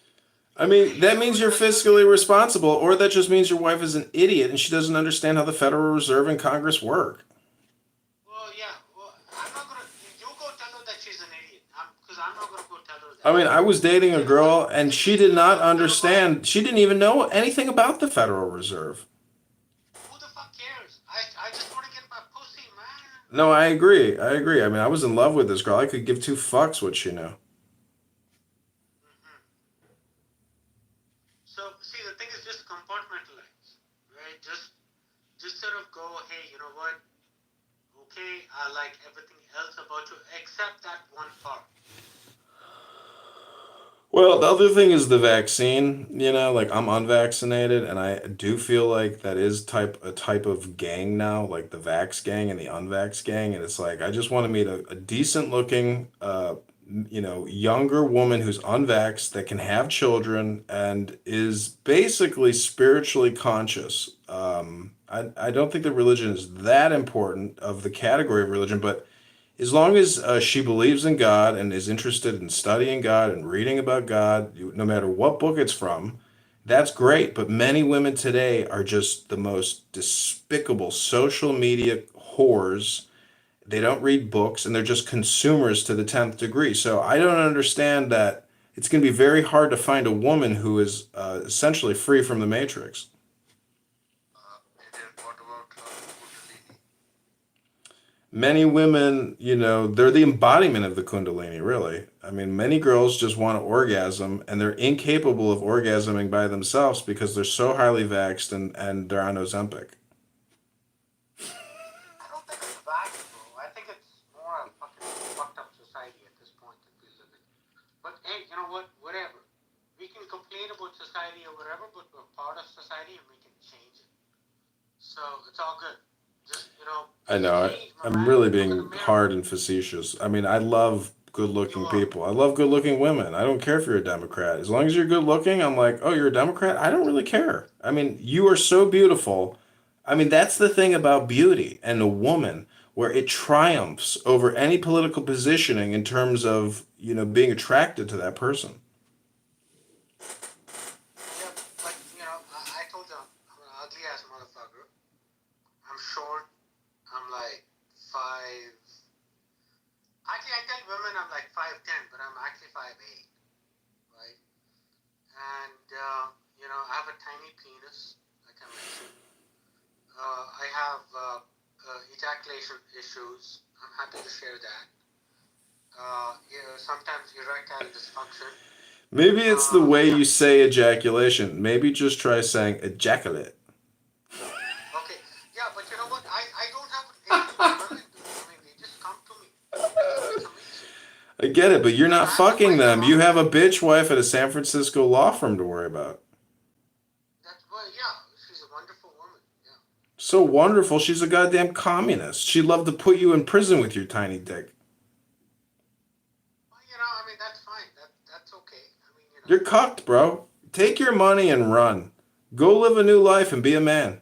I mean, that means you're fiscally responsible, or that just means your wife is an idiot and she doesn't understand how the Federal Reserve and Congress work. Well, yeah. Well, I'm not gonna. You go tell her that she's an idiot. Because I'm not gonna go tell her that. I mean, I was dating a girl and she did not understand. She didn't even know anything about the Federal Reserve. Who the fuck cares? I just want to get my pussy, man. No, I agree. I agree. I mean, I was in love with this girl. I could give two fucks what she knew. So, see, the thing is just compartmentalize, right? Just sort of go, hey, you know what? Okay, I like everything else about you except that one part. Well, the other thing is the vaccine. You know, like I'm unvaccinated, and I do feel like that is a type of gang now, like the vax gang and the unvax gang. And it's like I just want to meet a decent looking, younger woman who's unvaxxed that can have children and is basically spiritually conscious. I don't think that religion is that important of the category of religion, but as long as she believes in God and is interested in studying God and reading about God, no matter what book it's from, that's great. But many women today are just the most despicable social media whores. They don't read books and they're just consumers to the 10th degree. So I don't understand that it's going to be very hard to find a woman who is essentially free from the matrix. Many women, they're the embodiment of the Kundalini, really. I mean, many girls just want to orgasm and they're incapable of orgasming by themselves because they're so highly vaxxed and they're on Ozempic. I don't think it's vax, bro. I think it's more a fucking fucked up society at this point that we live in. But hey, you know what? Whatever. We can complain about society or whatever, but we're part of society and we can change it. So it's all good. Just, I know. I'm really being hard and facetious. I mean, I love good-looking people. I love good-looking women. I don't care if you're a Democrat. As long as you're good-looking, I'm like, oh, you're a Democrat? I don't really care. I mean, you are so beautiful. I mean, that's the thing about beauty and a woman, where it triumphs over any political positioning in terms of, being attracted to that person. Yeah, but, I told you, I'm an ugly-ass motherfucker. I'm short. I'm like 5. Actually, I tell women I'm like 5'10", but I'm actually 5'8", right? And, I have a tiny penis, like I mentioned. I have ejaculation issues. I'm happy to share that. Sometimes erectile dysfunction. Maybe it's the way you say ejaculation. Maybe just try saying ejaculate. Okay, yeah, but you know what? I don't have an age. I mean, they just come to me. It's amazing. I get it, but you're not fucking them. You have a bitch wife at a San Francisco law firm to worry about. That's what yeah, she's a wonderful woman. Yeah. So wonderful, she's a goddamn communist. She'd love to put you in prison with your tiny dick. Well, I mean, that's fine. That's okay. I mean, You're cucked, bro. Take your money and run. Go live a new life and be a man.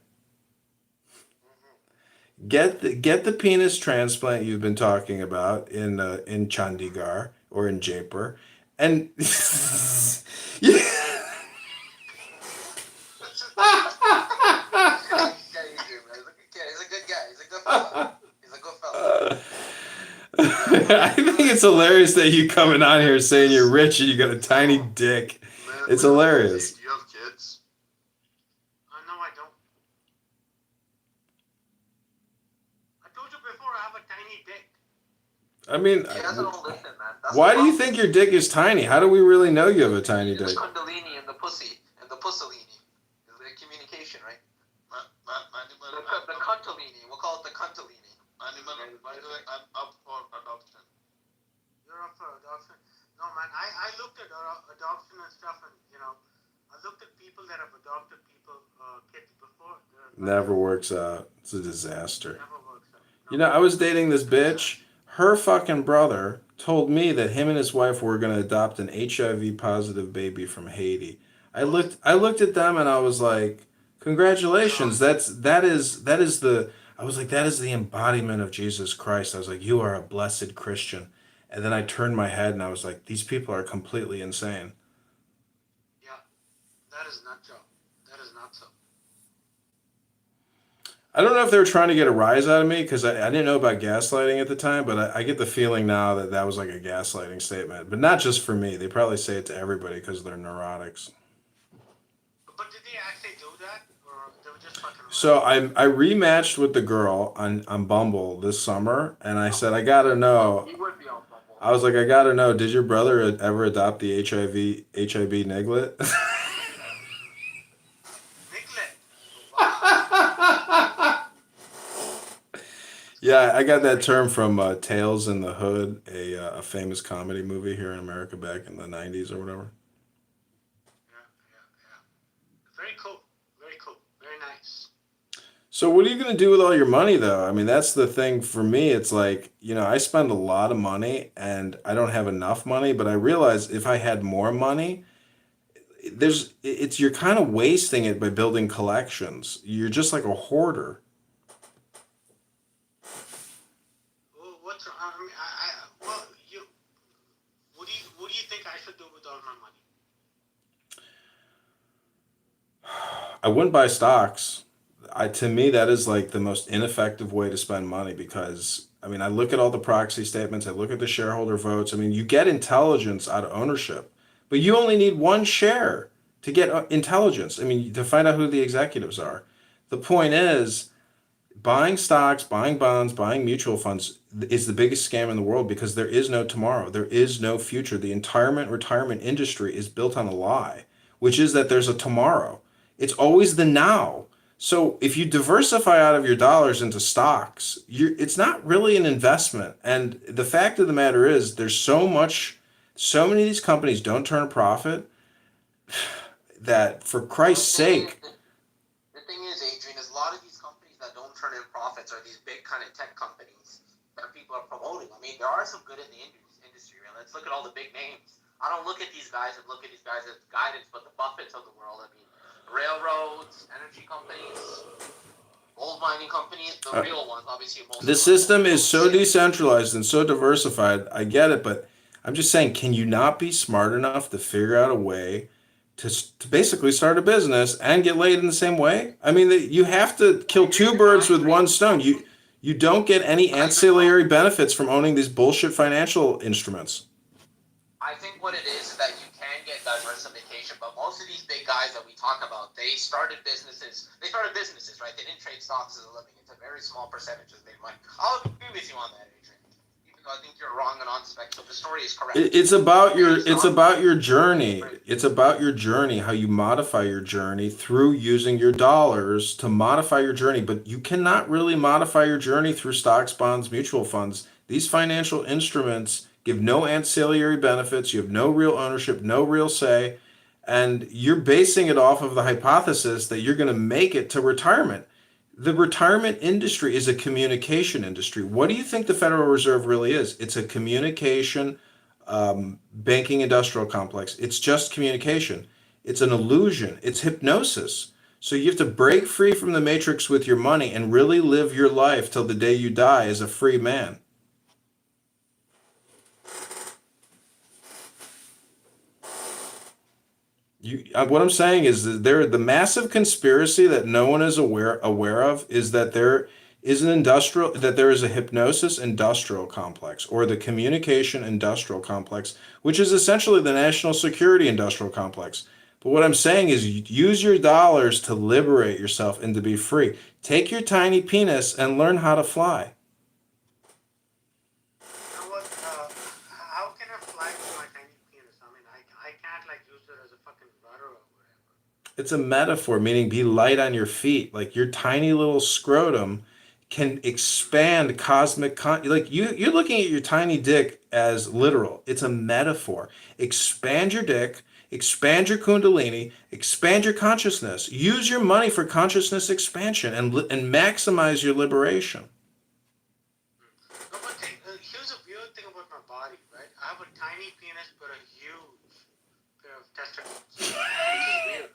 Get the penis transplant you've been talking about in Chandigarh or in Jaipur, and yeah. He's a good guy. He's a good fella. He's a good fella. I think it's hilarious that you coming on here saying you're rich and you got a tiny dick. It's hilarious. Do you have kids? No, I don't. I told you before I have a tiny dick. I mean, He doesn't listen, man. That's why the do you problem. think your dick is tiny? How do we really know you have a tiny The dick? kundalini and the pussy and the pussalini. Is the communication, right? The cuntalini. We'll call it the cuntalini. By the way, I'm up for adoption. You're up for adoption? No, man. I looked at adoption and stuff, and I looked at people that have adopted kids before. Never works out. It's a disaster. Never works out. You know, I was dating this bitch. Her fucking brother told me that him and his wife were going to adopt an HIV positive baby from Haiti. I looked at them and I was like, congratulations. That is the embodiment of Jesus Christ. I was like, you are a blessed Christian. And then I turned my head and I was like, these people are completely insane. Yeah, that is not so. That is not so. I don't know if they were trying to get a rise out of me because I didn't know about gaslighting at the time, but I get the feeling now that that was like a gaslighting statement. But not just for me. They probably say it to everybody because they're neurotics. But did they actually do that, or they were just fucking around? So I rematched with the girl on Bumble this summer, and I said, I gotta know. He would be on Bumble. I was like, I gotta know, did your brother ever adopt the HIV niglet? Yeah, I got that term from Tales in the Hood, a famous comedy movie here in America back in the 90s or whatever. Very cool. Very cool. Very nice. So what are you going to do with all your money, though? I mean, that's the thing for me. It's like, I spend a lot of money and I don't have enough money, but I realize if I had more money, you're kind of wasting it by building collections. You're just like a hoarder. What's I mean, what do you think I should do with all my money? I wouldn't buy stocks. To me, that is like the most ineffective way to spend money because, I mean, I look at all the proxy statements, I look at the shareholder votes. I mean, you get intelligence out of ownership, but you only need one share to get intelligence. I mean, to find out who the executives are. The point is, buying stocks, buying bonds, buying mutual funds is the biggest scam in the world because there is no tomorrow. There is no future. The retirement industry is built on a lie, which is that there's a tomorrow. It's always the now. So if you diversify out of your dollars into stocks, it's not really an investment. And the fact of the matter is there's so many of these companies don't turn a profit that for Christ's sake. The thing is, Adrian, is a lot of these companies that don't turn in profits are these big kind of tech companies that people are promoting. I mean, there are some good in the industry. Right? Let's look at all the big names. I don't look at these guys and look at these guys as guidance, but the Buffetts of the world. I mean, railroads, energy companies, gold mining companies, the real ones, obviously. The system is so decentralized and so diversified. I get it, but I'm just saying, can you not be smart enough to figure out a way to basically start a business and get laid in the same way? I mean, you have to kill two birds with one stone. You don't get any ancillary benefits from owning these bullshit financial instruments. I think what it is that you can get diversification, but most of these big guys that we talk about, they started businesses, right? They didn't trade stocks as a living. It's a very small percentage of their money. I'll agree with you on that, Adrian. Even though I think you're wrong and on spec, so the story is correct. It's about your journey. It's about your journey, how you modify your journey through using your dollars to modify your journey. But you cannot really modify your journey through stocks, bonds, mutual funds. These financial instruments give no ancillary benefits. You have no real ownership, no real say. And you're basing it off of the hypothesis that you're going to make it to retirement. The retirement industry is a communication industry. What do you think the Federal Reserve really is? It's a communication banking industrial complex. It's just communication. It's an illusion. It's hypnosis. So you have to break free from the matrix with your money and really live your life till the day you die as a free man. What I'm saying is that the massive conspiracy that no one is aware of is that there is a hypnosis industrial complex, or the communication industrial complex, which is essentially the national security industrial complex. But what I'm saying is use your dollars to liberate yourself and to be free. Take your tiny penis and learn how to fly. How can I fly with my tiny penis? I mean, I can't like use it as a fucking rudder or whatever. It's a metaphor, meaning be light on your feet. Like your tiny little scrotum can expand cosmic like you're looking at your tiny dick as literal. It's a metaphor. Expand your dick, expand your kundalini, expand your consciousness. Use your money for consciousness expansion and maximize your liberation. No, but here's a weird thing about my body, right? I have a tiny penis but a huge pair of testicles. Which is weird.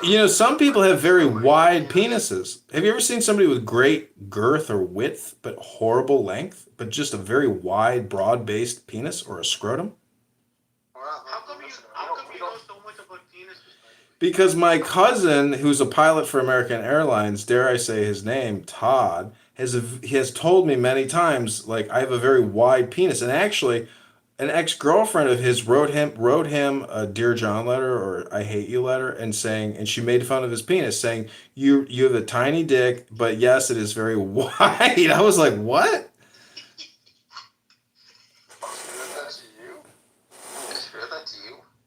You know, some people have very wide penises. Have you ever seen somebody with great girth or width, but horrible length, but just a very wide, broad-based penis or a scrotum? How come you know so much about penises? Because my cousin, who's a pilot for American Airlines, dare I say his name, Todd, he has told me many times, like, I have a very wide penis. And actually, an ex-girlfriend of his wrote him a Dear John letter or I hate you letter, and she made fun of his penis, saying, you have a tiny dick, but yes, it is very wide. I was like, what?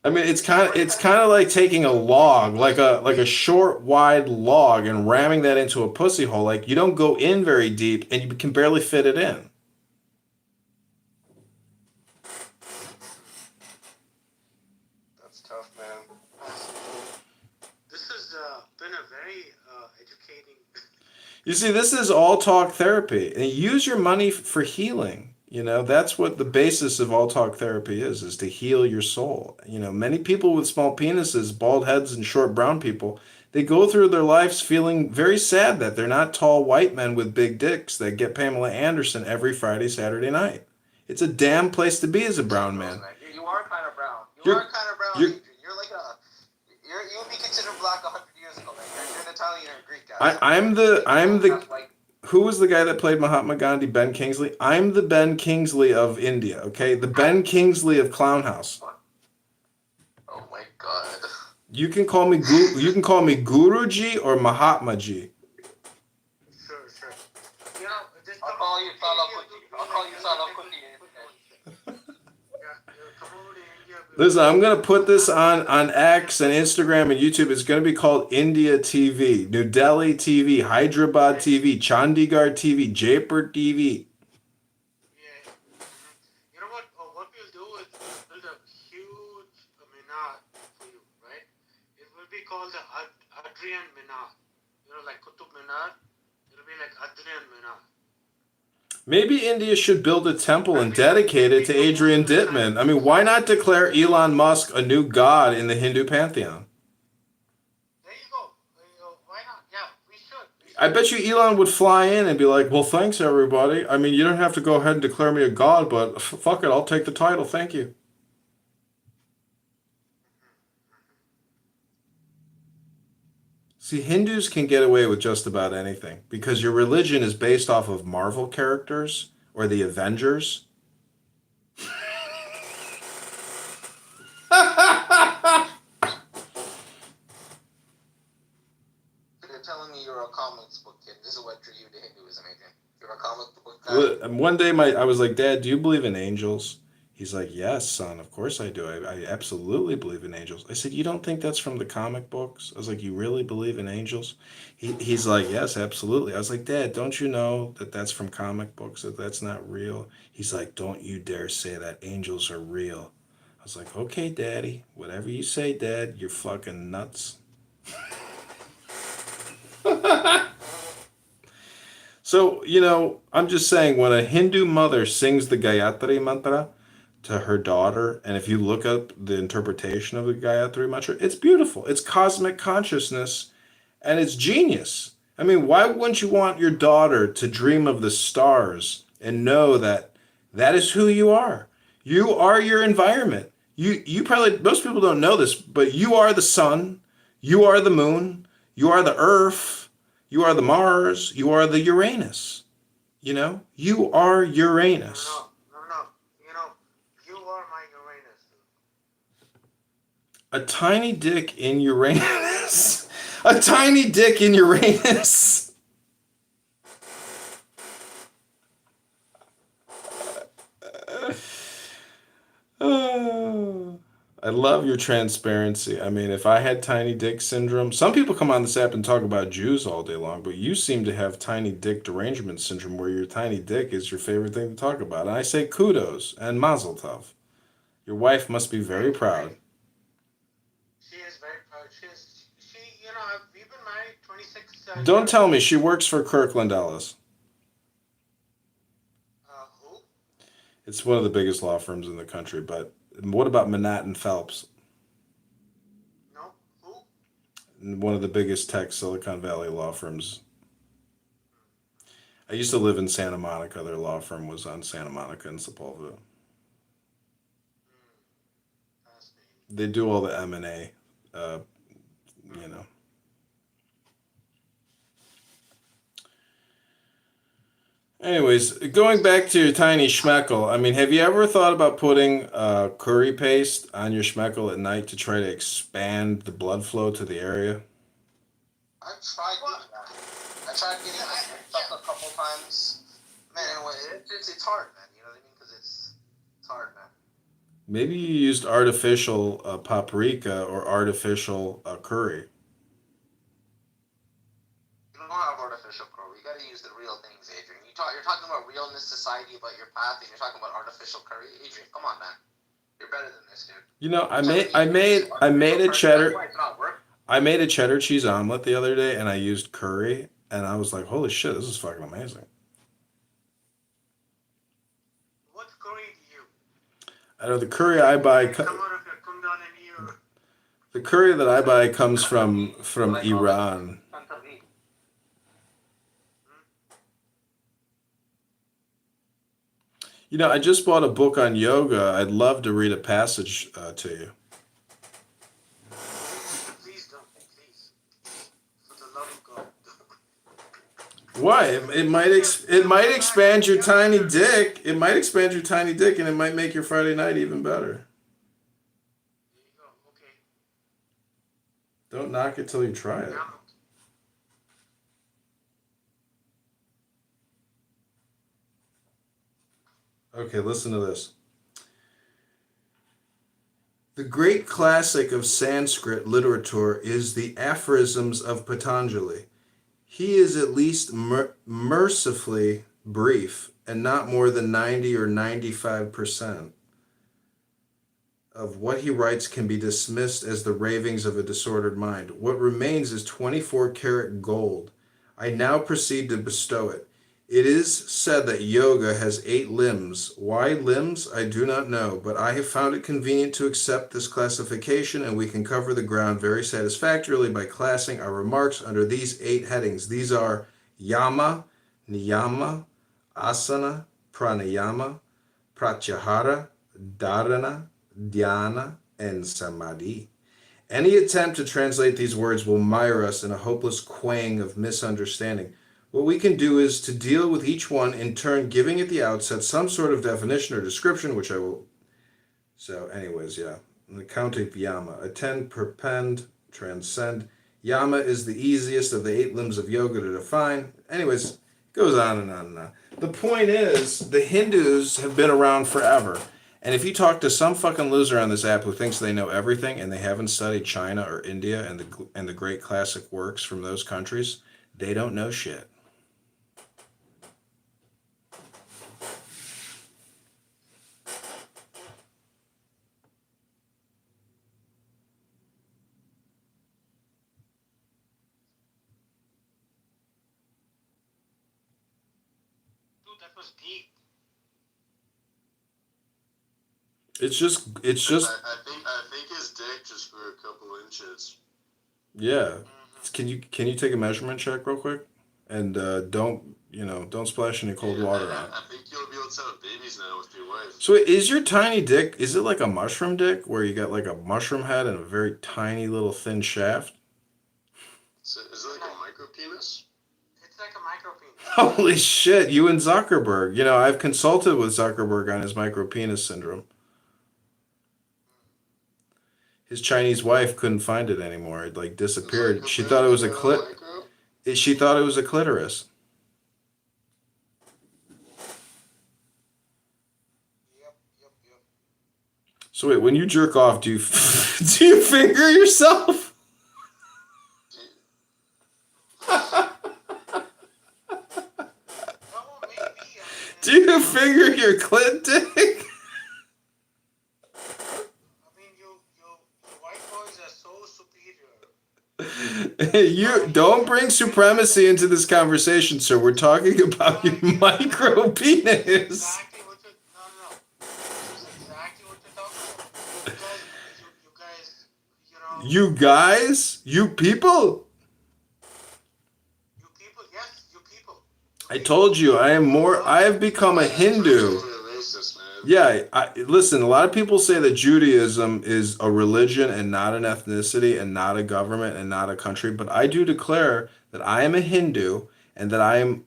I mean, it's kind of like taking a log, like a short, wide log, and ramming that into a pussy hole. Like, you don't go in very deep, and you can barely fit it in. That's tough, man. This has been a very educating. You see, this is all talk therapy, and use your money for healing. You know, that's what the basis of all talk therapy is to heal your soul. You know, many people with small penises, bald heads, and short brown people, they go through their lives feeling very sad that they're not tall white men with big dicks that get Pamela Anderson every Friday, Saturday night. It's a damn place to be as a brown man. You are kind of brown. You are kind of brown, Adrian. You're like you would be considered black 100 years ago, man. You're an Italian or Greek guy. I'm the who was the guy that played Mahatma Gandhi? Ben Kingsley. I'm the Ben Kingsley of India. Okay, the Ben Kingsley of Clown House. Oh my God. You can call me Guruji or Mahatma Ji. Sure. You know, I'll call you Salah Kuti. I'll call you Salah Kuti. Listen, I'm going to put this on X and Instagram and YouTube. It's going to be called India TV, New Delhi TV, Hyderabad TV, Chandigarh TV, Jaipur TV. Yeah. You know what? What we'll do is we'll build a huge minar for you, right? It will be called the Adrian Minar. You know, like Qutub Minar. It'll be like Adrian Minar. Maybe India should build a temple and dedicate it to Adrian Dittman. I mean, why not declare Elon Musk a new god in the Hindu pantheon? There you go. Why not? Yeah, we should. I bet you Elon would fly in and be like, well, thanks, everybody. I mean, you don't have to go ahead and declare me a god, but fuck it, I'll take the title. Thank you. See, Hindus can get away with just about anything because your religion is based off of Marvel characters or the Avengers. You're telling me you're a comics book kid. This is what drew you to Hinduism, Adrian. You're a comic book guy. And one day I was like, Dad, do you believe in angels? He's like, yes, son, of course I do. I absolutely believe in angels. I said, you don't think that's from the comic books? I was like, you really believe in angels? He's like, yes, absolutely. I was like, Dad, don't you know that that's from comic books, that that's not real? He's like, don't you dare say that. Angels are real. was like, okay, Daddy, whatever you say, Dad, you're fucking nuts. So, I'm just saying, when a Hindu mother sings the Gayatri Mantra to her daughter, and if you look up the interpretation of the Gayatri Mantra, it's beautiful. It's cosmic consciousness, and it's genius. I mean, why wouldn't you want your daughter to dream of the stars and know that that is who you are? You are your environment. You probably, most people don't know this, but you are the sun, you are the moon, you are the earth, you are the Mars, you are the Uranus. You are Uranus. No. You are my Uranus. A tiny dick in Uranus. A tiny dick in Uranus. Oh, I love your transparency. I mean, if I had tiny dick syndrome, some people come on this app and talk about Jews all day long, but you seem to have tiny dick derangement syndrome where your tiny dick is your favorite thing to talk about. And I say kudos and mazel tov. Your wife must be very proud. She is very proud. We've been married 26 Don't years. tell me she works for Kirkland Ellis. Who? It's one of the biggest law firms in the country, but what about Manhattan Phelps? No. Who? One of the biggest tech Silicon Valley law firms. I used to live in Santa Monica. Their law firm was on Santa Monica and Sepulveda. They do all the M&A, Anyways, going back to your tiny schmeckle, I mean, have you ever thought about putting curry paste on your schmeckle at night to try to expand the blood flow to the area? I tried doing that. I tried getting it stuck a couple times. Man, it's hard, man. You know what I mean? Because it's hard, man. Maybe you used artificial paprika or artificial curry. You don't have artificial curry. You got to use the real things, Adrian. You're talking about realness, society, about your path, and you're talking about artificial curry. Adrian, come on, man. You're better than this, dude. I made a cheddar cheese omelet the other day, and I used curry, and I was like, holy shit, this is fucking amazing. What curry do you? I know the curry I buy. The curry that I buy comes from Iran. I just bought a book on yoga. I'd love to read a passage to you. Please don't, please. For the love of God. Why? It might expand your tiny dick. It might expand your tiny dick, and it might make your Friday night even better. There you go. Okay. Don't knock it till you try it. Okay, listen to this. The great classic of Sanskrit literature is the Aphorisms of Patanjali. He is at least mercifully brief, and not more than 90 or 95% of what he writes can be dismissed as the ravings of a disordered mind. What remains is 24-karat gold. I now proceed to bestow it. It is said that yoga has 8 limbs. Why limbs? I do not know, but I have found it convenient to accept this classification, and we can cover the ground very satisfactorily by classing our remarks under these 8 headings. These are yama, niyama, asana, pranayama, pratyahara, dharana, dhyana, and samadhi. Any attempt to translate these words will mire us in a hopeless quang of misunderstanding. What we can do is to deal with each one in turn, giving at the outset some sort of definition or description, which I will. So anyways, yeah. The count of yama. Attend, perpend, transcend. Yama is the easiest of the 8 limbs of yoga to define. Anyways, it goes on and on and on. The point is, the Hindus have been around forever. And if you talk to some fucking loser on this app who thinks they know everything and they haven't studied China or India and the great classic works from those countries, they don't know shit. that was deep. It's just I think his dick just grew a couple inches. yeah. Can you take a measurement check real quick? And don't splash any cold water on it. I think you'll be able to have babies now with your wife. So is your tiny dick, is it like a mushroom dick where you got like a mushroom head and a very tiny little thin shaft? So is it like a micro penis? It's like a micro penis. Holy shit, you and Zuckerberg. I've consulted with Zuckerberg on his micropenis syndrome. His Chinese wife couldn't find it anymore. It like disappeared. She thought it was a She thought it was a clitoris. Yep. So wait, when you jerk off, do you do you finger yourself? Do you finger your clit dick? I mean, you white boys are so superior. You don't bring supremacy into this conversation, sir. We're talking about your micro penis. Exactly what you no. This is exactly what you're talking about. You guys, You guys? You people? Yes, you people. I told you, I have become a Hindu. Yeah, listen, a lot of people say that Judaism is a religion and not an ethnicity and not a government and not a country, but I do declare that I am a Hindu and that I am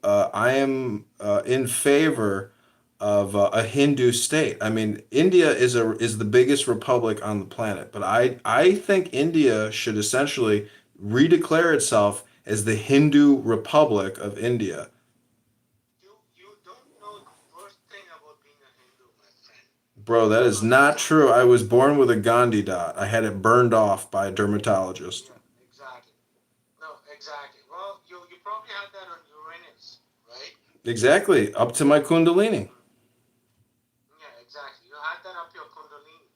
in favor of a Hindu state. I mean, India is the biggest republic on the planet, but I think India should essentially redeclare itself as the Hindu Republic of India. You don't know the first thing about being a Hindu, my friend. Bro, that is not true. I was born with a Gandhi dot. I had it burned off by a dermatologist. Yeah, exactly. No, exactly. Well, you probably had that on Uranus, right? Exactly, up to my Kundalini. Yeah, exactly. You had that up your Kundalini.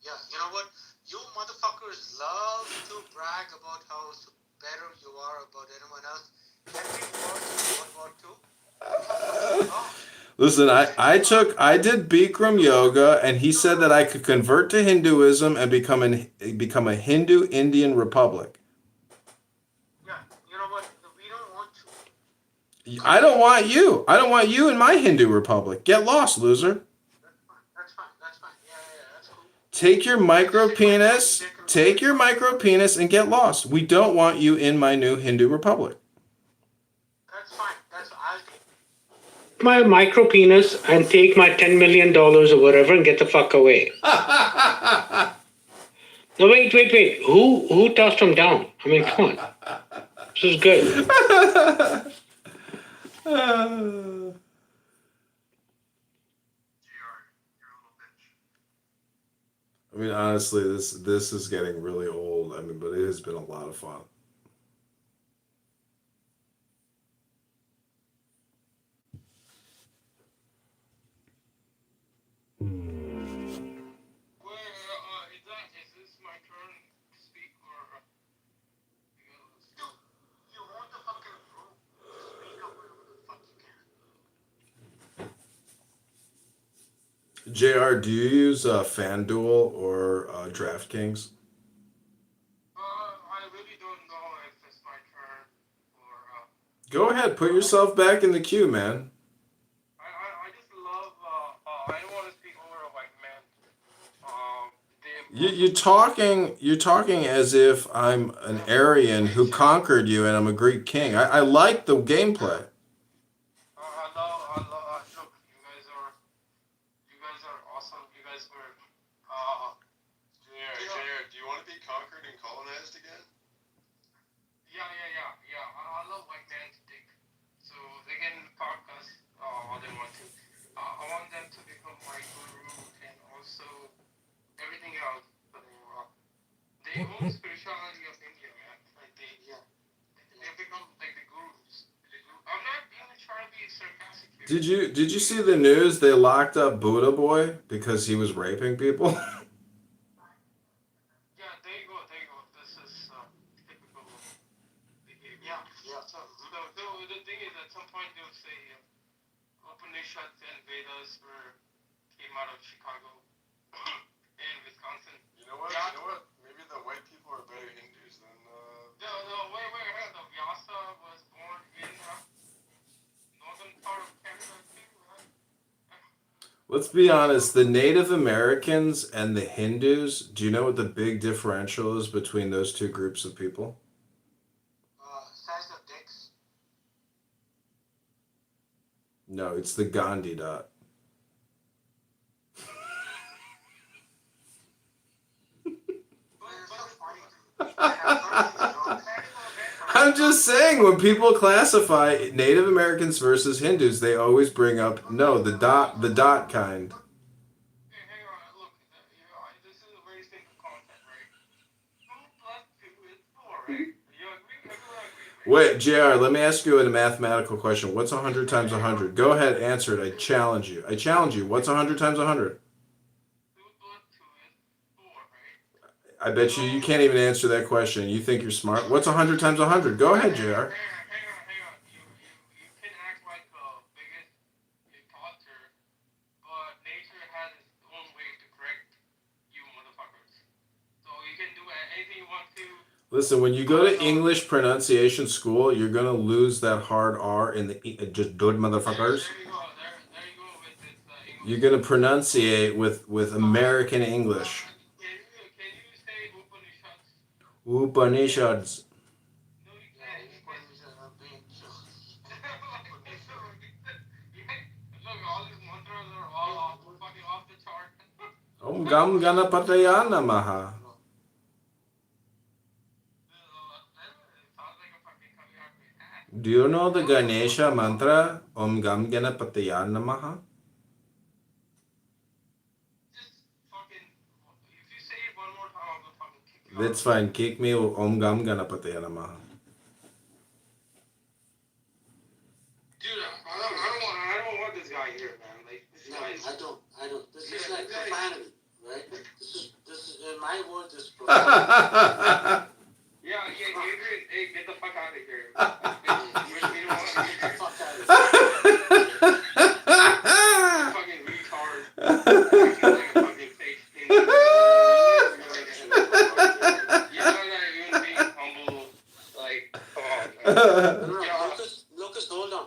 Yeah, you know what? You motherfuckers love to brag about how better you are about anyone else. Every word in World War II. Listen, I did Bikram yoga, and he said that I could convert to Hinduism and become a Hindu Indian republic. Yeah, you know what? We don't want to. I don't want you. I don't want you in my Hindu republic. Get lost, loser. That's fine. Yeah, that's cool. Take your micro penis and get lost. We don't want you in my new Hindu republic. That's fine. I'll take My micro penis and take my $10 million or whatever and get the fuck away. No, wait. Who tossed him down? I mean, come on. This is good. I mean, honestly, this is getting really old. I mean, but it has been a lot of fun. Is this my turn to speak or you want the fucking room to speak up whatever the fuck you can. JR, do you use FanDuel or DraftKings? I really don't know if it's my turn or Go ahead, put yourself back in the queue, man. I just love I don't want to speak over a white man. You're talking as if I'm an Aryan who conquered you and I'm a Greek king. I like the gameplay. Look, you guys are awesome. You guys were JR, do you want to be conquered and colonized again? yeah. I love white man's dick. So they can park us all they want to. I want them to become my guru and also everything else. They own spirituality of India, man. Like they become like the gurus. I'm not even trying to be sarcastic here. Did you see the news? They locked up Buddha Boy because he was raping people. Yeah, there you go. This is typical behavior. Yeah. So the thing is, at some point they'll say, Upanishads and Vedas came out of Chicago and Wisconsin. You know what? You know what? Maybe the white people are better Hindus than The Vyasa was born in northern part of Canada too, right? Let's be honest, the Native Americans and the Hindus, do you know what the big differential is between those two groups of people? Size of dicks. No, it's the Gandhi dot. I'm just saying, when people classify Native Americans versus Hindus, they always bring up, no, the dot kind. Hang on, look, this is a very simple concept, right? 2 plus 2 is 4, right? You agree? Everyone agrees, right? Wait, JR, let me ask you a mathematical question. What's 100 times 100? Go ahead, answer it. I challenge you. What's 100 times 100? 2 plus 2 is 4, right? I bet you can't even answer that question. You think you're smart. What's 100 times 100? Go ahead, JR. Hang on. You can act like the biggest imposter, but nature has its own way to correct you motherfuckers. So you can do anything you want to. Listen, when you go to English pronunciation school, you're going to lose that hard R in the just good motherfuckers. There you go with this English. You're going to pronunciate with American English. Can you say Upanishads? Upanishads. No, you can't. Look, all these mantras are all fucking off the chart. Om Gam Ganapataya Namaha. Do you know the Ganesha mantra? Om Gam Ganapataya Namaha? Just fucking, if you say it one more time, I'm gonna fucking kick you That's fine. Kick me Om Gam Ganapataya Namaha. Dude, I don't want this guy here, man. Like, this guy is... I don't. This is like profanity, right? This is in my words, this is profanity. Yeah, Adrian, hey, get the fuck out of here. We don't want to get the fuck out of here. Fucking retard. Like a fucking fake thing. You know that you're being humble. Like, come on. No, Lucas, hold on.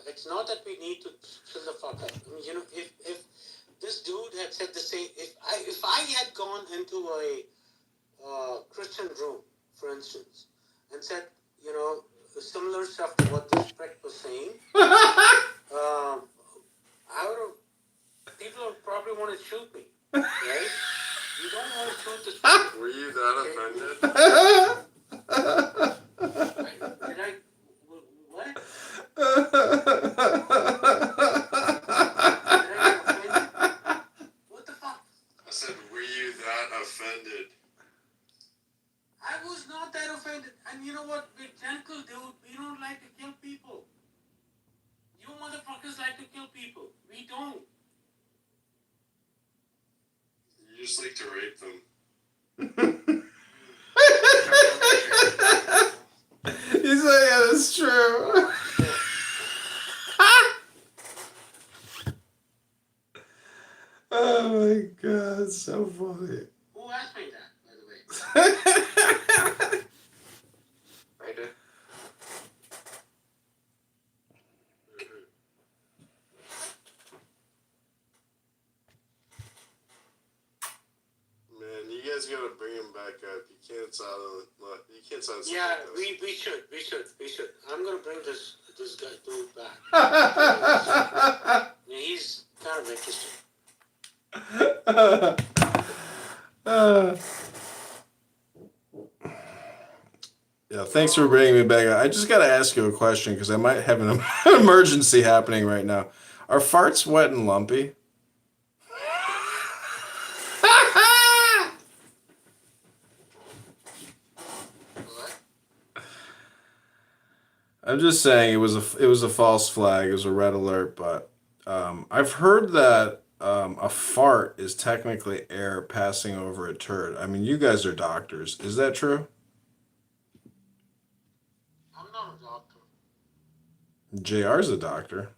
It's not that we need to fill the fuck up. I mean, you know, if this dude had said the same, if I had gone into a Christian room, for instance, and said, you know, similar stuff to what this prick was saying, I would have, people would probably want to shoot me, right? You don't want to shoot this person. Were you that offended? Did I, what? What the fuck? I said, were you that offended? I was not that offended. And you know what? We're gentle, dude. We don't like to kill people. You motherfuckers like to kill people. We don't. You just like to rape them. He's like, yeah, that's true. Oh my god, it's so funny. Who asked me that, by the way? I did. Man, you guys gotta bring him back up. You can't silence. You can't silence. Yeah, we should. I'm gonna bring this guy dude back. Yeah, he's kind of interesting. Yeah, thanks for bringing me back. I just got to ask you a question because I might have an emergency happening right now. Are farts wet and lumpy? I'm just saying it was a false flag. It was a red alert, but I've heard that a fart is technically air passing over a turd. I mean, you guys are doctors. Is that true? I'm not a doctor. JR's a doctor.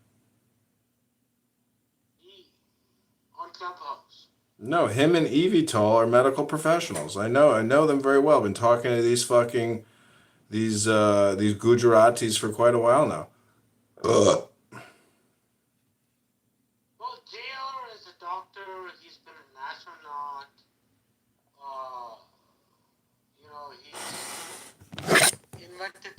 Clubhouse. No, him and Evital are medical professionals. I know them very well. Been talking to these Gujaratis for quite a while now. Ugh. Well, JR is a doctor. He's been an astronaut. You know, he's invented